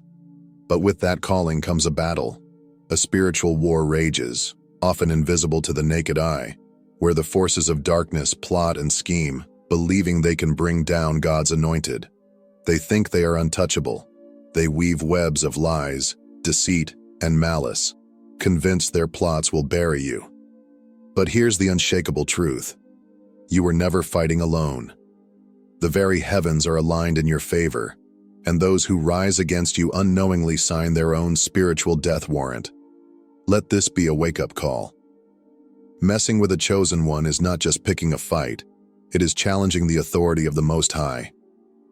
But with that calling comes a battle. A spiritual war rages, often invisible to the naked eye, where the forces of darkness plot and scheme, believing they can bring down God's anointed. They think they are untouchable. They weave webs of lies, deceit, and malice, convinced their plots will bury you. But here's the unshakable truth. You were never fighting alone. The very heavens are aligned in your favor, and those who rise against you unknowingly sign their own spiritual death warrant. Let this be a wake-up call. Messing with a chosen one is not just picking a fight, it is challenging the authority of the Most High,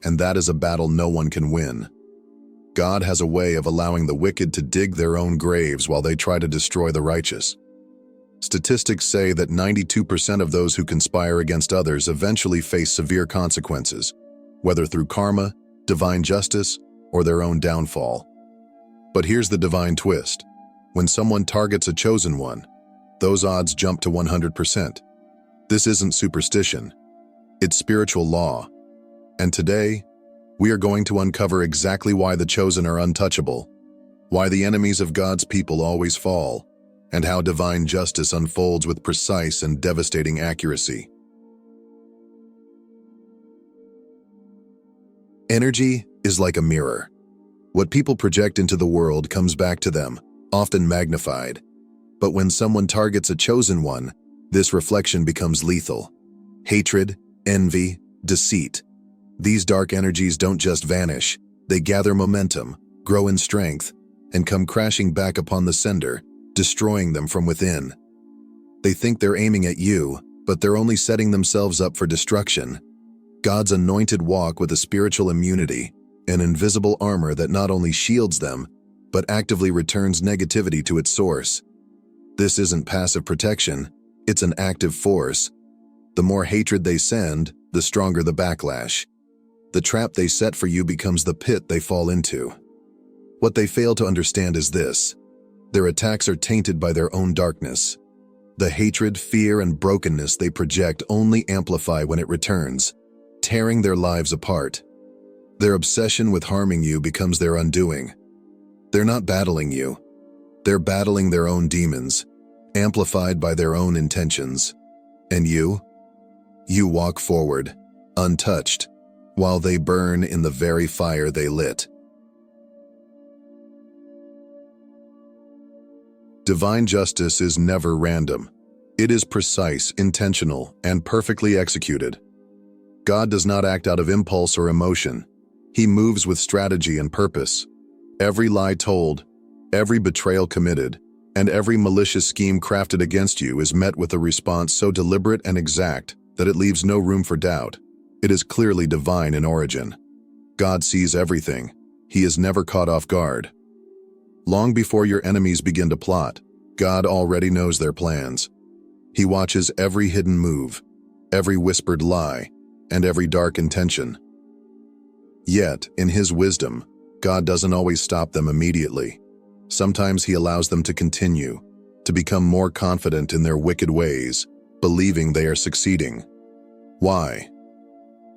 and that is a battle no one can win. God has a way of allowing the wicked to dig their own graves while they try to destroy the righteous. Statistics say that 92% of those who conspire against others eventually face severe consequences, whether through karma, divine justice, or their own downfall. But here's the divine twist. When someone targets a chosen one, those odds jump to 100%. This isn't superstition. It's spiritual law. And today, we are going to uncover exactly why the chosen are untouchable, why the enemies of God's people always fall, and how divine justice unfolds with precise and devastating accuracy. Energy is like a mirror. What people project into the world comes back to them, often magnified. But when someone targets a chosen one, this reflection becomes lethal. Hatred, envy, deceit. These dark energies don't just vanish, they gather momentum, grow in strength, and come crashing back upon the sender, destroying them from within. They think they're aiming at you, but they're only setting themselves up for destruction. God's anointed walk with a spiritual immunity, an invisible armor that not only shields them, but actively returns negativity to its source. This isn't passive protection, it's an active force. The more hatred they send, the stronger the backlash. The trap they set for you becomes the pit they fall into. What they fail to understand is this: their attacks are tainted by their own darkness. The hatred, fear, and brokenness they project only amplify when it returns, tearing their lives apart. Their obsession with harming you becomes their undoing. They're not battling you. They're battling their own demons, amplified by their own intentions. And you walk forward, untouched, while they burn in the very fire they lit. Divine justice is never random. It is precise, intentional, and perfectly executed. God does not act out of impulse or emotion. He moves with strategy and purpose. Every lie told, every betrayal committed, and every malicious scheme crafted against you is met with a response so deliberate and exact that it leaves no room for doubt. It is clearly divine in origin. God sees everything. He is never caught off guard. Long before your enemies begin to plot, God already knows their plans. He watches every hidden move, every whispered lie, and every dark intention. Yet, in His wisdom, God doesn't always stop them immediately. Sometimes He allows them to continue, to become more confident in their wicked ways, believing they are succeeding. Why?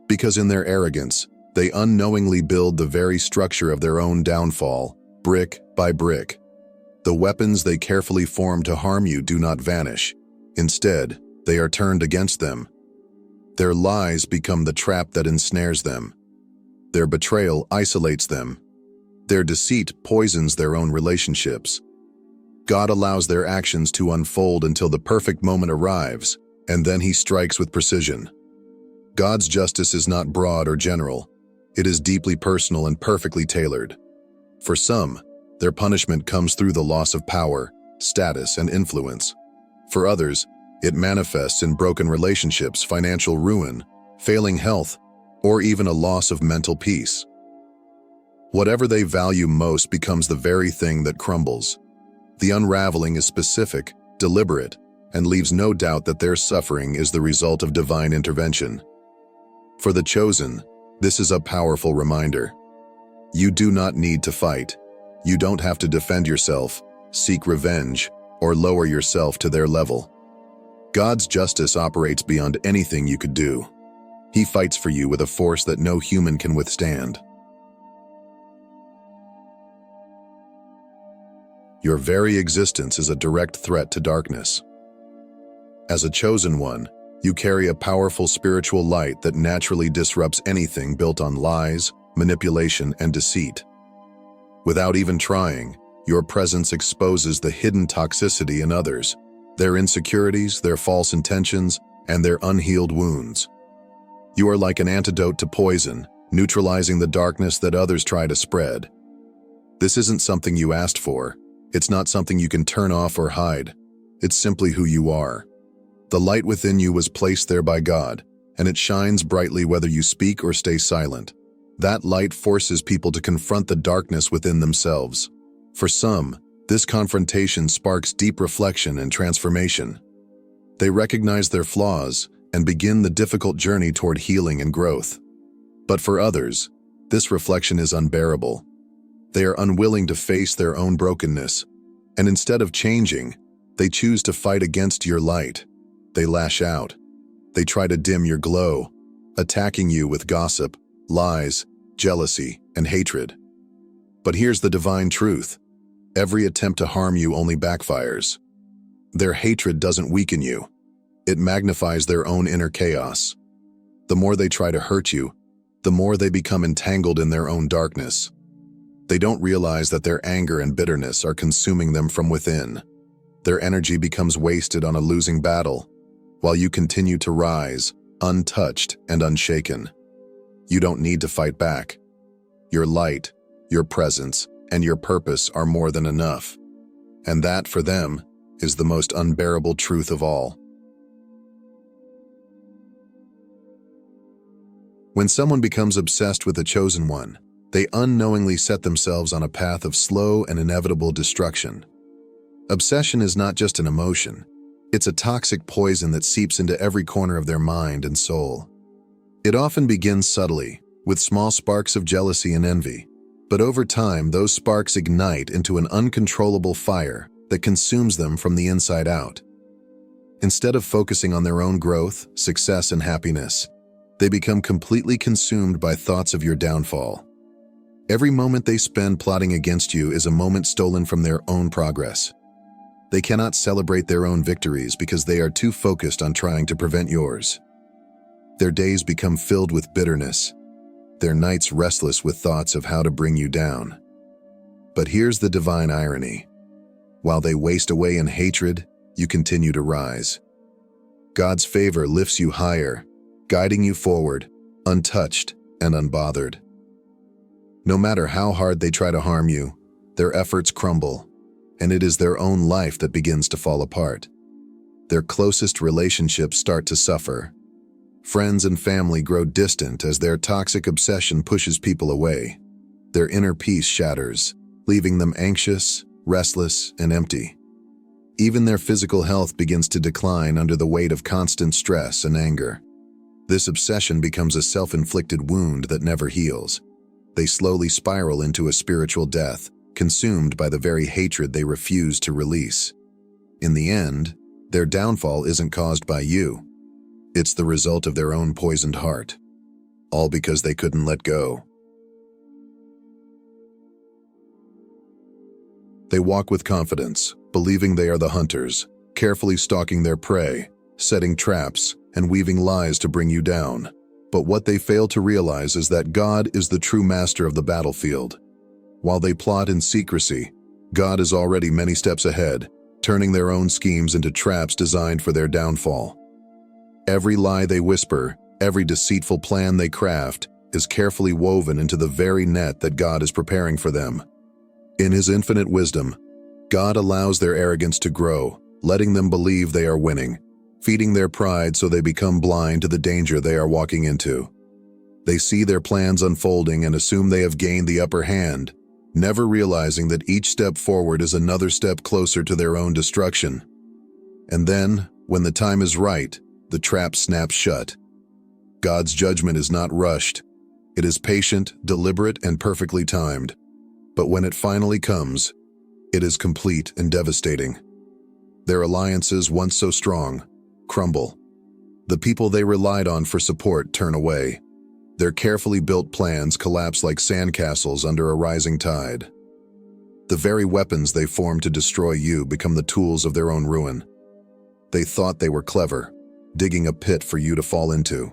Because in their arrogance, they unknowingly build the very structure of their own downfall, brick by brick. The weapons they carefully form to harm you do not vanish. Instead, they are turned against them. Their lies become the trap that ensnares them. Their betrayal isolates them. Their deceit poisons their own relationships. God allows their actions to unfold until the perfect moment arrives, and then He strikes with precision. God's justice is not broad or general. It is deeply personal and perfectly tailored. For some, their punishment comes through the loss of power, status, and influence. For others, it manifests in broken relationships, financial ruin, failing health, or even a loss of mental peace. Whatever they value most becomes the very thing that crumbles. The unraveling is specific, deliberate, and leaves no doubt that their suffering is the result of divine intervention. For the chosen, this is a powerful reminder. You do not need to fight. You don't have to defend yourself, seek revenge, or lower yourself to their level. God's justice operates beyond anything you could do. He fights for you with a force that no human can withstand. Your very existence is a direct threat to darkness. As a chosen one, you carry a powerful spiritual light that naturally disrupts anything built on lies, manipulation, and deceit. Without even trying, Your presence exposes the hidden toxicity in others, their insecurities, their false intentions, and their unhealed wounds. You are like an antidote to poison, neutralizing the darkness that others try to spread. This isn't something you asked for. It's not something you can turn off or hide. It's simply who you are. The light within you was placed there by God, and it shines brightly whether you speak or stay silent. That light forces people to confront the darkness within themselves. For some, this confrontation sparks deep reflection and transformation. They recognize their flaws and begin the difficult journey toward healing and growth. But for others, this reflection is unbearable. They are unwilling to face their own brokenness, and instead of changing, they choose to fight against your light. They lash out. They try to dim your glow, attacking you with gossip, lies, jealousy, and hatred. But here's the divine truth. Every attempt to harm you only backfires. Their hatred doesn't weaken you. It magnifies their own inner chaos. The more they try to hurt you, the more they become entangled in their own darkness. They don't realize that their anger and bitterness are consuming them from within. Their energy becomes wasted on a losing battle, while you continue to rise, untouched and unshaken. You don't need to fight back. Your light, your presence, and your purpose are more than enough. And that, for them, is the most unbearable truth of all. When someone becomes obsessed with the chosen one, they unknowingly set themselves on a path of slow and inevitable destruction. Obsession is not just an emotion. It's a toxic poison that seeps into every corner of their mind and soul. It often begins subtly, with small sparks of jealousy and envy. But over time, those sparks ignite into an uncontrollable fire that consumes them from the inside out. Instead of focusing on their own growth, success, and happiness, they become completely consumed by thoughts of your downfall. Every moment they spend plotting against you is a moment stolen from their own progress. They cannot celebrate their own victories because they are too focused on trying to prevent yours. Their days become filled with bitterness, their nights restless with thoughts of how to bring you down. But here's the divine irony. While they waste away in hatred, you continue to rise. God's favor lifts you higher, guiding you forward, untouched and unbothered. No matter how hard they try to harm you, their efforts crumble, and it is their own life that begins to fall apart. Their closest relationships start to suffer. Friends and family grow distant as their toxic obsession pushes people away. Their inner peace shatters, leaving them anxious, restless, and empty. Even their physical health begins to decline under the weight of constant stress and anger. This obsession becomes a self-inflicted wound that never heals. They slowly spiral into a spiritual death, consumed by the very hatred they refuse to release. In the end, their downfall isn't caused by you. It's the result of their own poisoned heart. All because they couldn't let go. They walk with confidence, believing they are the hunters, carefully stalking their prey, setting traps, and weaving lies to bring you down. But what they fail to realize is that God is the true master of the battlefield. While they plot in secrecy, God is already many steps ahead, turning their own schemes into traps designed for their downfall. Every lie they whisper, every deceitful plan they craft, is carefully woven into the very net that God is preparing for them. In His infinite wisdom, God allows their arrogance to grow, letting them believe they are winning, feeding their pride so they become blind to the danger they are walking into. They see their plans unfolding and assume they have gained the upper hand, never realizing that each step forward is another step closer to their own destruction. And then, when the time is right, the trap snaps shut. God's judgment is not rushed. It is patient, deliberate, and perfectly timed. But when it finally comes, it is complete and devastating. Their alliances, once so strong, crumble. The people they relied on for support turn away. Their carefully built plans collapse like sandcastles under a rising tide. The very weapons they formed to destroy you become the tools of their own ruin. They thought they were clever, digging a pit for you to fall into.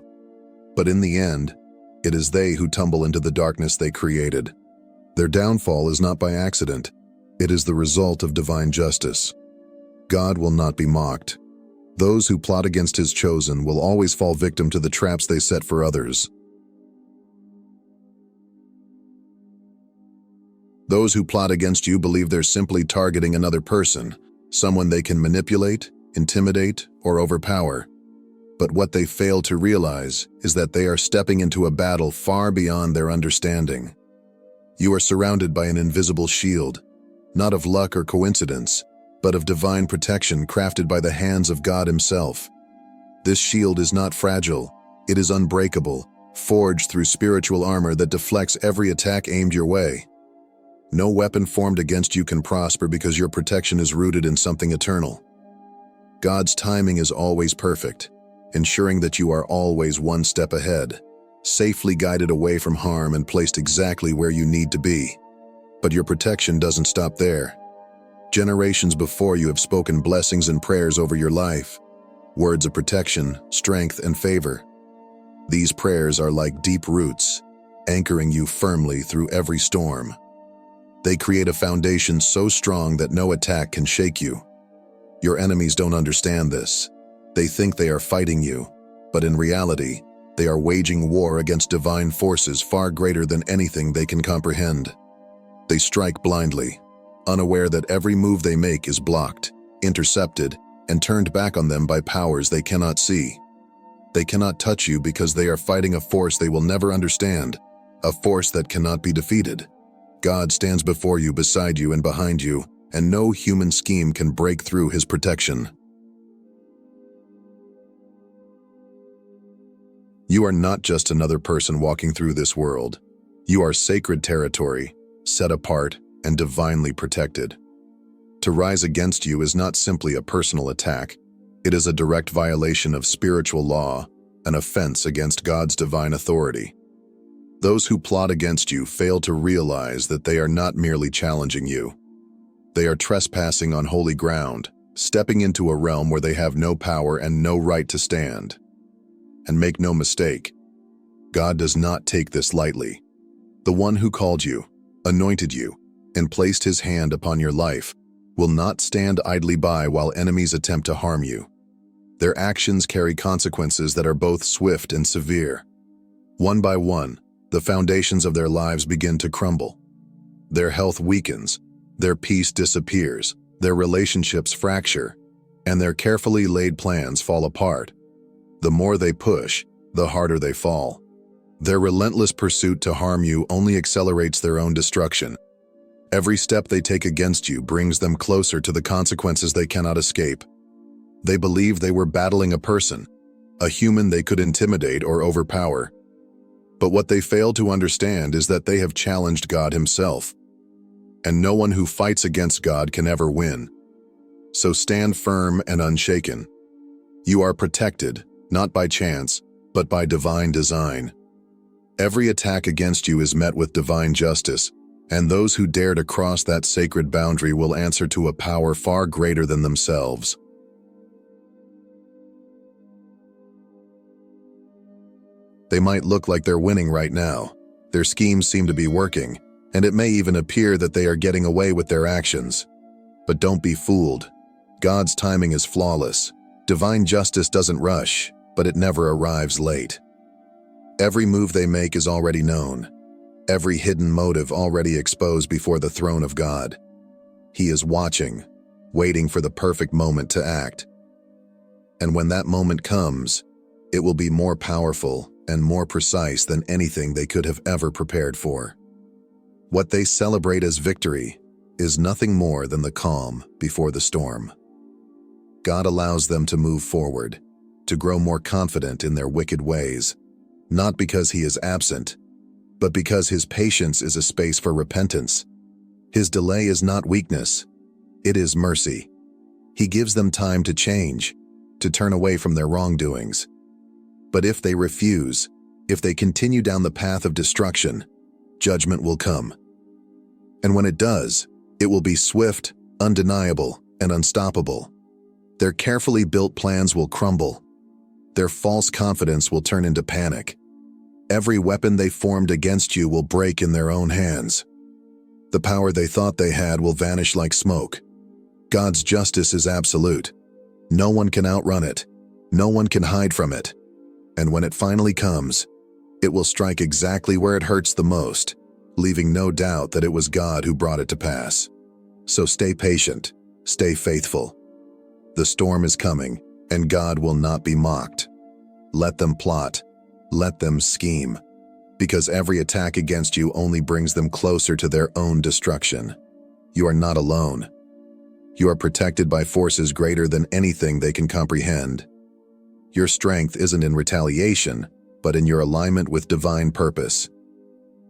But in the end, it is they who tumble into the darkness they created. Their downfall is not by accident. It is the result of divine justice. God will not be mocked. Those who plot against his chosen will always fall victim to the traps they set for others. Those who plot against you believe they're simply targeting another person, someone they can manipulate, intimidate, or overpower. But what they fail to realize is that they are stepping into a battle far beyond their understanding. You are surrounded by an invisible shield, not of luck or coincidence, but of divine protection crafted by the hands of God himself. This shield is not fragile, it is unbreakable, forged through spiritual armor that deflects every attack aimed your way. No weapon formed against you can prosper because your protection is rooted in something eternal. God's timing is always perfect, ensuring that you are always one step ahead, safely guided away from harm and placed exactly where you need to be. But your protection doesn't stop there. Generations before you have spoken blessings and prayers over your life, words of protection, strength, and favor. These prayers are like deep roots, anchoring you firmly through every storm. They create a foundation so strong that no attack can shake you. Your enemies don't understand this. They think they are fighting you, but in reality, they are waging war against divine forces far greater than anything they can comprehend. They strike blindly, unaware that every move they make is blocked, intercepted, and turned back on them by powers they cannot see. They cannot touch you because they are fighting a force they will never understand, a force that cannot be defeated. God stands before you, beside you, and behind you, and no human scheme can break through his protection. You are not just another person walking through this world. You are sacred territory, set apart, and divinely protected. To rise against you is not simply a personal attack. It is a direct violation of spiritual law, an offense against God's divine authority. Those who plot against you fail to realize that they are not merely challenging you. They are trespassing on holy ground, stepping into a realm where they have no power and no right to stand. And make no mistake, God does not take this lightly. The one who called you, anointed you, and placed his hand upon your life will not stand idly by while enemies attempt to harm you. Their actions carry consequences that are both swift and severe. One by one, the foundations of their lives begin to crumble. Their health weakens, their peace disappears, their relationships fracture, and their carefully laid plans fall apart. The more they push, the harder they fall. Their relentless pursuit to harm you only accelerates their own destruction. Every step they take against you brings them closer to the consequences they cannot escape. They believe they were battling a person, a human they could intimidate or overpower. But what they fail to understand is that they have challenged God himself. And no one who fights against God can ever win. So stand firm and unshaken. You are protected, not by chance, but by divine design. Every attack against you is met with divine justice, and those who dare to cross that sacred boundary will answer to a power far greater than themselves. They might look like they're winning right now. Their schemes seem to be working, and it may even appear that they are getting away with their actions. But don't be fooled. God's timing is flawless. Divine justice doesn't rush, but it never arrives late. Every move they make is already known. Every hidden motive already exposed before the throne of God. He is watching, waiting for the perfect moment to act. And when that moment comes, it will be more powerful and more precise than anything they could have ever prepared for. What they celebrate as victory is nothing more than the calm before the storm. God allows them to move forward, to grow more confident in their wicked ways, not because he is absent, but because his patience is a space for repentance. His delay is not weakness, it is mercy. He gives them time to change, to turn away from their wrongdoings. But if they refuse, if they continue down the path of destruction, judgment will come. And when it does, it will be swift, undeniable, and unstoppable. Their carefully built plans will crumble. Their false confidence will turn into panic. Every weapon they formed against you will break in their own hands. The power they thought they had will vanish like smoke. God's justice is absolute. No one can outrun it. No one can hide from it. And when it finally comes, it will strike exactly where it hurts the most, leaving no doubt that it was God who brought it to pass. So stay patient, stay faithful. The storm is coming, and God will not be mocked. Let them plot, let them scheme, because every attack against you only brings them closer to their own destruction. You are not alone. You are protected by forces greater than anything they can comprehend. Your strength isn't in retaliation, but in your alignment with divine purpose.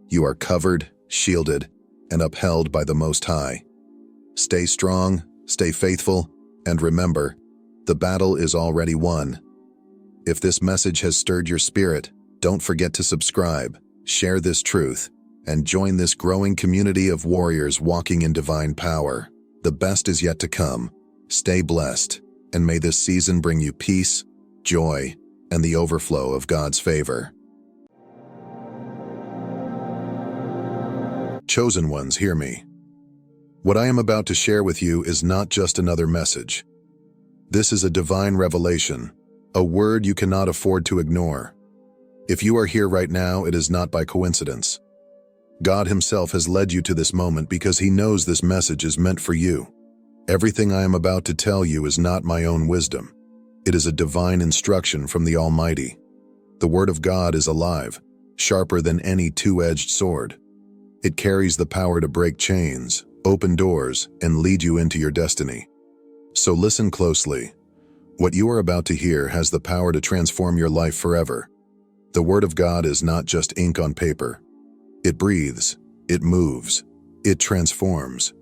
You are covered, shielded, and upheld by the Most High. Stay strong, stay faithful, and remember, the battle is already won. If this message has stirred your spirit, don't forget to subscribe, share this truth, and join this growing community of warriors walking in divine power. The best is yet to come. Stay blessed, and may this season bring you peace, joy, and the overflow of God's favor. Chosen ones, hear me. What I am about to share with you is not just another message. This is a divine revelation, a word you cannot afford to ignore. If you are here right now, it is not by coincidence. God Himself has led you to this moment because He knows this message is meant for you. Everything I am about to tell you is not my own wisdom. It is a divine instruction from the Almighty. The Word of God is alive, sharper than any two-edged sword. It carries the power to break chains, open doors, and lead you into your destiny. So listen closely. What you are about to hear has the power to transform your life forever. The Word of God is not just ink on paper. It breathes, it moves, it transforms.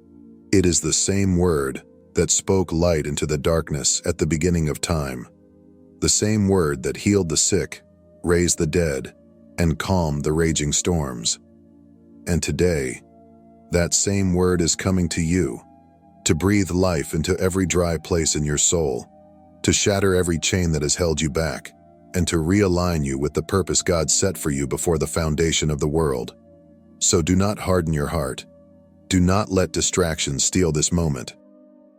It is the same Word that spoke light into the darkness at the beginning of time. The same Word that healed the sick, raised the dead, and calmed the raging storms. And today, that same Word is coming to you, to breathe life into every dry place in your soul, to shatter every chain that has held you back, and to realign you with the purpose God set for you before the foundation of the world. So do not harden your heart. Do not let distractions steal this moment.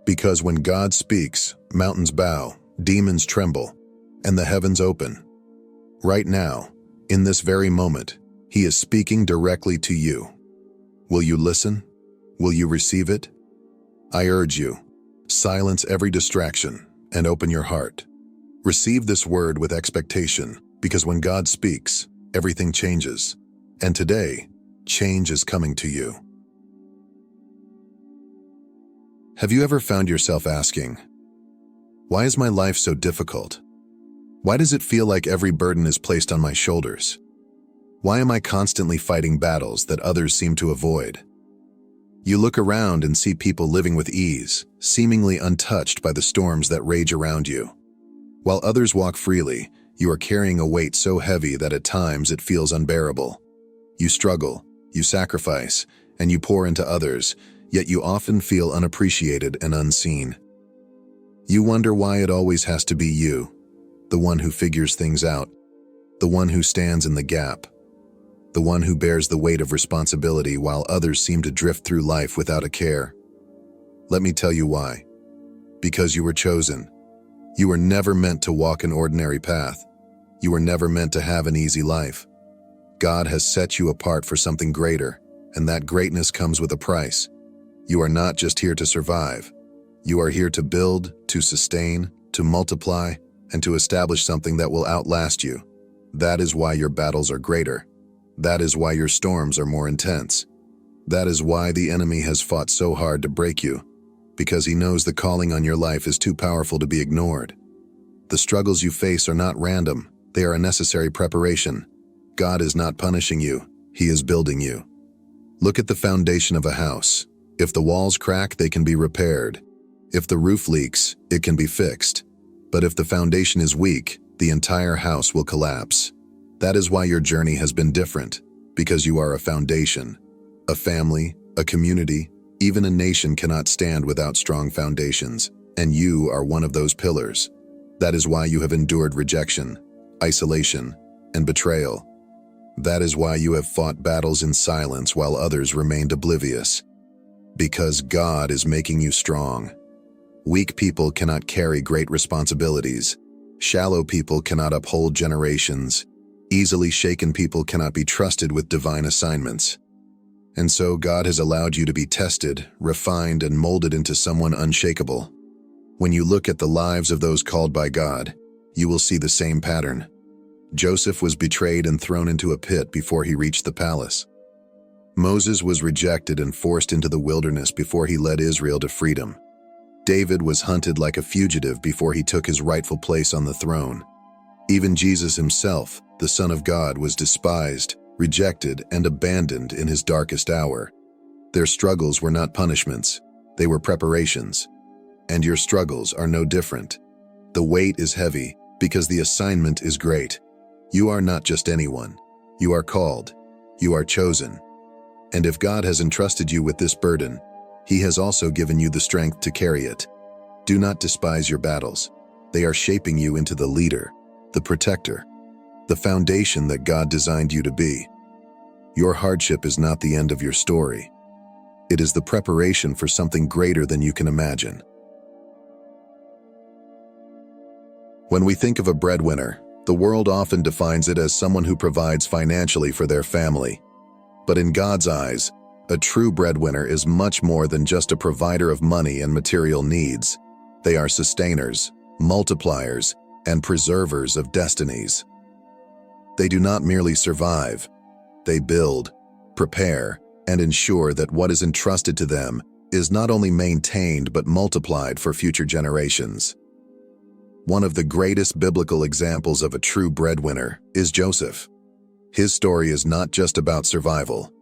Because when God speaks, mountains bow, demons tremble, and the heavens open. Right now, in this very moment, He is speaking directly to you. Will you listen? Will you receive it? I urge you, silence every distraction and open your heart. Receive this word with expectation, because when God speaks, everything changes. And today, change is coming to you. Have you ever found yourself asking, why is my life so difficult? Why does it feel like every burden is placed on my shoulders? Why am I constantly fighting battles that others seem to avoid? You look around and see people living with ease, seemingly untouched by the storms that rage around you. While others walk freely, you are carrying a weight so heavy that at times it feels unbearable. You struggle, you sacrifice, and you pour into others, yet you often feel unappreciated and unseen. You wonder why it always has to be you, the one who figures things out, the one who stands in the gap, the one who bears the weight of responsibility while others seem to drift through life without a care. Let me tell you why. Because you were chosen. You were never meant to walk an ordinary path. You were never meant to have an easy life. God has set you apart for something greater, and that greatness comes with a price. You are not just here to survive. You are here to build, to sustain, to multiply, and to establish something that will outlast you. That is why your battles are greater. That is why your storms are more intense. That is why the enemy has fought so hard to break you, because he knows the calling on your life is too powerful to be ignored. The struggles you face are not random. They are a necessary preparation. God is not punishing you. He is building you. Look at the foundation of a house. If the walls crack, they can be repaired. If the roof leaks, it can be fixed. But if the foundation is weak, the entire house will collapse. That is why your journey has been different, because you are a foundation. A family, a community, even a nation cannot stand without strong foundations, and you are one of those pillars. That is why you have endured rejection, isolation, and betrayal. That is why you have fought battles in silence while others remained oblivious. Because God is making you strong. Weak people cannot carry great responsibilities. Shallow people cannot uphold generations. Easily shaken people cannot be trusted with divine assignments. And so God has allowed you to be tested, refined, and molded into someone unshakable. When you look at the lives of those called by God, you will see the same pattern. Joseph was betrayed and thrown into a pit before he reached the palace. Moses was rejected and forced into the wilderness before he led Israel to freedom. David was hunted like a fugitive before he took his rightful place on the throne. Even Jesus himself, the Son of God, was despised, rejected, and abandoned in his darkest hour. Their struggles were not punishments, they were preparations. And your struggles are no different. The weight is heavy because the assignment is great. You are not just anyone. You are called. You are chosen. And if God has entrusted you with this burden, He has also given you the strength to carry it. Do not despise your battles. They are shaping you into the leader, the protector, the foundation that God designed you to be. Your hardship is not the end of your story. It is the preparation for something greater than you can imagine. When we think of a breadwinner, the world often defines it as someone who provides financially for their family. But in God's eyes, a true breadwinner is much more than just a provider of money and material needs. They are sustainers, multipliers, and preservers of destinies. They do not merely survive. They build, prepare, and ensure that what is entrusted to them is not only maintained but multiplied for future generations. One of the greatest biblical examples of a true breadwinner is Joseph. His story is not just about survival.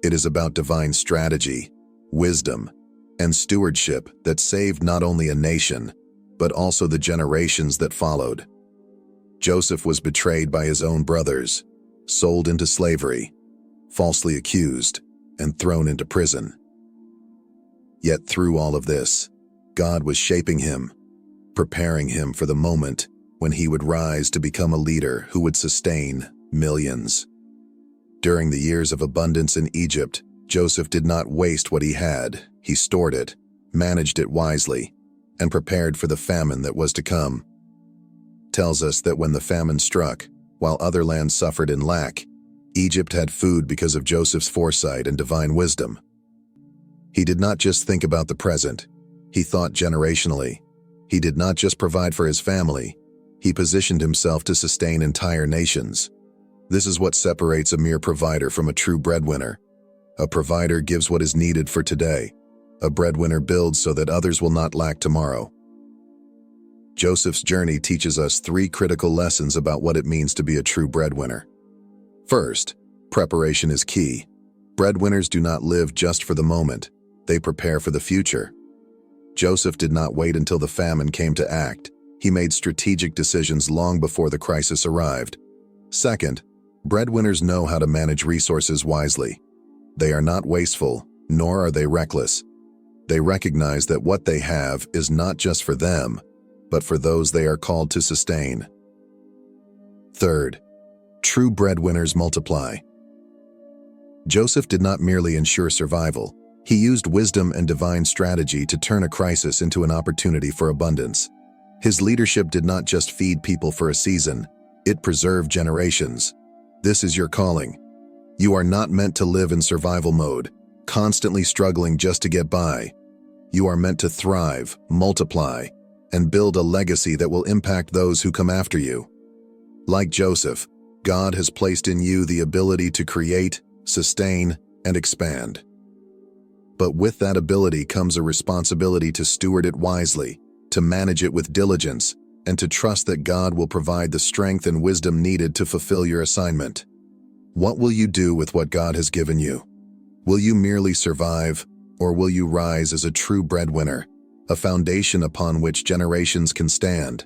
It is about divine strategy, wisdom, and stewardship that saved not only a nation, but also the generations that followed. Joseph was betrayed by his own brothers, sold into slavery, falsely accused, and thrown into prison. Yet through all of this, God was shaping him, preparing him for the moment when he would rise to become a leader who would sustain millions. During the years of abundance in Egypt, Joseph did not waste what he had. He stored it, managed it wisely, and prepared for the famine that was to come. Tells us that when the famine struck, while other lands suffered in lack, Egypt had food because of Joseph's foresight and divine wisdom. He did not just think about the present, he thought generationally. He did not just provide for his family, he positioned himself to sustain entire nations. This is what separates a mere provider from a true breadwinner. A provider gives what is needed for today. A breadwinner builds so that others will not lack tomorrow. Joseph's journey teaches us 3 critical lessons about what it means to be a true breadwinner. First, preparation is key. Breadwinners do not live just for the moment. They prepare for the future. Joseph did not wait until the famine came to act. He made strategic decisions long before the crisis arrived. Second, breadwinners know how to manage resources wisely. They are not wasteful, nor are they reckless. They recognize that what they have is not just for them, but for those they are called to sustain. Third, true breadwinners multiply. Joseph did not merely ensure survival. He used wisdom and divine strategy to turn a crisis into an opportunity for abundance. His leadership did not just feed people for a season, it preserved generations. This is your calling. You are not meant to live in survival mode, constantly struggling just to get by. You are meant to thrive, multiply, and build a legacy that will impact those who come after you. Like Joseph, God has placed in you the ability to create, sustain, and expand. But with that ability comes a responsibility to steward it wisely, to manage it with diligence, and to trust that God will provide the strength and wisdom needed to fulfill your assignment. What will you do with what God has given you? Will you merely survive, or will you rise as a true breadwinner, a foundation upon which generations can stand?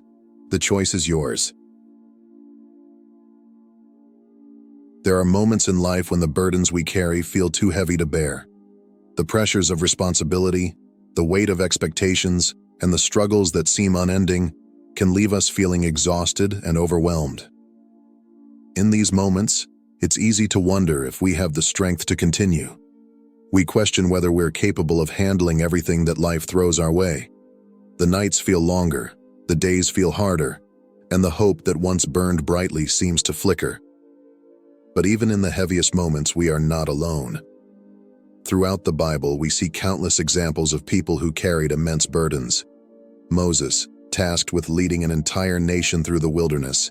The choice is yours. There are moments in life when the burdens we carry feel too heavy to bear. The pressures of responsibility, the weight of expectations, and the struggles that seem unending can leave us feeling exhausted and overwhelmed. In these moments, it's easy to wonder if we have the strength to continue. We question whether we're capable of handling everything that life throws our way. The nights feel longer, the days feel harder, and the hope that once burned brightly seems to flicker. But even in the heaviest moments, we are not alone. Throughout the Bible, we see countless examples of people who carried immense burdens. Moses, tasked with leading an entire nation through the wilderness.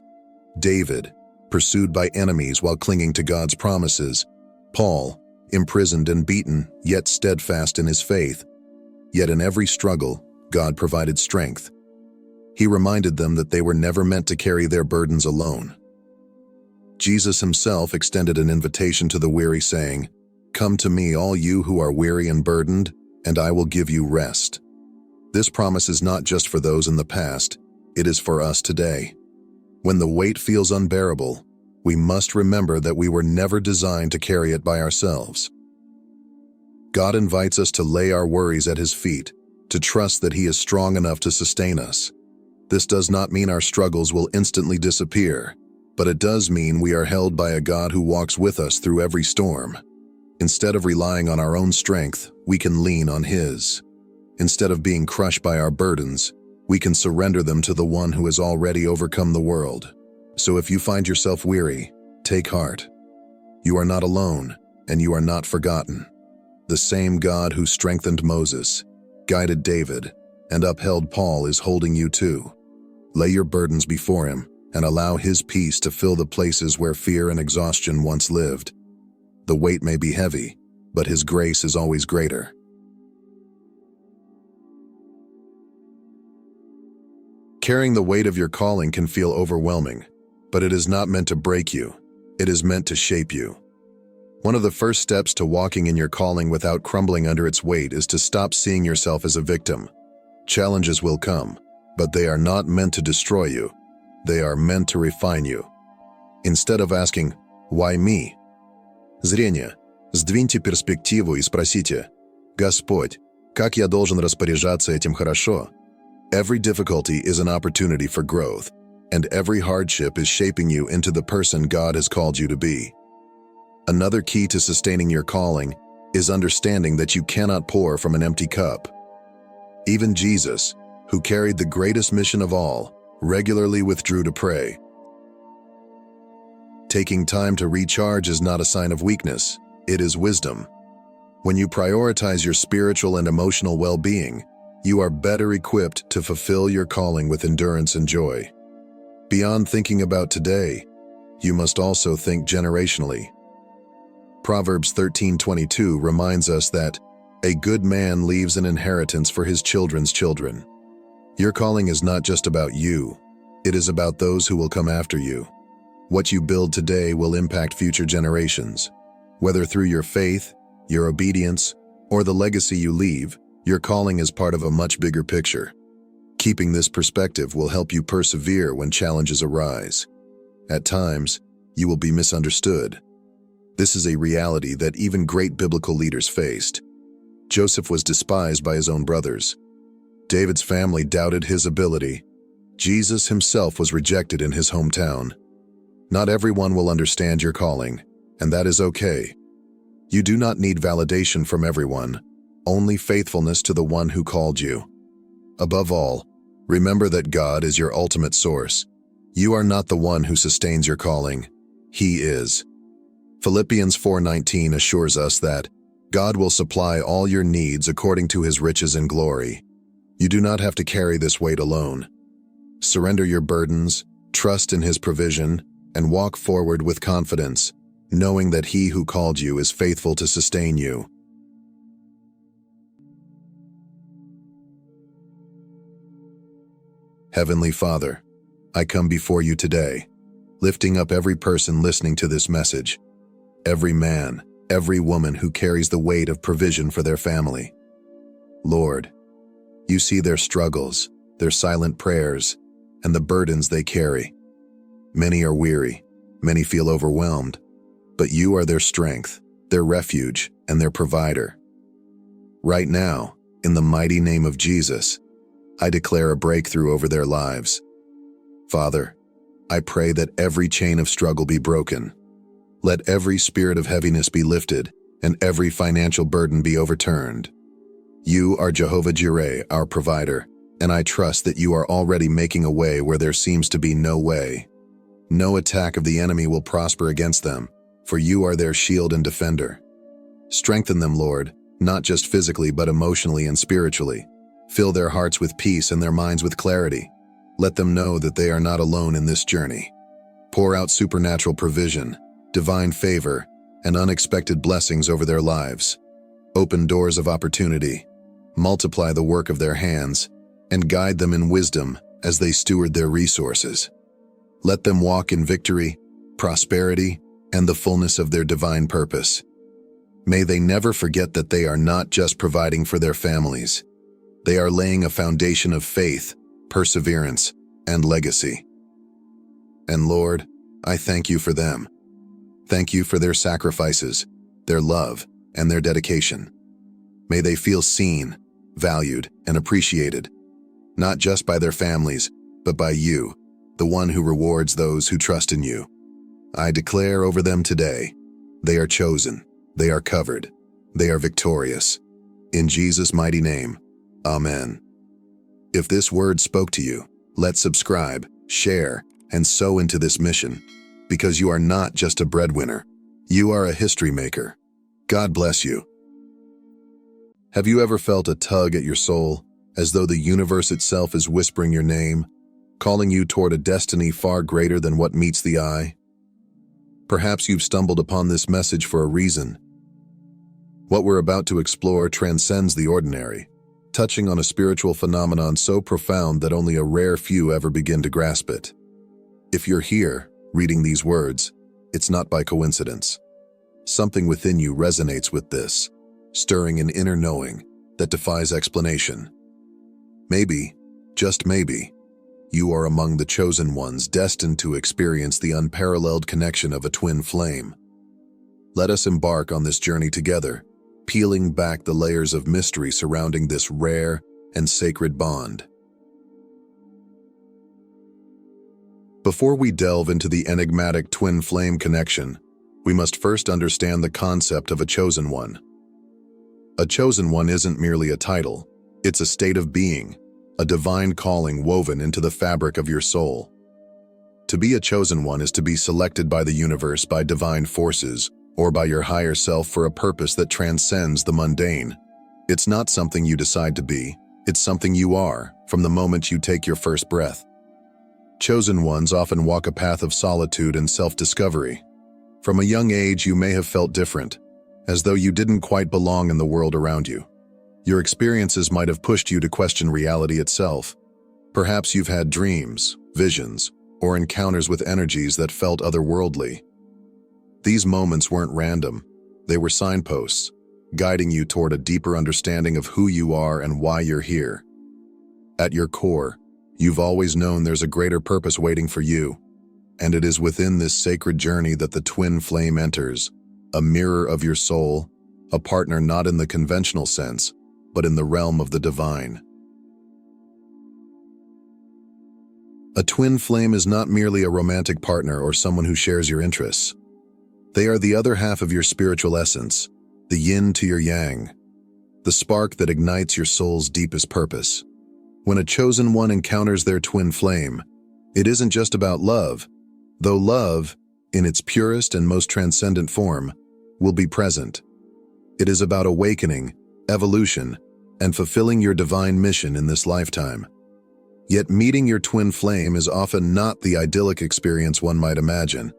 David, pursued by enemies while clinging to God's promises. Paul, imprisoned and beaten, yet steadfast in his faith. Yet in every struggle, God provided strength. He reminded them that they were never meant to carry their burdens alone. Jesus himself extended an invitation to the weary, saying, "Come to me, all you who are weary and burdened, and I will give you rest." This promise is not just for those in the past, it is for us today. When the weight feels unbearable, we must remember that we were never designed to carry it by ourselves. God invites us to lay our worries at his feet, to trust that he is strong enough to sustain us. This does not mean our struggles will instantly disappear, but it does mean we are held by a God who walks with us through every storm. Instead of relying on our own strength, we can lean on his. Instead of being crushed by our burdens, we can surrender them to the one who has already overcome the world. So if you find yourself weary, take heart. You are not alone, and you are not forgotten. The same God who strengthened Moses, guided David, and upheld Paul is holding you too. Lay your burdens before him and allow his peace to fill the places where fear and exhaustion once lived. The weight may be heavy, but his grace is always greater. Carrying the weight of your calling can feel overwhelming, but it is not meant to break you. It is meant to shape you. One of the first steps to walking in your calling without crumbling under its weight is to stop seeing yourself as a victim. Challenges will come, but they are not meant to destroy you. They are meant to refine you. Instead of asking, "Why me?" Зрение. Сдвиньте перспективу и спросите, «Господь, как я должен распоряжаться этим хорошо?» Every difficulty is an opportunity for growth, and every hardship is shaping you into the person God has called you to be. Another key to sustaining your calling is understanding that you cannot pour from an empty cup. Even Jesus, who carried the greatest mission of all, regularly withdrew to pray. Taking time to recharge is not a sign of weakness, it is wisdom. When you prioritize your spiritual and emotional well-being, you are better equipped to fulfill your calling with endurance and joy. Beyond thinking about today, you must also think generationally. Proverbs 13:22 reminds us that a good man leaves an inheritance for his children's children. Your calling is not just about you, it is about those who will come after you. What you build today will impact future generations. Whether through your faith, your obedience, or the legacy you leave, your calling is part of a much bigger picture. Keeping this perspective will help you persevere when challenges arise. At times, you will be misunderstood. This is a reality that even great biblical leaders faced. Joseph was despised by his own brothers. David's family doubted his ability. Jesus himself was rejected in his hometown. Not everyone will understand your calling, and that is okay. You do not need validation from everyone, only faithfulness to the one who called you. Above all, remember that God is your ultimate source. You are not the one who sustains your calling. He is. Philippians 4:19 assures us that God will supply all your needs according to his riches and glory. You do not have to carry this weight alone. Surrender your burdens, trust in his provision, and walk forward with confidence, knowing that he who called you is faithful to sustain you. Heavenly Father, I come before you today, lifting up every person listening to this message, every man, every woman who carries the weight of provision for their family. Lord, you see their struggles, their silent prayers, and the burdens they carry. Many are weary, many feel overwhelmed, but you are their strength, their refuge, and their provider. Right now, in the mighty name of Jesus, I declare a breakthrough over their lives. Father, I pray that every chain of struggle be broken. Let every spirit of heaviness be lifted, and every financial burden be overturned. You are Jehovah Jireh, our provider, and I trust that you are already making a way where there seems to be no way. No attack of the enemy will prosper against them, for you are their shield and defender. Strengthen them, Lord, not just physically but emotionally and spiritually. Fill their hearts with peace and their minds with clarity. Let them know that they are not alone in this journey. Pour out supernatural provision, divine favor, and unexpected blessings over their lives. Open doors of opportunity, multiply the work of their hands, and guide them in wisdom as they steward their resources. Let them walk in victory, prosperity, and the fullness of their divine purpose. May they never forget that they are not just providing for their families. They are laying a foundation of faith, perseverance, and legacy. And Lord, I thank you for them. Thank you for their sacrifices, their love, and their dedication. May they feel seen, valued, and appreciated, not just by their families, but by you, the one who rewards those who trust in you. I declare over them today, they are chosen, they are covered, they are victorious. In Jesus' mighty name, Amen. If this word spoke to you, let's subscribe, share, and sow into this mission, because you are not just a breadwinner, you are a history maker. God bless you. Have you ever felt a tug at your soul, as though the universe itself is whispering your name, calling you toward a destiny far greater than what meets the eye? Perhaps you've stumbled upon this message for a reason. What we're about to explore transcends the ordinary, touching on a spiritual phenomenon so profound that only a rare few ever begin to grasp it. If you're here, reading these words, it's not by coincidence. Something within you resonates with this, stirring an inner knowing that defies explanation. Maybe, just maybe, you are among the chosen ones destined to experience the unparalleled connection of a twin flame. Let us embark on this journey together, peeling back the layers of mystery surrounding this rare and sacred bond. Before we delve into the enigmatic twin flame connection, we must first understand the concept of a chosen one. A chosen one isn't merely a title, it's a state of being, a divine calling woven into the fabric of your soul. To be a chosen one is to be selected by the universe, by divine forces, or by your higher self for a purpose that transcends the mundane. It's not something you decide to be, it's something you are from the moment you take your first breath. Chosen ones often walk a path of solitude and self-discovery. From a young age, you may have felt different, as though you didn't quite belong in the world around you. Your experiences might have pushed you to question reality itself. Perhaps you've had dreams, visions, or encounters with energies that felt otherworldly. These moments weren't random. They were signposts, guiding you toward a deeper understanding of who you are and why you're here. At your core, you've always known there's a greater purpose waiting for you, and it is within this sacred journey that the twin flame enters, a mirror of your soul, a partner not in the conventional sense, but in the realm of the divine. A twin flame is not merely a romantic partner or someone who shares your interests. They are the other half of your spiritual essence, the yin to your yang, the spark that ignites your soul's deepest purpose. When a chosen one encounters their twin flame, it isn't just about love, though love, in its purest and most transcendent form, will be present. It is about awakening, evolution, and fulfilling your divine mission in this lifetime. Yet meeting your twin flame is often not the idyllic experience one might imagine.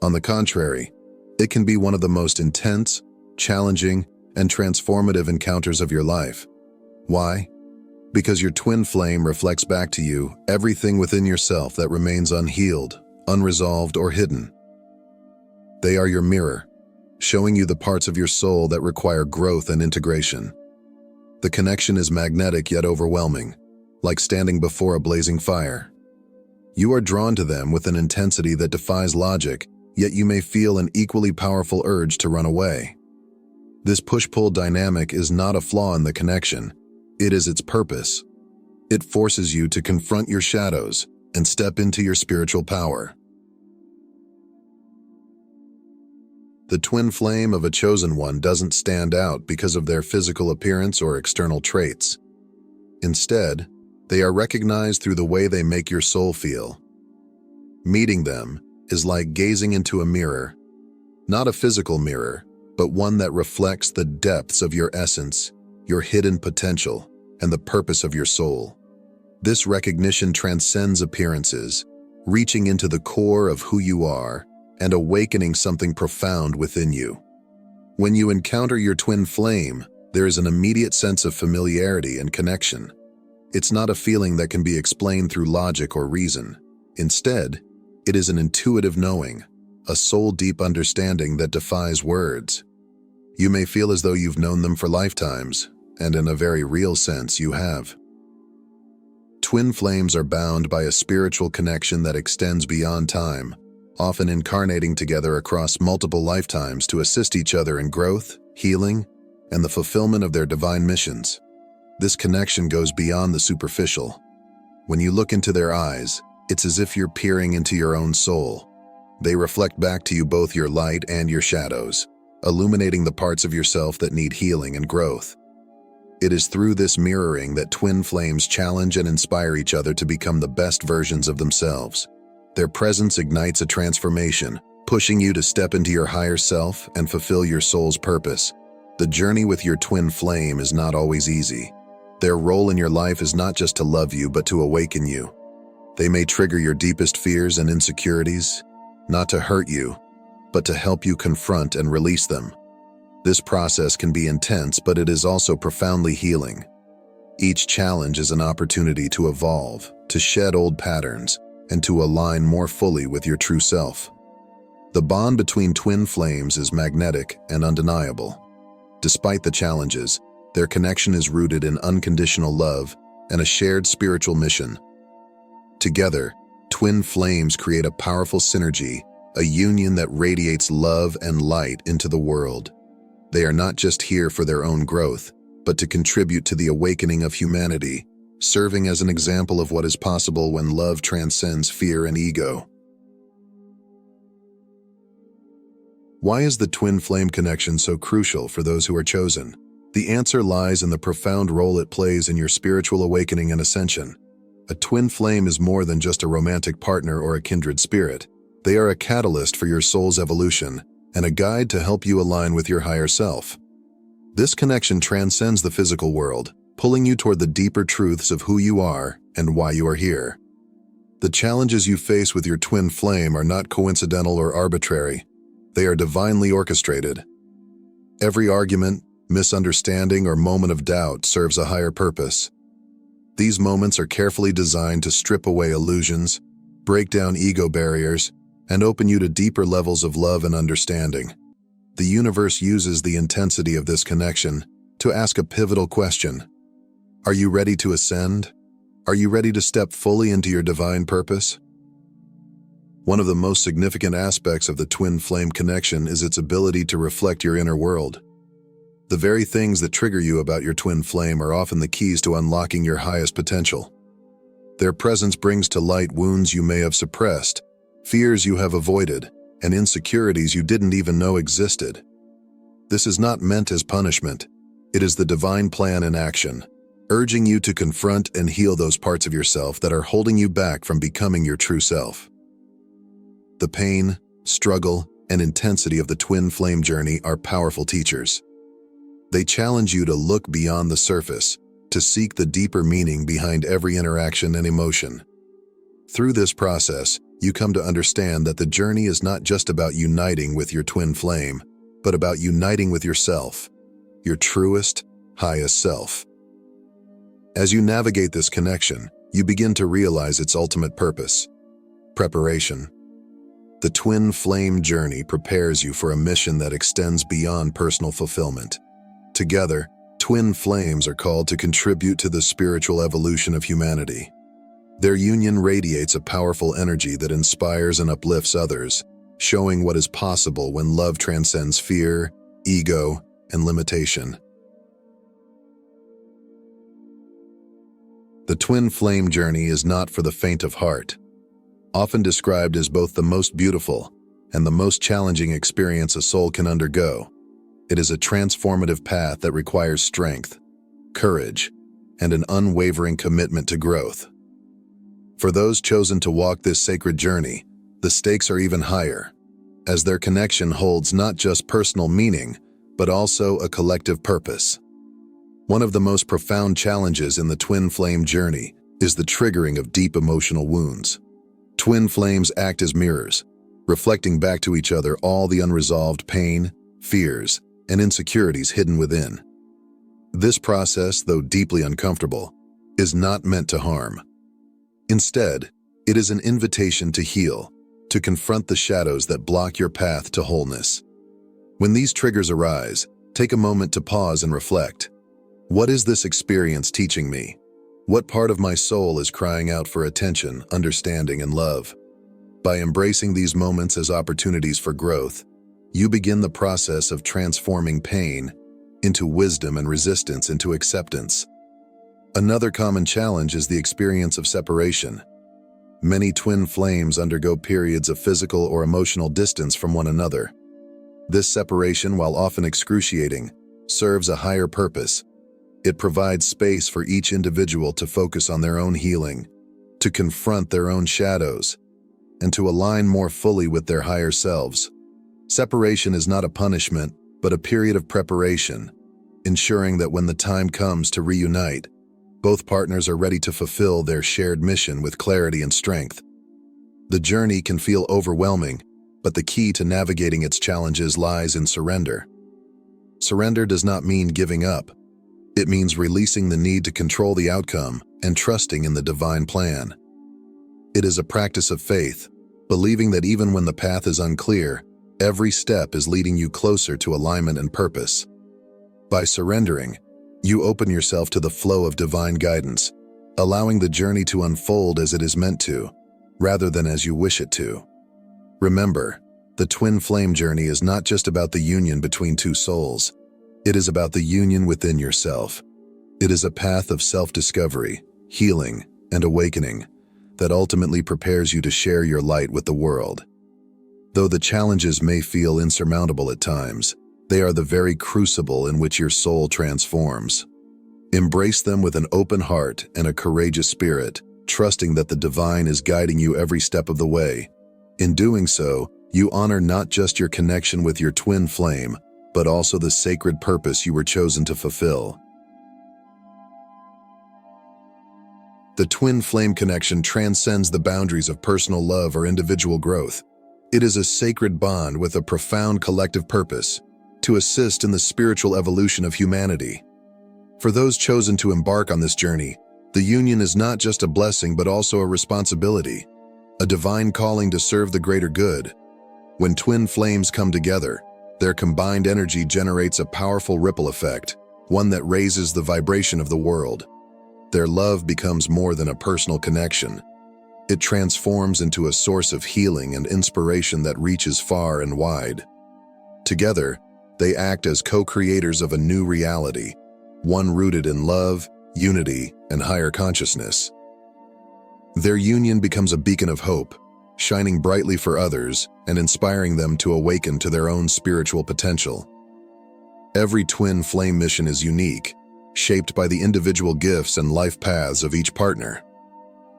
On the contrary, it can be one of the most intense, challenging, and transformative encounters of your life. Why? Because your twin flame reflects back to you everything within yourself that remains unhealed, unresolved, or hidden. They are your mirror, showing you the parts of your soul that require growth and integration. The connection is magnetic yet overwhelming, like standing before a blazing fire. You are drawn to them with an intensity that defies logic, yet you may feel an equally powerful urge to run away. This push-pull dynamic is not a flaw in the connection, it is its purpose. It forces you to confront your shadows and step into your spiritual power. The twin flame of a chosen one doesn't stand out because of their physical appearance or external traits. Instead, they are recognized through the way they make your soul feel. Meeting them is like gazing into a mirror, not a physical mirror, but one that reflects the depths of your essence, your hidden potential, and the purpose of your soul. This recognition transcends appearances, reaching into the core of who you are and awakening something profound within you. When you encounter your twin flame, there is an immediate sense of familiarity and connection. It's not a feeling that can be explained through logic or reason. Instead, it is an intuitive knowing, a soul-deep understanding that defies words. You may feel as though you've known them for lifetimes, and in a very real sense, you have. Twin flames are bound by a spiritual connection that extends beyond time, often incarnating together across multiple lifetimes to assist each other in growth, healing, and the fulfillment of their divine missions. This connection goes beyond the superficial. When you look into their eyes, it's as if you're peering into your own soul. They reflect back to you both your light and your shadows, illuminating the parts of yourself that need healing and growth. It is through this mirroring that twin flames challenge and inspire each other to become the best versions of themselves. Their presence ignites a transformation, pushing you to step into your higher self and fulfill your soul's purpose. The journey with your twin flame is not always easy. Their role in your life is not just to love you, but to awaken you. They may trigger your deepest fears and insecurities, not to hurt you, but to help you confront and release them. This process can be intense, but it is also profoundly healing. Each challenge is an opportunity to evolve, to shed old patterns, and to align more fully with your true self. The bond between twin flames is magnetic and undeniable. Despite the challenges, their connection is rooted in unconditional love and a shared spiritual mission. Together, twin flames create a powerful synergy, a union that radiates love and light into the world. They are not just here for their own growth, but to contribute to the awakening of humanity, serving as an example of what is possible when love transcends fear and ego. Why is the twin flame connection so crucial for those who are chosen? The answer lies in the profound role it plays in your spiritual awakening and ascension. A twin flame is more than just a romantic partner or a kindred spirit. They are a catalyst for your soul's evolution and a guide to help you align with your higher self. This connection transcends the physical world, pulling you toward the deeper truths of who you are and why you are here. The challenges you face with your twin flame are not coincidental or arbitrary. They are divinely orchestrated. Every argument, misunderstanding, or moment of doubt serves a higher purpose. These moments are carefully designed to strip away illusions, break down ego barriers, and open you to deeper levels of love and understanding. The universe uses the intensity of this connection to ask a pivotal question. Are you ready to ascend? Are you ready to step fully into your divine purpose? One of the most significant aspects of the twin flame connection is its ability to reflect your inner world. The very things that trigger you about your twin flame are often the keys to unlocking your highest potential. Their presence brings to light wounds you may have suppressed, fears you have avoided, and insecurities you didn't even know existed. This is not meant as punishment. It is the divine plan in action, urging you to confront and heal those parts of yourself that are holding you back from becoming your true self. The pain, struggle, and intensity of the twin flame journey are powerful teachers. They challenge you to look beyond the surface, to seek the deeper meaning behind every interaction and emotion. Through this process, you come to understand that the journey is not just about uniting with your twin flame, but about uniting with yourself, your truest, highest self. As you navigate this connection, you begin to realize its ultimate purpose: preparation. The twin flame journey prepares you for a mission that extends beyond personal fulfillment. Together, twin flames are called to contribute to the spiritual evolution of humanity. Their union radiates a powerful energy that inspires and uplifts others, showing what is possible when love transcends fear, ego, and limitation. The twin flame journey is not for the faint of heart. Often described as both the most beautiful and the most challenging experience a soul can undergo. It is a transformative path that requires strength, courage, and an unwavering commitment to growth. For those chosen to walk this sacred journey, the stakes are even higher, as their connection holds not just personal meaning, but also a collective purpose. One of the most profound challenges in the twin flame journey is the triggering of deep emotional wounds. Twin flames act as mirrors, reflecting back to each other all the unresolved pain, fears, and insecurities hidden within. This process, though deeply uncomfortable, is not meant to harm. Instead, it is an invitation to heal, to confront the shadows that block your path to wholeness. When these triggers arise, take a moment to pause and reflect. What is this experience teaching me? What part of my soul is crying out for attention, understanding, and love? By embracing these moments as opportunities for growth, you begin the process of transforming pain into wisdom and resistance into acceptance. Another common challenge is the experience of separation. Many twin flames undergo periods of physical or emotional distance from one another. This separation, while often excruciating, serves a higher purpose. It provides space for each individual to focus on their own healing, to confront their own shadows, and to align more fully with their higher selves. Separation is not a punishment, but a period of preparation, ensuring that when the time comes to reunite, both partners are ready to fulfill their shared mission with clarity and strength. The journey can feel overwhelming, but the key to navigating its challenges lies in surrender. Surrender does not mean giving up. It means releasing the need to control the outcome and trusting in the divine plan. It is a practice of faith, believing that even when the path is unclear, every step is leading you closer to alignment and purpose. By surrendering, you open yourself to the flow of divine guidance, allowing the journey to unfold as it is meant to, rather than as you wish it to. Remember, the twin flame journey is not just about the union between two souls. It is about the union within yourself. It is a path of self-discovery, healing, and awakening that ultimately prepares you to share your light with the world. Though the challenges may feel insurmountable at times, they are the very crucible in which your soul transforms. Embrace them with an open heart and a courageous spirit, trusting that the divine is guiding you every step of the way. In doing so, you honor not just your connection with your twin flame, but also the sacred purpose you were chosen to fulfill. The twin flame connection transcends the boundaries of personal love or individual growth. It is a sacred bond with a profound collective purpose, to assist in the spiritual evolution of humanity. For those chosen to embark on this journey, the union is not just a blessing but also a responsibility, a divine calling to serve the greater good. When twin flames come together, their combined energy generates a powerful ripple effect, one that raises the vibration of the world. Their love becomes more than a personal connection. It transforms into a source of healing and inspiration that reaches far and wide. Together, they act as co-creators of a new reality, one rooted in love, unity, and higher consciousness. Their union becomes a beacon of hope, shining brightly for others and inspiring them to awaken to their own spiritual potential. Every twin flame mission is unique, shaped by the individual gifts and life paths of each partner.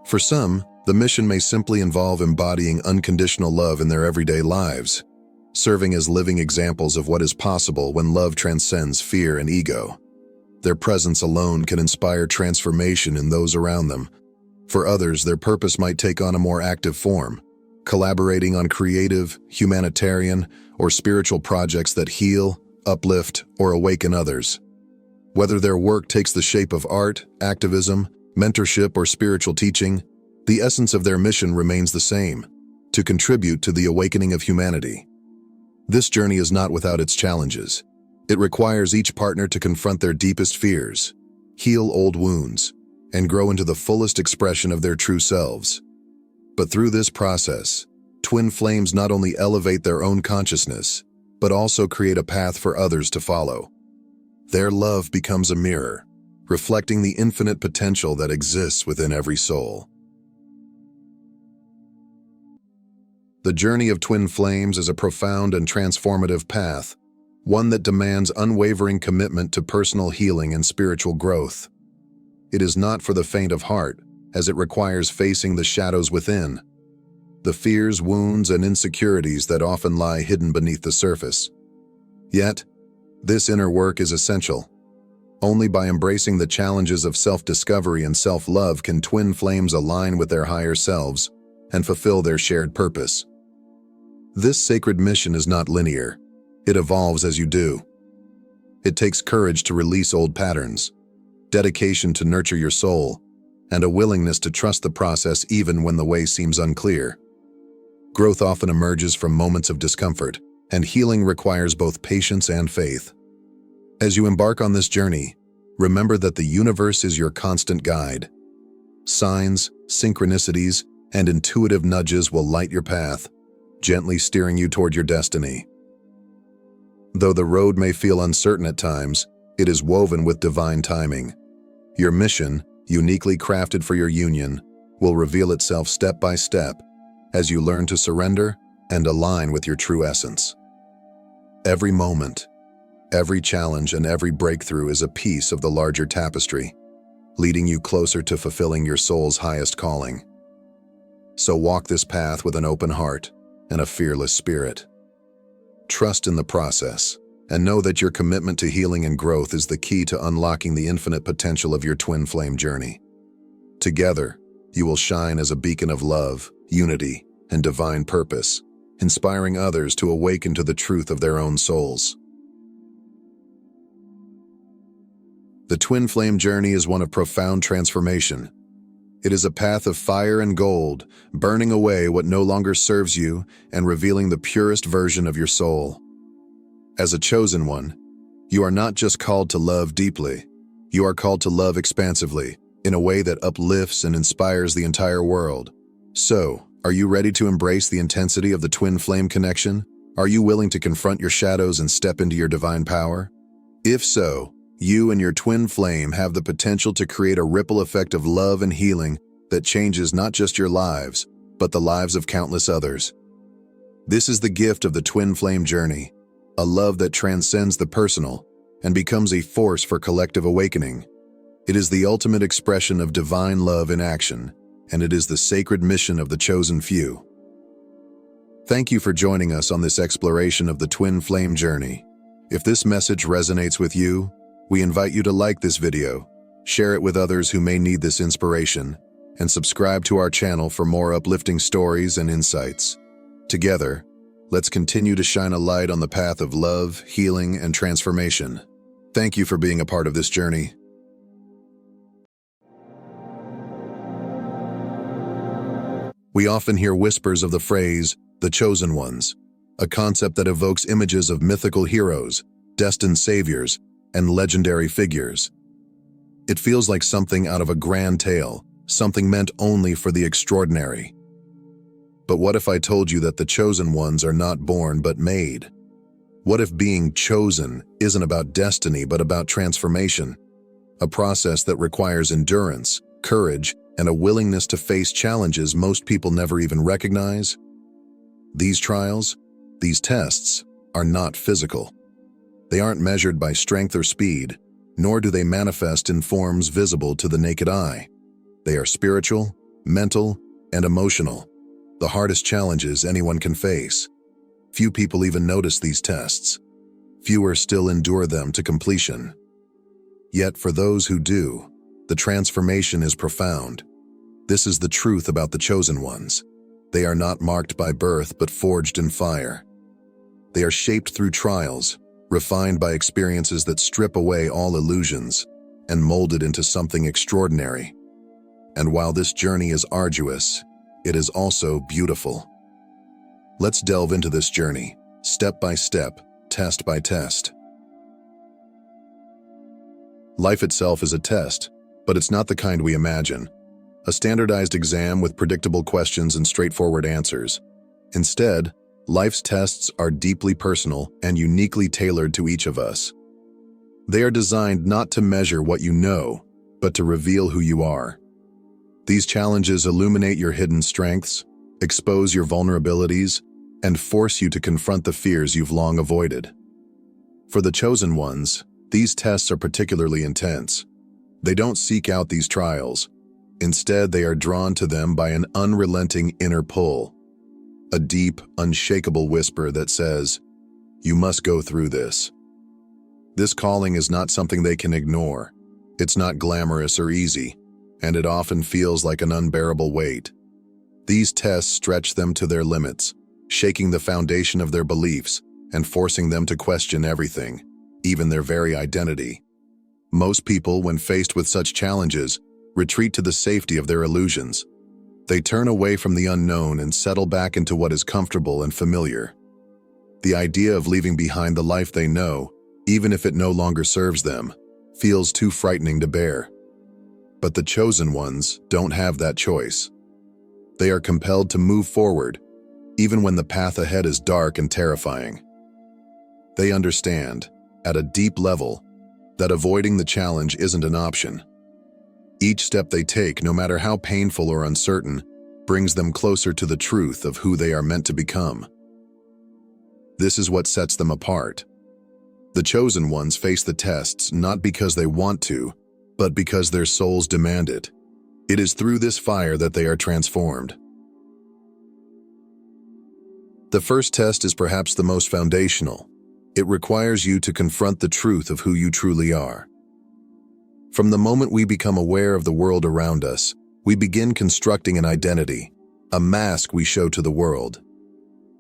For some, the mission may simply involve embodying unconditional love in their everyday lives, serving as living examples of what is possible when love transcends fear and ego. Their presence alone can inspire transformation in those around them. For others, their purpose might take on a more active form, collaborating on creative, humanitarian, or spiritual projects that heal, uplift, or awaken others. Whether their work takes the shape of art, activism, mentorship, or spiritual teaching, the essence of their mission remains the same: to contribute to the awakening of humanity. This journey is not without its challenges. It requires each partner to confront their deepest fears, heal old wounds, and grow into the fullest expression of their true selves. But through this process, twin flames not only elevate their own consciousness, but also create a path for others to follow. Their love becomes a mirror, reflecting the infinite potential that exists within every soul. The journey of twin flames is a profound and transformative path, one that demands unwavering commitment to personal healing and spiritual growth. It is not for the faint of heart, as it requires facing the shadows within, the fears, wounds, and insecurities that often lie hidden beneath the surface. Yet, this inner work is essential. Only by embracing the challenges of self-discovery and self-love can twin flames align with their higher selves and fulfill their shared purpose. This sacred mission is not linear. It evolves as you do. It takes courage to release old patterns, dedication to nurture your soul, and a willingness to trust the process even when the way seems unclear. Growth often emerges from moments of discomfort, and healing requires both patience and faith. As you embark on this journey, remember that the universe is your constant guide. Signs, synchronicities, and intuitive nudges will light your path, gently steering you toward your destiny. Though the road may feel uncertain at times, it is woven with divine timing. Your mission, uniquely crafted for your union, will reveal itself step by step as you learn to surrender and align with your true essence. Every moment, every challenge, and every breakthrough is a piece of the larger tapestry, leading you closer to fulfilling your soul's highest calling. So walk this path with an open heart and a fearless spirit. Trust in the process, and know that your commitment to healing and growth is the key to unlocking the infinite potential of your twin flame journey. Together, you will shine as a beacon of love, unity, and divine purpose, inspiring others to awaken to the truth of their own souls. The twin flame journey is one of profound transformation. It is a path of fire and gold, burning away what no longer serves you and revealing the purest version of your soul. As a chosen one, you are not just called to love deeply, you are called to love expansively, in a way that uplifts and inspires the entire world. So, are you ready to embrace the intensity of the twin flame connection? Are you willing to confront your shadows and step into your divine power? If so, you and your twin flame have the potential to create a ripple effect of love and healing that changes not just your lives, but the lives of countless others. This is the gift of the twin flame journey, a love that transcends the personal and becomes a force for collective awakening. It is the ultimate expression of divine love in action, and it is the sacred mission of the chosen few. Thank you for joining us on this exploration of the twin flame journey. If this message resonates with you, we invite you to like this video, share it with others who may need this inspiration, and subscribe to our channel for more uplifting stories and insights. Together, let's continue to shine a light on the path of love, healing, and transformation. Thank you for being a part of this journey. We often hear whispers of the phrase, the chosen ones, a concept that evokes images of mythical heroes, destined saviors, and legendary figures. It feels like something out of a grand tale, something meant only for the extraordinary. But what if I told you that the chosen ones are not born but made? What if being chosen isn't about destiny but about transformation? A process that requires endurance, courage, and a willingness to face challenges most people never even recognize? These trials, these tests, are not physical. They aren't measured by strength or speed, nor do they manifest in forms visible to the naked eye. They are spiritual, mental, and emotional, the hardest challenges anyone can face. Few people even notice these tests. Fewer still endure them to completion. Yet for those who do, the transformation is profound. This is the truth about the chosen ones. They are not marked by birth but forged in fire. They are shaped through trials, refined by experiences that strip away all illusions, and molded into something extraordinary. And while this journey is arduous, it is also beautiful. Let's delve into this journey, step by step, test by test. Life itself is a test, but it's not the kind we imagine. A standardized exam with predictable questions and straightforward answers. Instead, life's tests are deeply personal and uniquely tailored to each of us. They are designed not to measure what you know, but to reveal who you are. These challenges illuminate your hidden strengths, expose your vulnerabilities, and force you to confront the fears you've long avoided. For the chosen ones, these tests are particularly intense. They don't seek out these trials. Instead, they are drawn to them by an unrelenting inner pull, a deep, unshakable whisper that says, "You must go through this." This calling is not something they can ignore. It's not glamorous or easy, and it often feels like an unbearable weight. These tests stretch them to their limits, shaking the foundation of their beliefs and forcing them to question everything, even their very identity. Most people, when faced with such challenges, retreat to the safety of their illusions. They turn away from the unknown and settle back into what is comfortable and familiar. The idea of leaving behind the life they know, even if it no longer serves them, feels too frightening to bear. But the chosen ones don't have that choice. They are compelled to move forward, even when the path ahead is dark and terrifying. They understand, at a deep level, that avoiding the challenge isn't an option. Each step they take, no matter how painful or uncertain, brings them closer to the truth of who they are meant to become. This is what sets them apart. The chosen ones face the tests not because they want to, but because their souls demand it. It is through this fire that they are transformed. The first test is perhaps the most foundational. It requires you to confront the truth of who you truly are. From the moment we become aware of the world around us, we begin constructing an identity, a mask we show to the world.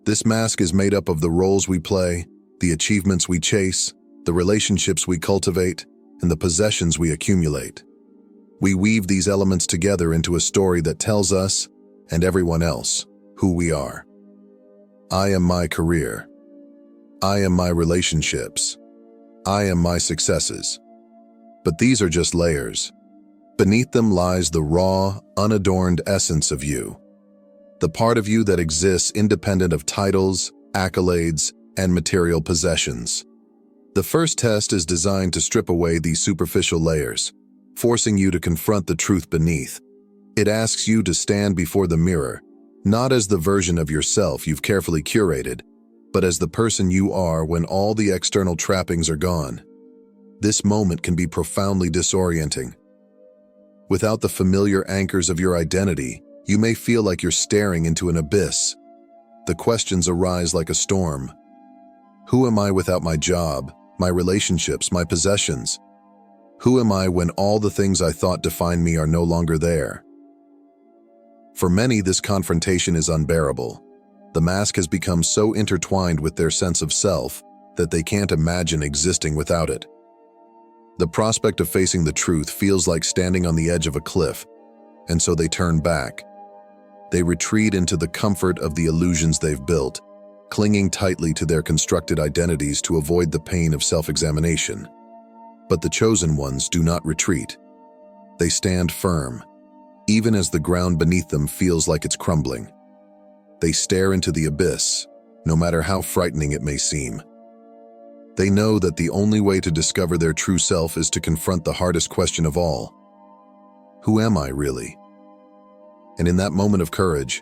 This mask is made up of the roles we play, the achievements we chase, the relationships we cultivate, and the possessions we accumulate. We weave these elements together into a story that tells us, and everyone else, who we are. I am my career. I am my relationships. I am my successes. But these are just layers. Beneath them lies the raw, unadorned essence of you. The part of you that exists independent of titles, accolades, and material possessions. The first test is designed to strip away these superficial layers, forcing you to confront the truth beneath. It asks you to stand before the mirror, not as the version of yourself you've carefully curated, but as the person you are when all the external trappings are gone. This moment can be profoundly disorienting. Without the familiar anchors of your identity, you may feel like you're staring into an abyss. The questions arise like a storm. Who am I without my job, my relationships, my possessions? Who am I when all the things I thought defined me are no longer there? For many, this confrontation is unbearable. The mask has become so intertwined with their sense of self that they can't imagine existing without it. The prospect of facing the truth feels like standing on the edge of a cliff, and so they turn back. They retreat into the comfort of the illusions they've built, clinging tightly to their constructed identities to avoid the pain of self-examination. But the chosen ones do not retreat. They stand firm, even as the ground beneath them feels like it's crumbling. They stare into the abyss, no matter how frightening it may seem. They know that the only way to discover their true self is to confront the hardest question of all. Who am I really? And in that moment of courage,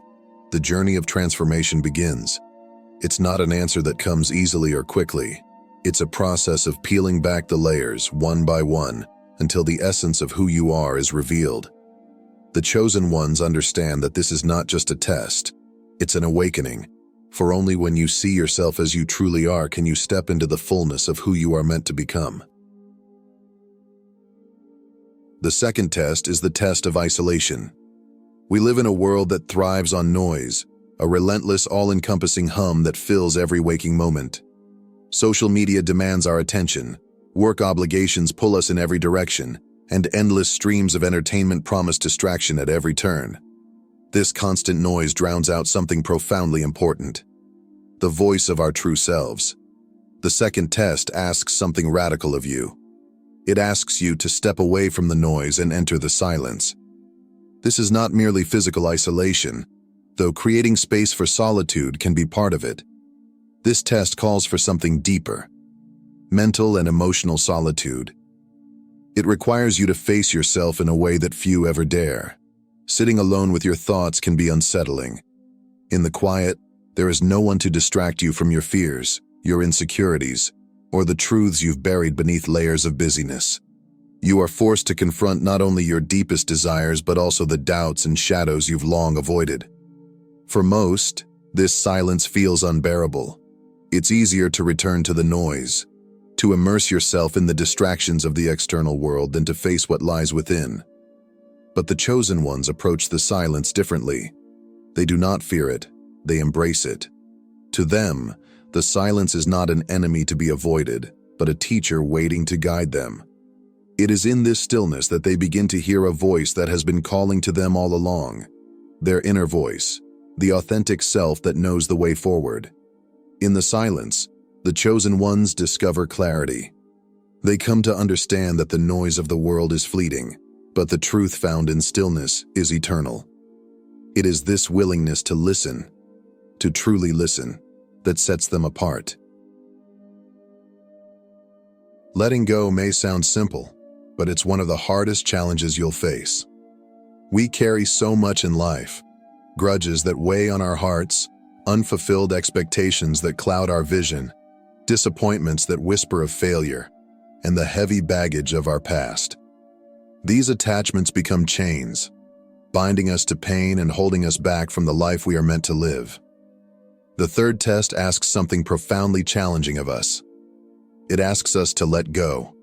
the journey of transformation begins. It's not an answer that comes easily or quickly. It's a process of peeling back the layers, one by one, until the essence of who you are is revealed. The chosen ones understand that this is not just a test. It's an awakening, for only when you see yourself as you truly are can you step into the fullness of who you are meant to become. The second test is the test of isolation. We live in a world that thrives on noise, a relentless, all-encompassing hum that fills every waking moment. Social media demands our attention, work obligations pull us in every direction, and endless streams of entertainment promise distraction at every turn. This constant noise drowns out something profoundly important: the voice of our true selves. The second test asks something radical of you. It asks you to step away from the noise and enter the silence. This is not merely physical isolation, though creating space for solitude can be part of it. This test calls for something deeper: mental and emotional solitude. It requires you to face yourself in a way that few ever dare. Sitting alone with your thoughts can be unsettling. In the quiet, there is no one to distract you from your fears, your insecurities, or the truths you've buried beneath layers of busyness. You are forced to confront not only your deepest desires but also the doubts and shadows you've long avoided. For most, this silence feels unbearable. It's easier to return to the noise, to immerse yourself in the distractions of the external world than to face what lies within. But the chosen ones approach the silence differently. They do not fear it, they embrace it. To them, the silence is not an enemy to be avoided, but a teacher waiting to guide them. It is in this stillness that they begin to hear a voice that has been calling to them all along. Their inner voice, the authentic self that knows the way forward. In the silence, the chosen ones discover clarity. They come to understand that the noise of the world is fleeting, but the truth found in stillness is eternal. It is this willingness to listen, to truly listen, that sets them apart. Letting go may sound simple, but it's one of the hardest challenges you'll face. We carry so much in life, grudges that weigh on our hearts, unfulfilled expectations that cloud our vision, disappointments that whisper of failure, and the heavy baggage of our past. These attachments become chains, binding us to pain and holding us back from the life we are meant to live. The third test asks something profoundly challenging of us. It asks us to let go.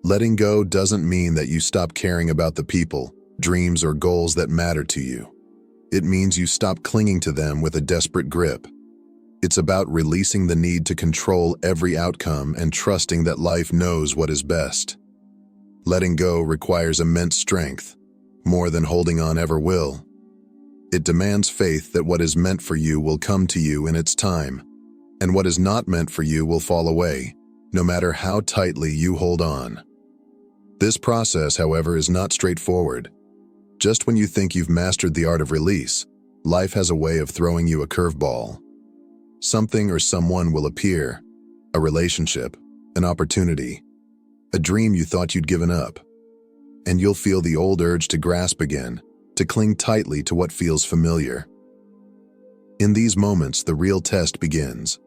Letting go doesn't mean that you stop caring about the people, dreams, or goals that matter to you. It means you stop clinging to them with a desperate grip. It's about releasing the need to control every outcome and trusting that life knows what is best. Letting go requires immense strength, more than holding on ever will. It demands faith that what is meant for you will come to you in its time, and what is not meant for you will fall away, no matter how tightly you hold on. This process, however, is not straightforward. Just when you think you've mastered the art of release, life has a way of throwing you a curveball. Something or someone will appear, a relationship, an opportunity, a dream you thought you'd given up, and you'll feel the old urge to grasp again, to cling tightly to what feels familiar. In these moments, the real test begins.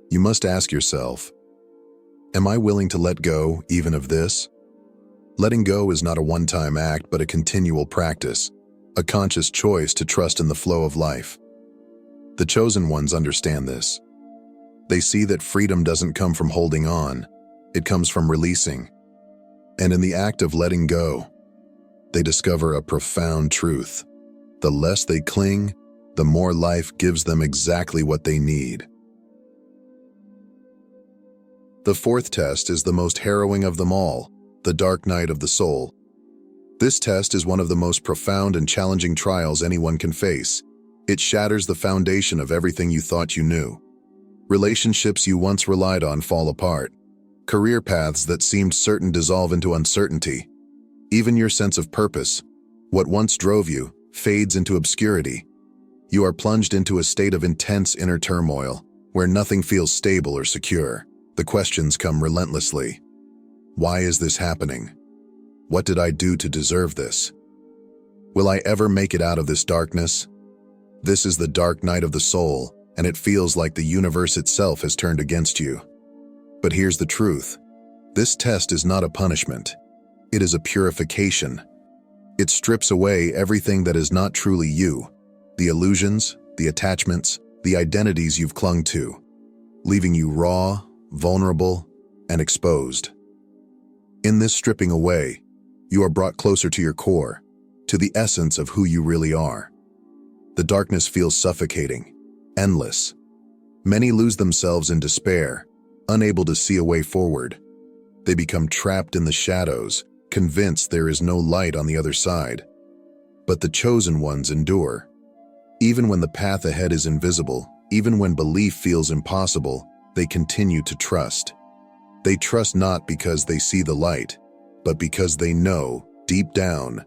You must ask yourself, am I willing to let go even of this? Letting go is not a one-time act, but a continual practice, a conscious choice to trust in the flow of life. The chosen ones understand this. They see that freedom doesn't come from holding on, it comes from releasing. And in the act of letting go, they discover a profound truth. The less they cling, the more life gives them exactly what they need. The fourth test is the most harrowing of them all, the dark night of the soul. This test is one of the most profound and challenging trials anyone can face. It shatters the foundation of everything you thought you knew. Relationships you once relied on fall apart. Career paths that seemed certain dissolve into uncertainty. Even your sense of purpose, what once drove you, fades into obscurity. You are plunged into a state of intense inner turmoil, where nothing feels stable or secure. The questions come relentlessly. Why is this happening? What did I do to deserve this? Will I ever make it out of this darkness? This is the dark night of the soul, and it feels like the universe itself has turned against you. But here's the truth. This test is not a punishment. It is a purification. It strips away everything that is not truly you, the illusions, the attachments, the identities you've clung to, leaving you raw, vulnerable, and exposed. In this stripping away, you are brought closer to your core, to the essence of who you really are. The darkness feels suffocating, endless. Many lose themselves in despair, unable to see a way forward. They become trapped in the shadows, convinced there is no light on the other side. But the chosen ones endure. Even when the path ahead is invisible, even when belief feels impossible, they continue to trust. They trust not because they see the light, but because they know, deep down,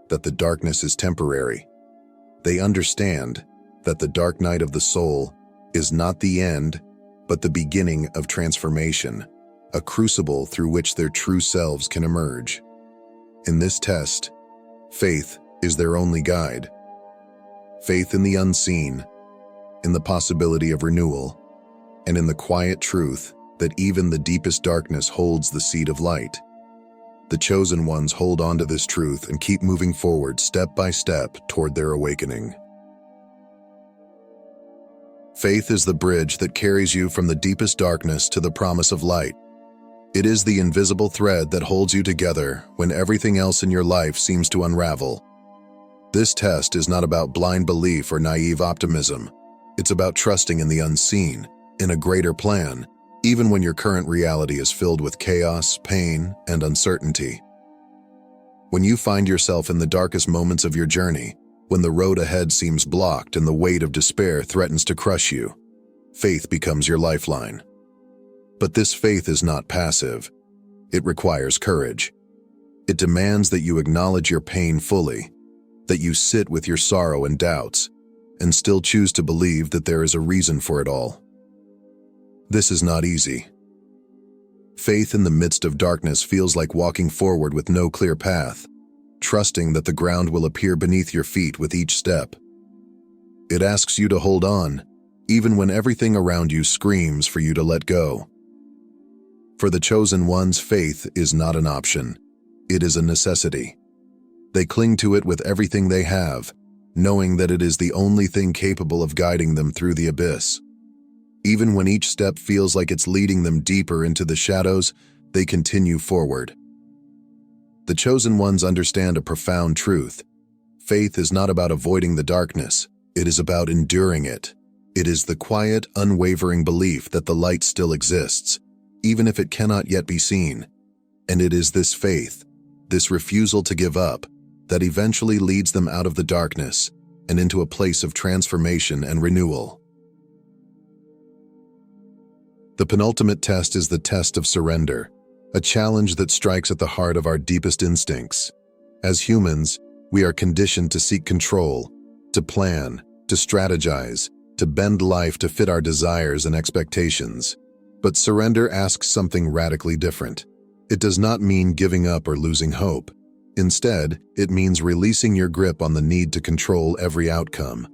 that the darkness is temporary. They understand that the dark night of the soul is not the end, but the beginning of transformation, a crucible through which their true selves can emerge. In this test, faith is their only guide. Faith in the unseen, in the possibility of renewal, and in the quiet truth that even the deepest darkness holds the seed of light. The chosen ones hold on to this truth and keep moving forward step by step toward their awakening. Faith is the bridge that carries you from the deepest darkness to the promise of light. It is the invisible thread that holds you together when everything else in your life seems to unravel. This test is not about blind belief or naive optimism. It's about trusting in the unseen, in a greater plan, even when your current reality is filled with chaos, pain, and uncertainty. When you find yourself in the darkest moments of your journey, when the road ahead seems blocked and the weight of despair threatens to crush you, faith becomes your lifeline. But this faith is not passive. It requires courage. It demands that you acknowledge your pain fully, that you sit with your sorrow and doubts, and still choose to believe that there is a reason for it all. This is not easy. Faith in the midst of darkness feels like walking forward with no clear path, trusting that the ground will appear beneath your feet with each step. It asks you to hold on, even when everything around you screams for you to let go. For the chosen ones, faith is not an option. It is a necessity. They cling to it with everything they have, knowing that it is the only thing capable of guiding them through the abyss. Even when each step feels like it's leading them deeper into the shadows, they continue forward. The chosen ones understand a profound truth. Faith is not about avoiding the darkness. It is about enduring it. It is the quiet, unwavering belief that the light still exists, even if it cannot yet be seen. And it is this faith, this refusal to give up, that eventually leads them out of the darkness and into a place of transformation and renewal. The penultimate test is the test of surrender, a challenge that strikes at the heart of our deepest instincts. As humans, we are conditioned to seek control, to plan, to strategize, to bend life to fit our desires and expectations. But surrender asks something radically different. It does not mean giving up or losing hope. Instead, it means releasing your grip on the need to control every outcome.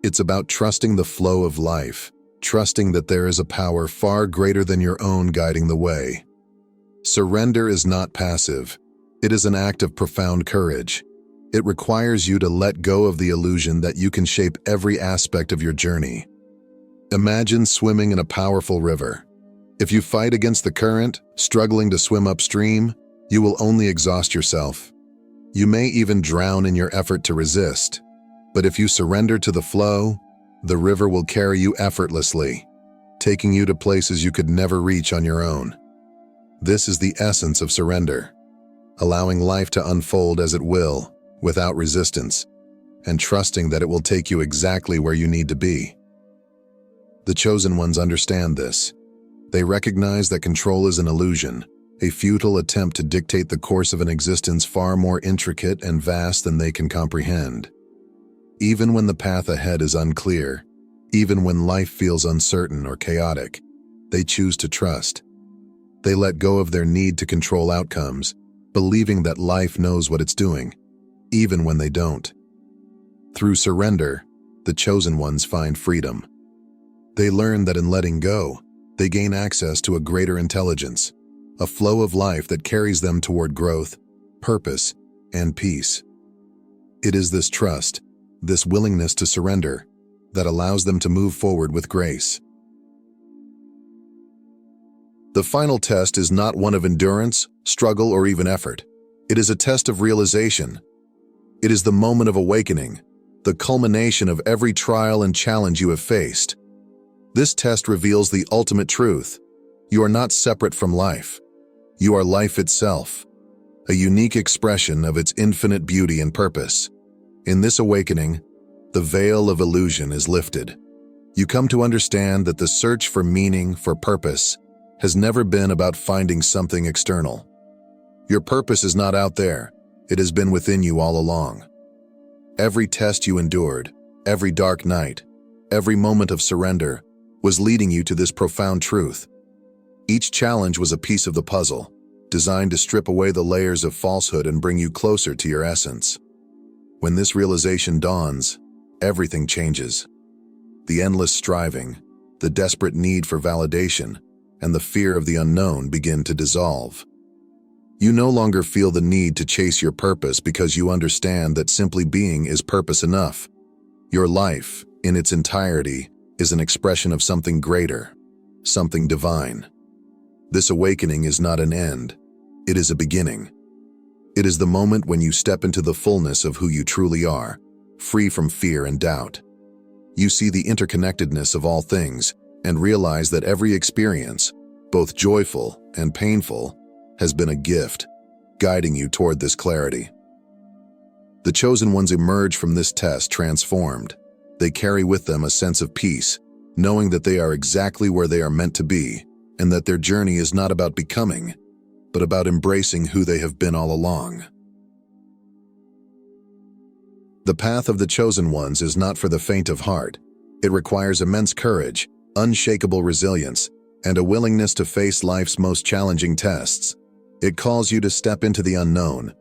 It's about trusting the flow of life, trusting that there is a power far greater than your own guiding the way. Surrender is not passive. It is an act of profound courage. It requires you to let go of the illusion that you can shape every aspect of your journey. Imagine swimming in a powerful river. If you fight against the current, struggling to swim upstream, you will only exhaust yourself. You may even drown in your effort to resist. But if you surrender to the flow, the river will carry you effortlessly, taking you to places you could never reach on your own. This is the essence of surrender, allowing life to unfold as it will, without resistance, and trusting that it will take you exactly where you need to be. The chosen ones understand this. They recognize that control is an illusion, a futile attempt to dictate the course of an existence far more intricate and vast than they can comprehend. Even when the path ahead is unclear, even when life feels uncertain or chaotic, they choose to trust. They let go of their need to control outcomes, believing that life knows what it's doing, even when they don't. Through surrender, the chosen ones find freedom. They learn that in letting go, they gain access to a greater intelligence, a flow of life that carries them toward growth, purpose, and peace. It is this trust, this willingness to surrender, that allows them to move forward with grace. The final test is not one of endurance, struggle, or even effort. It is a test of realization. It is the moment of awakening, the culmination of every trial and challenge you have faced. This test reveals the ultimate truth. You are not separate from life. You are life itself, a unique expression of its infinite beauty and purpose. In this awakening, the veil of illusion is lifted. You come to understand that the search for meaning, for purpose, has never been about finding something external. Your purpose is not out there. It has been within you all along. Every test you endured, every dark night, every moment of surrender was leading you to this profound truth. Each challenge was a piece of the puzzle, designed to strip away the layers of falsehood and bring you closer to your essence. When this realization dawns, everything changes. the endless striving, the desperate need for validation, and the fear of the unknown begin to dissolve. You no longer feel the need to chase your purpose because you understand that simply being is purpose enough. Your life, in its entirety, is an expression of something greater, something divine. This awakening is not an end, it is a beginning. It is the moment when you step into the fullness of who you truly are, free from fear and doubt. You see the interconnectedness of all things and realize that every experience, both joyful and painful, has been a gift, guiding you toward this clarity. The chosen ones emerge from this test transformed. They carry with them a sense of peace, knowing that they are exactly where they are meant to be, and that their journey is not about becoming, but about embracing who they have been all along. The path of the chosen ones is not for the faint of heart. It requires immense courage, unshakable resilience, and a willingness to face life's most challenging tests. It calls you to step into the unknown,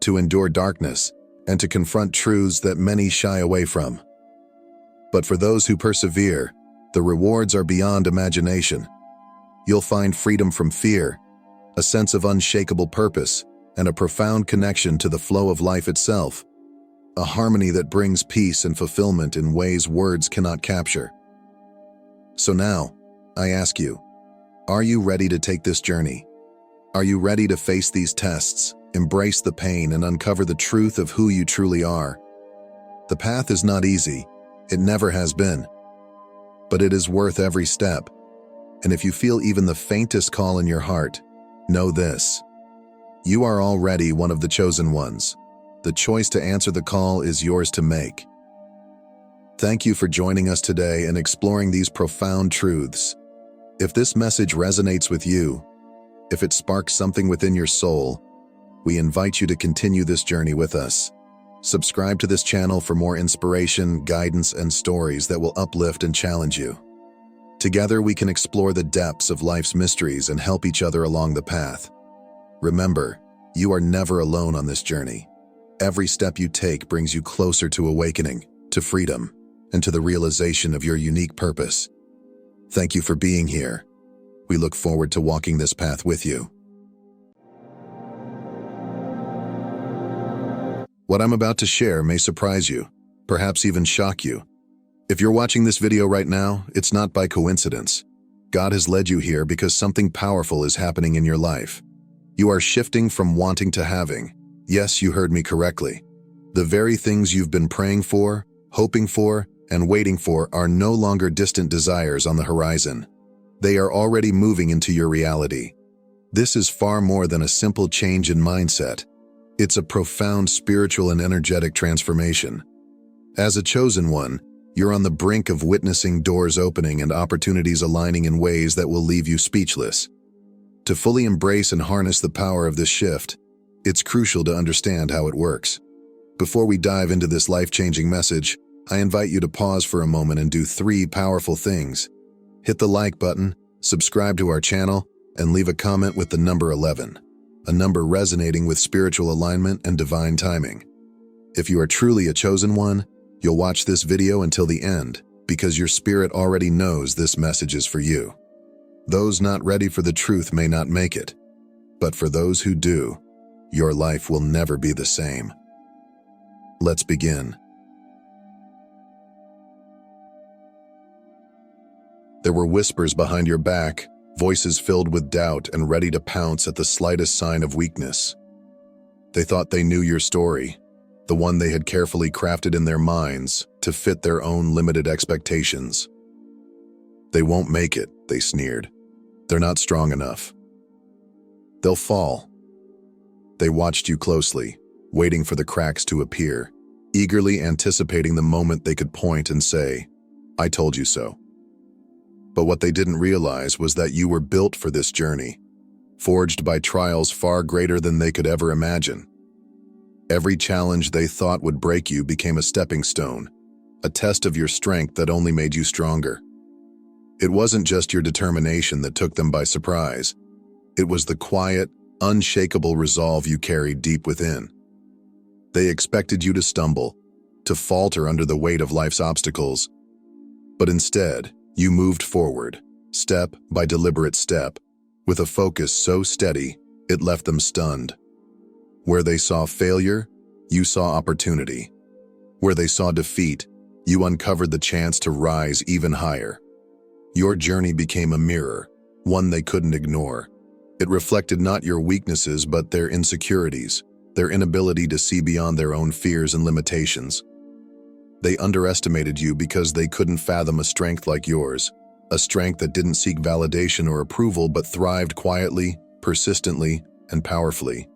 to endure darkness, and to confront truths that many shy away from. But for those who persevere, the rewards are beyond imagination. You'll find freedom from fear, a sense of unshakable purpose, and a profound connection to the flow of life itself, a harmony that brings peace and fulfillment in ways words cannot capture. So now, I ask you, are you ready to take this journey? Are you ready to face these tests, embrace the pain, and uncover the truth of who you truly are? The path is not easy. It never has been. But it is worth every step. And if you feel even the faintest call in your heart, know this: you are already one of the chosen ones. The choice to answer the call is yours to make. Thank you for joining us today and exploring these profound truths. If this message resonates with you, if it sparks something within your soul, we invite you to continue this journey with us. Subscribe to this channel for more inspiration, guidance, and stories that will uplift and challenge you. Together, we can explore the depths of life's mysteries and help each other along the path. Remember, you are never alone on this journey. Every step you take brings you closer to awakening, to freedom, and to the realization of your unique purpose. Thank you for being here. We look forward to walking this path with you. What I'm about to share may surprise you, perhaps even shock you. If you're watching this video right now, it's not by coincidence. God has led you here because something powerful is happening in your life. You are shifting from wanting to having. Yes, you heard me correctly. The very things you've been praying for, hoping for, and waiting for are no longer distant desires on the horizon. They are already moving into your reality. This is far more than a simple change in mindset. It's a profound spiritual and energetic transformation. As a chosen one, you're on the brink of witnessing doors opening and opportunities aligning in ways that will leave you speechless. To fully embrace and harness the power of this shift, it's crucial to understand how it works. Before we dive into this life-changing message, I invite you to pause for a moment and do 3 powerful things. Hit the like button, subscribe to our channel, and leave a comment with the number 11, a number resonating with spiritual alignment and divine timing. If you are truly a chosen one, you'll watch this video until the end because your spirit already knows this message is for you. Those not ready for the truth may not make it, but for those who do, your life will never be the same. Let's begin. There were whispers behind your back, voices filled with doubt and ready to pounce at the slightest sign of weakness. They thought they knew your story, the one they had carefully crafted in their minds to fit their own limited expectations. They won't make it, they sneered. They're not strong enough. They'll fall. They watched you closely, waiting for the cracks to appear, eagerly anticipating the moment they could point and say, "I told you so." But what they didn't realize was that you were built for this journey, forged by trials far greater than they could ever imagine. Every challenge they thought would break you became a stepping stone, a test of your strength that only made you stronger. It wasn't just your determination that took them by surprise. It was the quiet, unshakable resolve you carried deep within. They expected you to stumble, to falter under the weight of life's obstacles. But instead, you moved forward, step by deliberate step, with a focus so steady, it left them stunned. Where they saw failure, you saw opportunity. Where they saw defeat, you uncovered the chance to rise even higher. Your journey became a mirror, one they couldn't ignore. It reflected not your weaknesses but their insecurities, their inability to see beyond their own fears and limitations. They underestimated you because they couldn't fathom a strength like yours, a strength that didn't seek validation or approval but thrived quietly, persistently, and powerfully.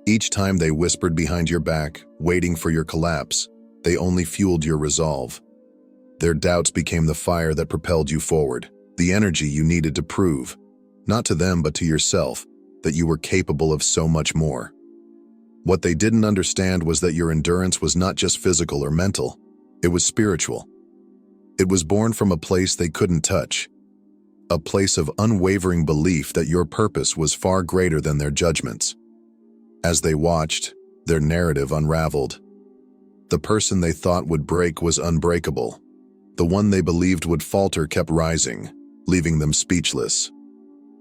Each time they whispered behind your back, waiting for your collapse, they only fueled your resolve. Their doubts became the fire that propelled you forward, the energy you needed to prove, not to them but to yourself, that you were capable of so much more. What they didn't understand was that your endurance was not just physical or mental, it was spiritual. It was born from a place they couldn't touch, a place of unwavering belief that your purpose was far greater than their judgments. As they watched, their narrative unraveled. The person they thought would break was unbreakable. The one they believed would falter kept rising, leaving them speechless.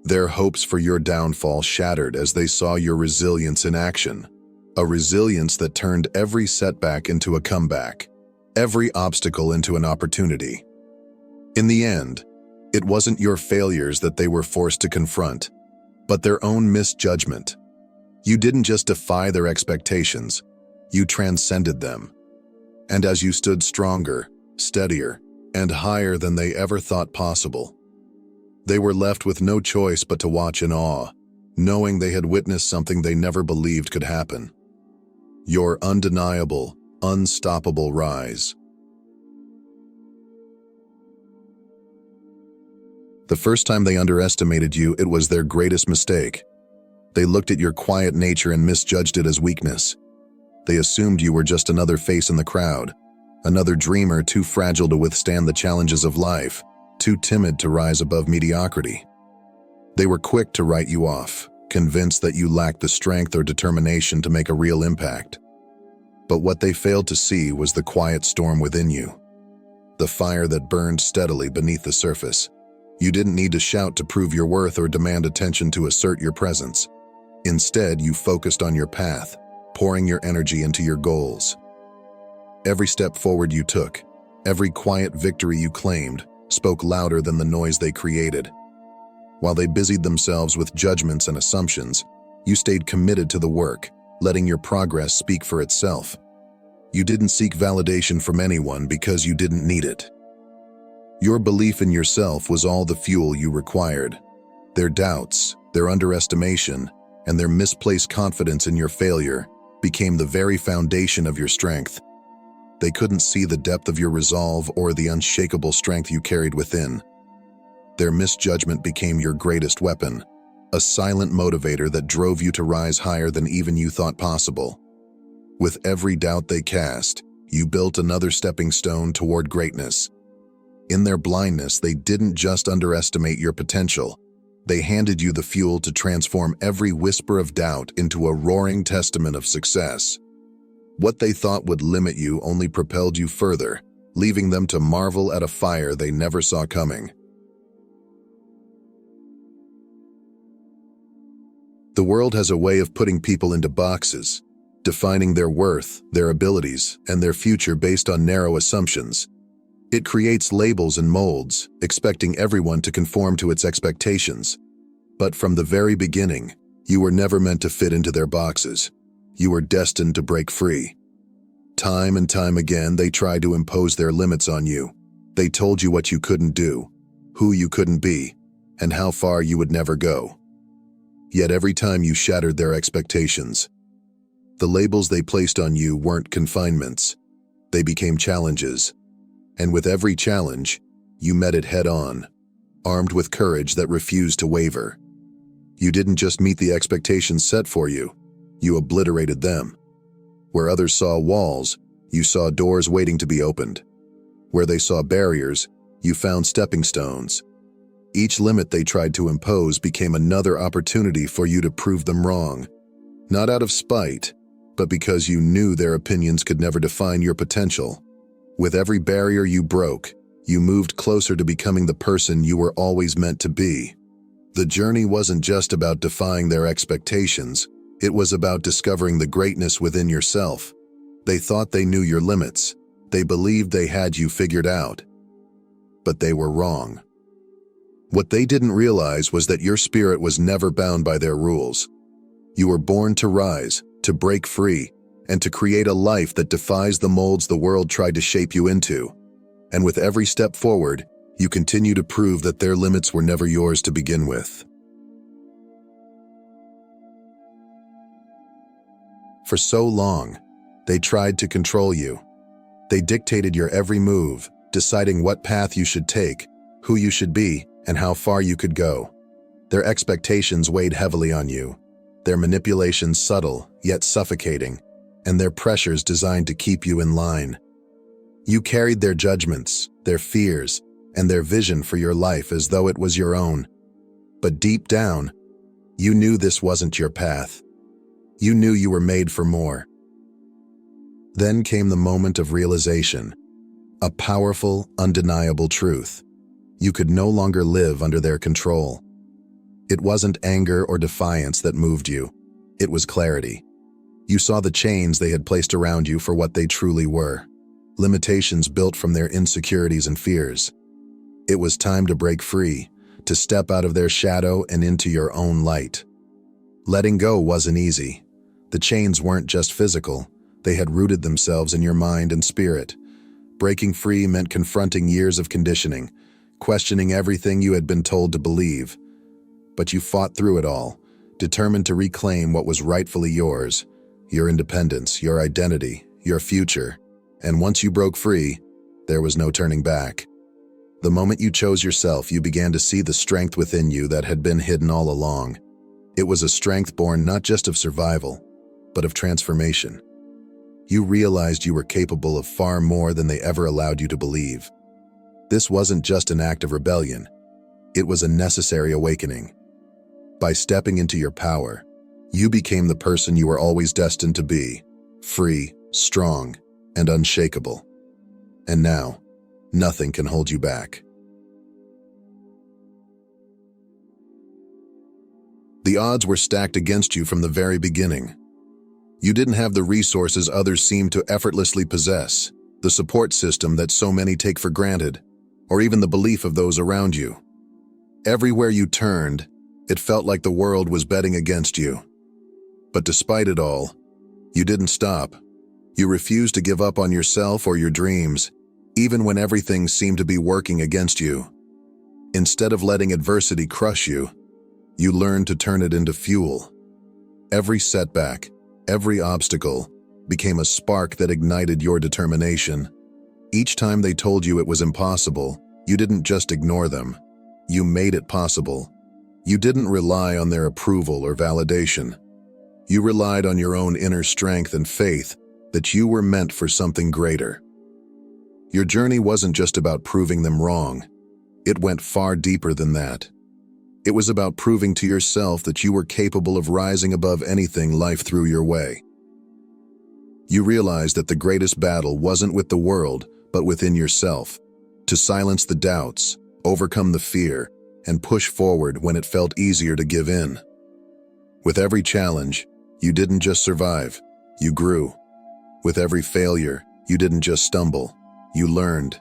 Their hopes for your downfall shattered as they saw your resilience in action, a resilience that turned every setback into a comeback, every obstacle into an opportunity. In the end, it wasn't your failures that they were forced to confront, but their own misjudgment. You didn't just defy their expectations, you transcended them. And as you stood stronger, steadier, and higher than they ever thought possible, they were left with no choice but to watch in awe, knowing they had witnessed something they never believed could happen. Your undeniable, unstoppable rise. The first time they underestimated you, it was their greatest mistake. They looked at your quiet nature and misjudged it as weakness. They assumed you were just another face in the crowd, another dreamer too fragile to withstand the challenges of life, too timid to rise above mediocrity. They were quick to write you off, convinced that you lacked the strength or determination to make a real impact. But what they failed to see was the quiet storm within you, the fire that burned steadily beneath the surface. You didn't need to shout to prove your worth or demand attention to assert your presence. Instead, you focused on your path, pouring your energy into your goals. Every step forward you took, every quiet victory you claimed, spoke louder than the noise they created. While they busied themselves with judgments and assumptions, you stayed committed to the work, letting your progress speak for itself. You didn't seek validation from anyone because you didn't need it. Your belief in yourself was all the fuel you required. Their doubts, their underestimation, and their misplaced confidence in your failure became the very foundation of your strength. They couldn't see the depth of your resolve or the unshakable strength you carried within. Their misjudgment became your greatest weapon, a silent motivator that drove you to rise higher than even you thought possible. With every doubt they cast, you built another stepping stone toward greatness. In their blindness, they didn't just underestimate your potential. They handed you the fuel to transform every whisper of doubt into a roaring testament of success. What they thought would limit you only propelled you further, leaving them to marvel at a fire they never saw coming. The world has a way of putting people into boxes, defining their worth, their abilities, and their future based on narrow assumptions. It creates labels and molds, expecting everyone to conform to its expectations. But from the very beginning, you were never meant to fit into their boxes. You were destined to break free. Time and time again, they tried to impose their limits on you. They told you what you couldn't do, who you couldn't be, and how far you would never go. Yet every time you shattered their expectations, the labels they placed on you weren't confinements. They became challenges. And with every challenge, you met it head-on, armed with courage that refused to waver. You didn't just meet the expectations set for you, you obliterated them. Where others saw walls, you saw doors waiting to be opened. Where they saw barriers, you found stepping stones. Each limit they tried to impose became another opportunity for you to prove them wrong. Not out of spite, but because you knew their opinions could never define your potential. With every barrier you broke, You moved closer to becoming the person you were always meant to be. The journey wasn't just about defying their expectations, it was about discovering the greatness within yourself. They thought they knew your limits. They believed they had you figured out. But they were wrong. What they didn't realize was that your spirit was never bound by their rules. You were born to rise, to break free, and to create a life that defies the molds the world tried to shape you into. And with every step forward, you continue to prove that their limits were never yours to begin with. For so long, they tried to control you. They dictated your every move, deciding what path you should take, who you should be, and how far you could go. Their expectations weighed heavily on you, their manipulations subtle, yet suffocating, and their pressures designed to keep you in line. You carried their judgments, their fears, and their vision for your life as though it was your own. But deep down, you knew this wasn't your path. You knew you were made for more. Then came the moment of realization, a powerful, undeniable truth. You could no longer live under their control. It wasn't anger or defiance that moved you. It was clarity. You saw the chains they had placed around you for what they truly were, limitations built from their insecurities and fears. It was time to break free, to step out of their shadow and into your own light. Letting go wasn't easy. The chains weren't just physical. They had rooted themselves in your mind and spirit. Breaking free meant confronting years of conditioning, questioning everything you had been told to believe. But you fought through it all, determined to reclaim what was rightfully yours, your independence, your identity, your future. And once you broke free, there was no turning back. The moment you chose yourself, you began to see the strength within you that had been hidden all along. It was a strength born not just of survival, but of transformation. You realized you were capable of far more than they ever allowed you to believe. This wasn't just an act of rebellion. It was a necessary awakening. By stepping into your power, you became the person you were always destined to be, free, strong, and unshakable. And now, nothing can hold you back. The odds were stacked against you from the very beginning. You didn't have the resources others seemed to effortlessly possess, the support system that so many take for granted, or even the belief of those around you. Everywhere you turned, it felt like the world was betting against you. But despite it all, you didn't stop. You refused to give up on yourself or your dreams, even when everything seemed to be working against you. Instead of letting adversity crush you, you learned to turn it into fuel. Every setback, every obstacle, became a spark that ignited your determination. Each time they told you it was impossible, you didn't just ignore them. You made it possible. You didn't rely on their approval or validation. You relied on your own inner strength and faith that you were meant for something greater. Your journey wasn't just about proving them wrong. It went far deeper than that. It was about proving to yourself that you were capable of rising above anything life threw your way. You realized that the greatest battle wasn't with the world, but within yourself, to silence the doubts, overcome the fear, and push forward when it felt easier to give in. With every challenge, you didn't just survive, you grew. With every failure, you didn't just stumble, you learned.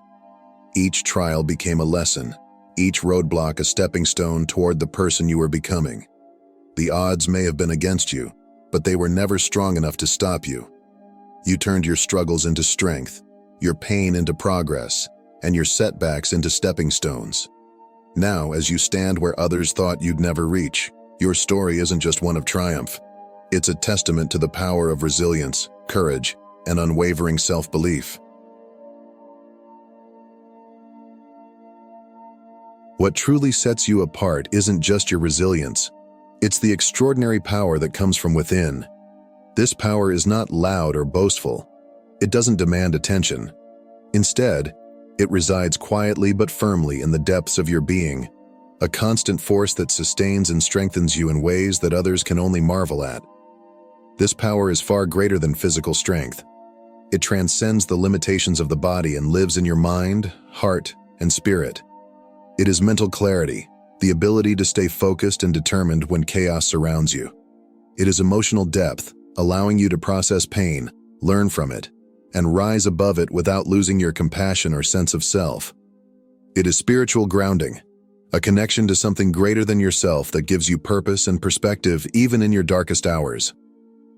Each trial became a lesson, each roadblock a stepping stone toward the person you were becoming. The odds may have been against you, but they were never strong enough to stop you. You turned your struggles into strength, your pain into progress, and your setbacks into stepping stones. Now, as you stand where others thought you'd never reach, your story isn't just one of triumph. It's a testament to the power of resilience, courage, and unwavering self-belief. What truly sets you apart isn't just your resilience. It's the extraordinary power that comes from within. This power is not loud or boastful. It doesn't demand attention. Instead, it resides quietly but firmly in the depths of your being, a constant force that sustains and strengthens you in ways that others can only marvel at. This power is far greater than physical strength. It transcends the limitations of the body and lives in your mind, heart, and spirit. It is mental clarity, the ability to stay focused and determined when chaos surrounds you. It is emotional depth, allowing you to process pain, learn from it, and rise above it without losing your compassion or sense of self. It is spiritual grounding, a connection to something greater than yourself that gives you purpose and perspective even in your darkest hours.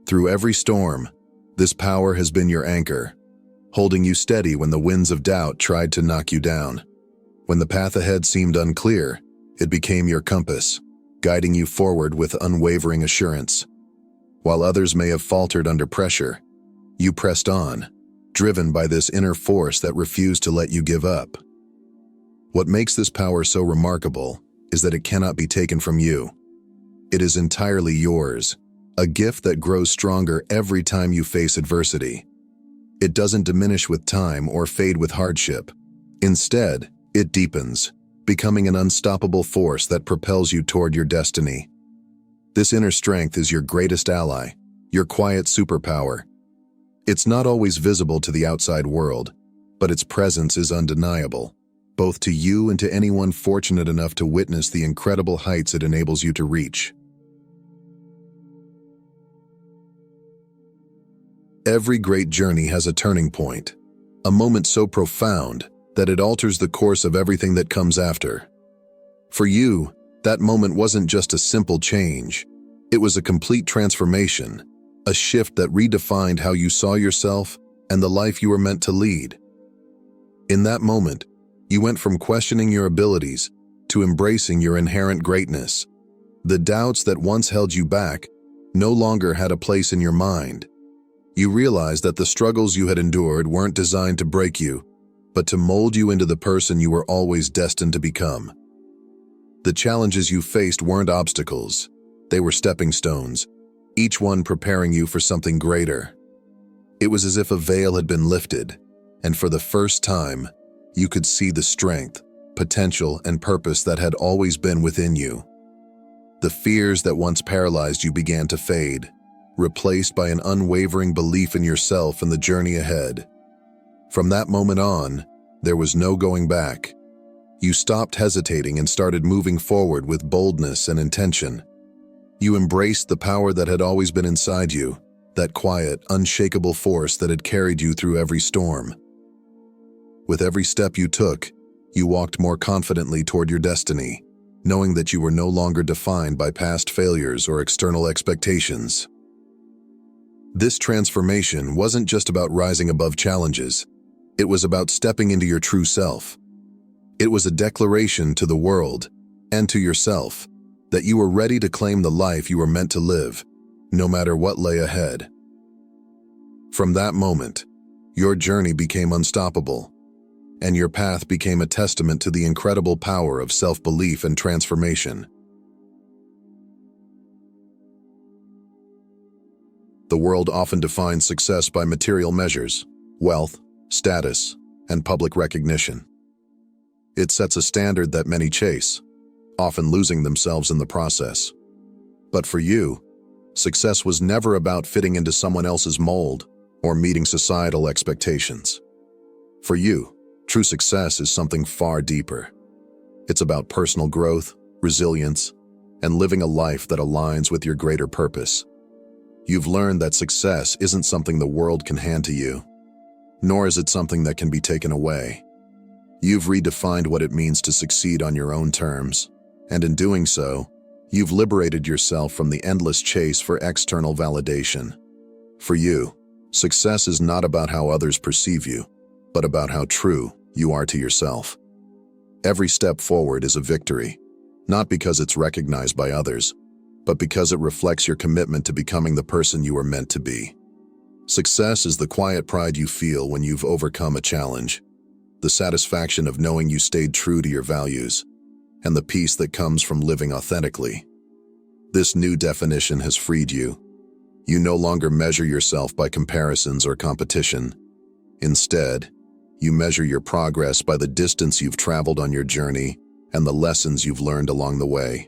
Through every storm, this power has been your anchor, holding you steady when the winds of doubt tried to knock you down. When the path ahead seemed unclear, it became your compass, guiding you forward with unwavering assurance. While others may have faltered under pressure, you pressed on, driven by this inner force that refused to let you give up. What makes this power so remarkable is that it cannot be taken from you. It is entirely yours, a gift that grows stronger every time you face adversity. It doesn't diminish with time or fade with hardship. Instead, it deepens, becoming an unstoppable force that propels you toward your destiny. This inner strength is your greatest ally, your quiet superpower. It's not always visible to the outside world, but its presence is undeniable, both to you and to anyone fortunate enough to witness the incredible heights it enables you to reach. Every great journey has a turning point, a moment so profound that it alters the course of everything that comes after. For you, that moment wasn't just a simple change. It was a complete transformation, a shift that redefined how you saw yourself and the life you were meant to lead. In that moment, you went from questioning your abilities to embracing your inherent greatness. The doubts that once held you back no longer had a place in your mind. You realized that the struggles you had endured weren't designed to break you, but to mold you into the person you were always destined to become. The challenges you faced weren't obstacles. They were stepping stones, each one preparing you for something greater. It was as if a veil had been lifted, and for the first time, you could see the strength, potential, and purpose that had always been within you. The fears that once paralyzed you began to fade, replaced by an unwavering belief in yourself and the journey ahead. From that moment on, there was no going back. You stopped hesitating and started moving forward with boldness and intention. You embraced the power that had always been inside you, that quiet, unshakable force that had carried you through every storm. With every step you took, you walked more confidently toward your destiny, knowing that you were no longer defined by past failures or external expectations. This transformation wasn't just about rising above challenges. It was about stepping into your true self. It was a declaration to the world and to yourself that you were ready to claim the life you were meant to live, no matter what lay ahead. From that moment, your journey became unstoppable, and your path became a testament to the incredible power of self-belief and transformation. The world often defines success by material measures, wealth, status, and public recognition. It sets a standard that many chase, often losing themselves in the process. But for you, success was never about fitting into someone else's mold or meeting societal expectations. For you, true success is something far deeper. It's about personal growth, resilience, and living a life that aligns with your greater purpose. You've learned that success isn't something the world can hand to you, nor is it something that can be taken away. You've redefined what it means to succeed on your own terms, and in doing so, you've liberated yourself from the endless chase for external validation. For you, success is not about how others perceive you, but about how true you are to yourself. Every step forward is a victory, not because it's recognized by others, but because it reflects your commitment to becoming the person you are meant to be. Success is the quiet pride you feel when you've overcome a challenge, the satisfaction of knowing you stayed true to your values, and the peace that comes from living authentically. This new definition has freed you. You no longer measure yourself by comparisons or competition. Instead, you measure your progress by the distance you've traveled on your journey and the lessons you've learned along the way.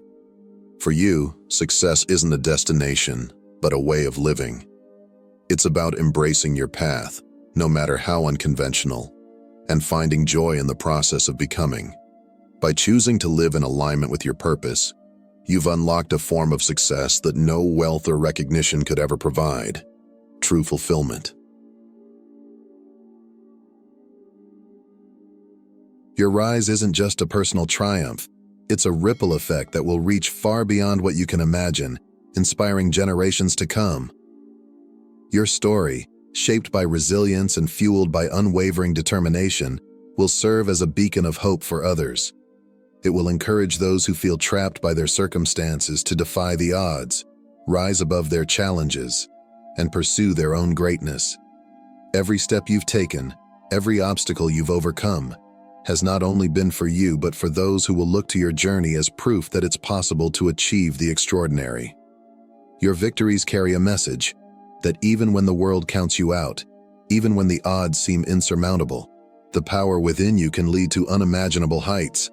For you, success isn't a destination, but a way of living. It's about embracing your path, no matter how unconventional, and finding joy in the process of becoming. By choosing to live in alignment with your purpose, you've unlocked a form of success that no wealth or recognition could ever provide: true fulfillment. Your rise isn't just a personal triumph, it's a ripple effect that will reach far beyond what you can imagine, inspiring generations to come. Your story, shaped by resilience and fueled by unwavering determination, will serve as a beacon of hope for others. It will encourage those who feel trapped by their circumstances to defy the odds, rise above their challenges, and pursue their own greatness. Every step you've taken, every obstacle you've overcome, has not only been for you but for those who will look to your journey as proof that it's possible to achieve the extraordinary. Your victories carry a message that even when the world counts you out, even when the odds seem insurmountable, the power within you can lead to unimaginable heights.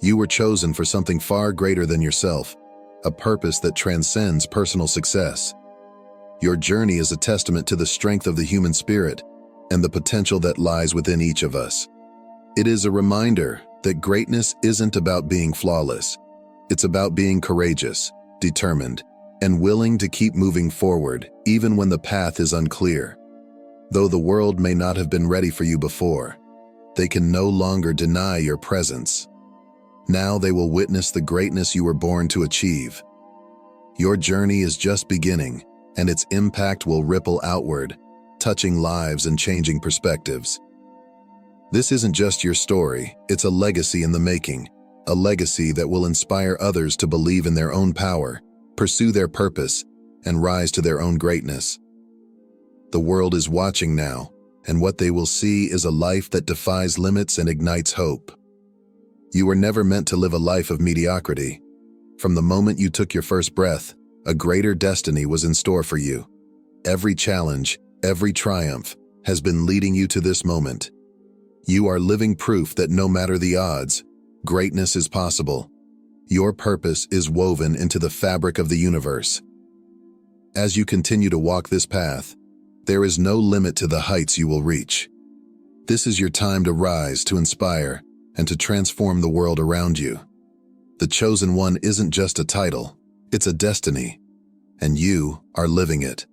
You were chosen for something far greater than yourself, a purpose that transcends personal success. Your journey is a testament to the strength of the human spirit and the potential that lies within each of us. It is a reminder that greatness isn't about being flawless. It's about being courageous, determined, and willing to keep moving forward even when the path is unclear. Though the world may not have been ready for you before, they can no longer deny your presence. Now they will witness the greatness you were born to achieve. Your journey is just beginning, and its impact will ripple outward, touching lives and changing perspectives. This isn't just your story, it's a legacy in the making, a legacy that will inspire others to believe in their own power, pursue their purpose, and rise to their own greatness. The world is watching now, and what they will see is a life that defies limits and ignites hope. You were never meant to live a life of mediocrity. From the moment you took your first breath, a greater destiny was in store for you. Every challenge, every triumph, has been leading you to this moment. You are living proof that no matter the odds, greatness is possible. Your purpose is woven into the fabric of the universe. As you continue to walk this path, there is no limit to the heights you will reach. This is your time to rise, to inspire, and to transform the world around you. The chosen one isn't just a title, it's a destiny, and you are living it.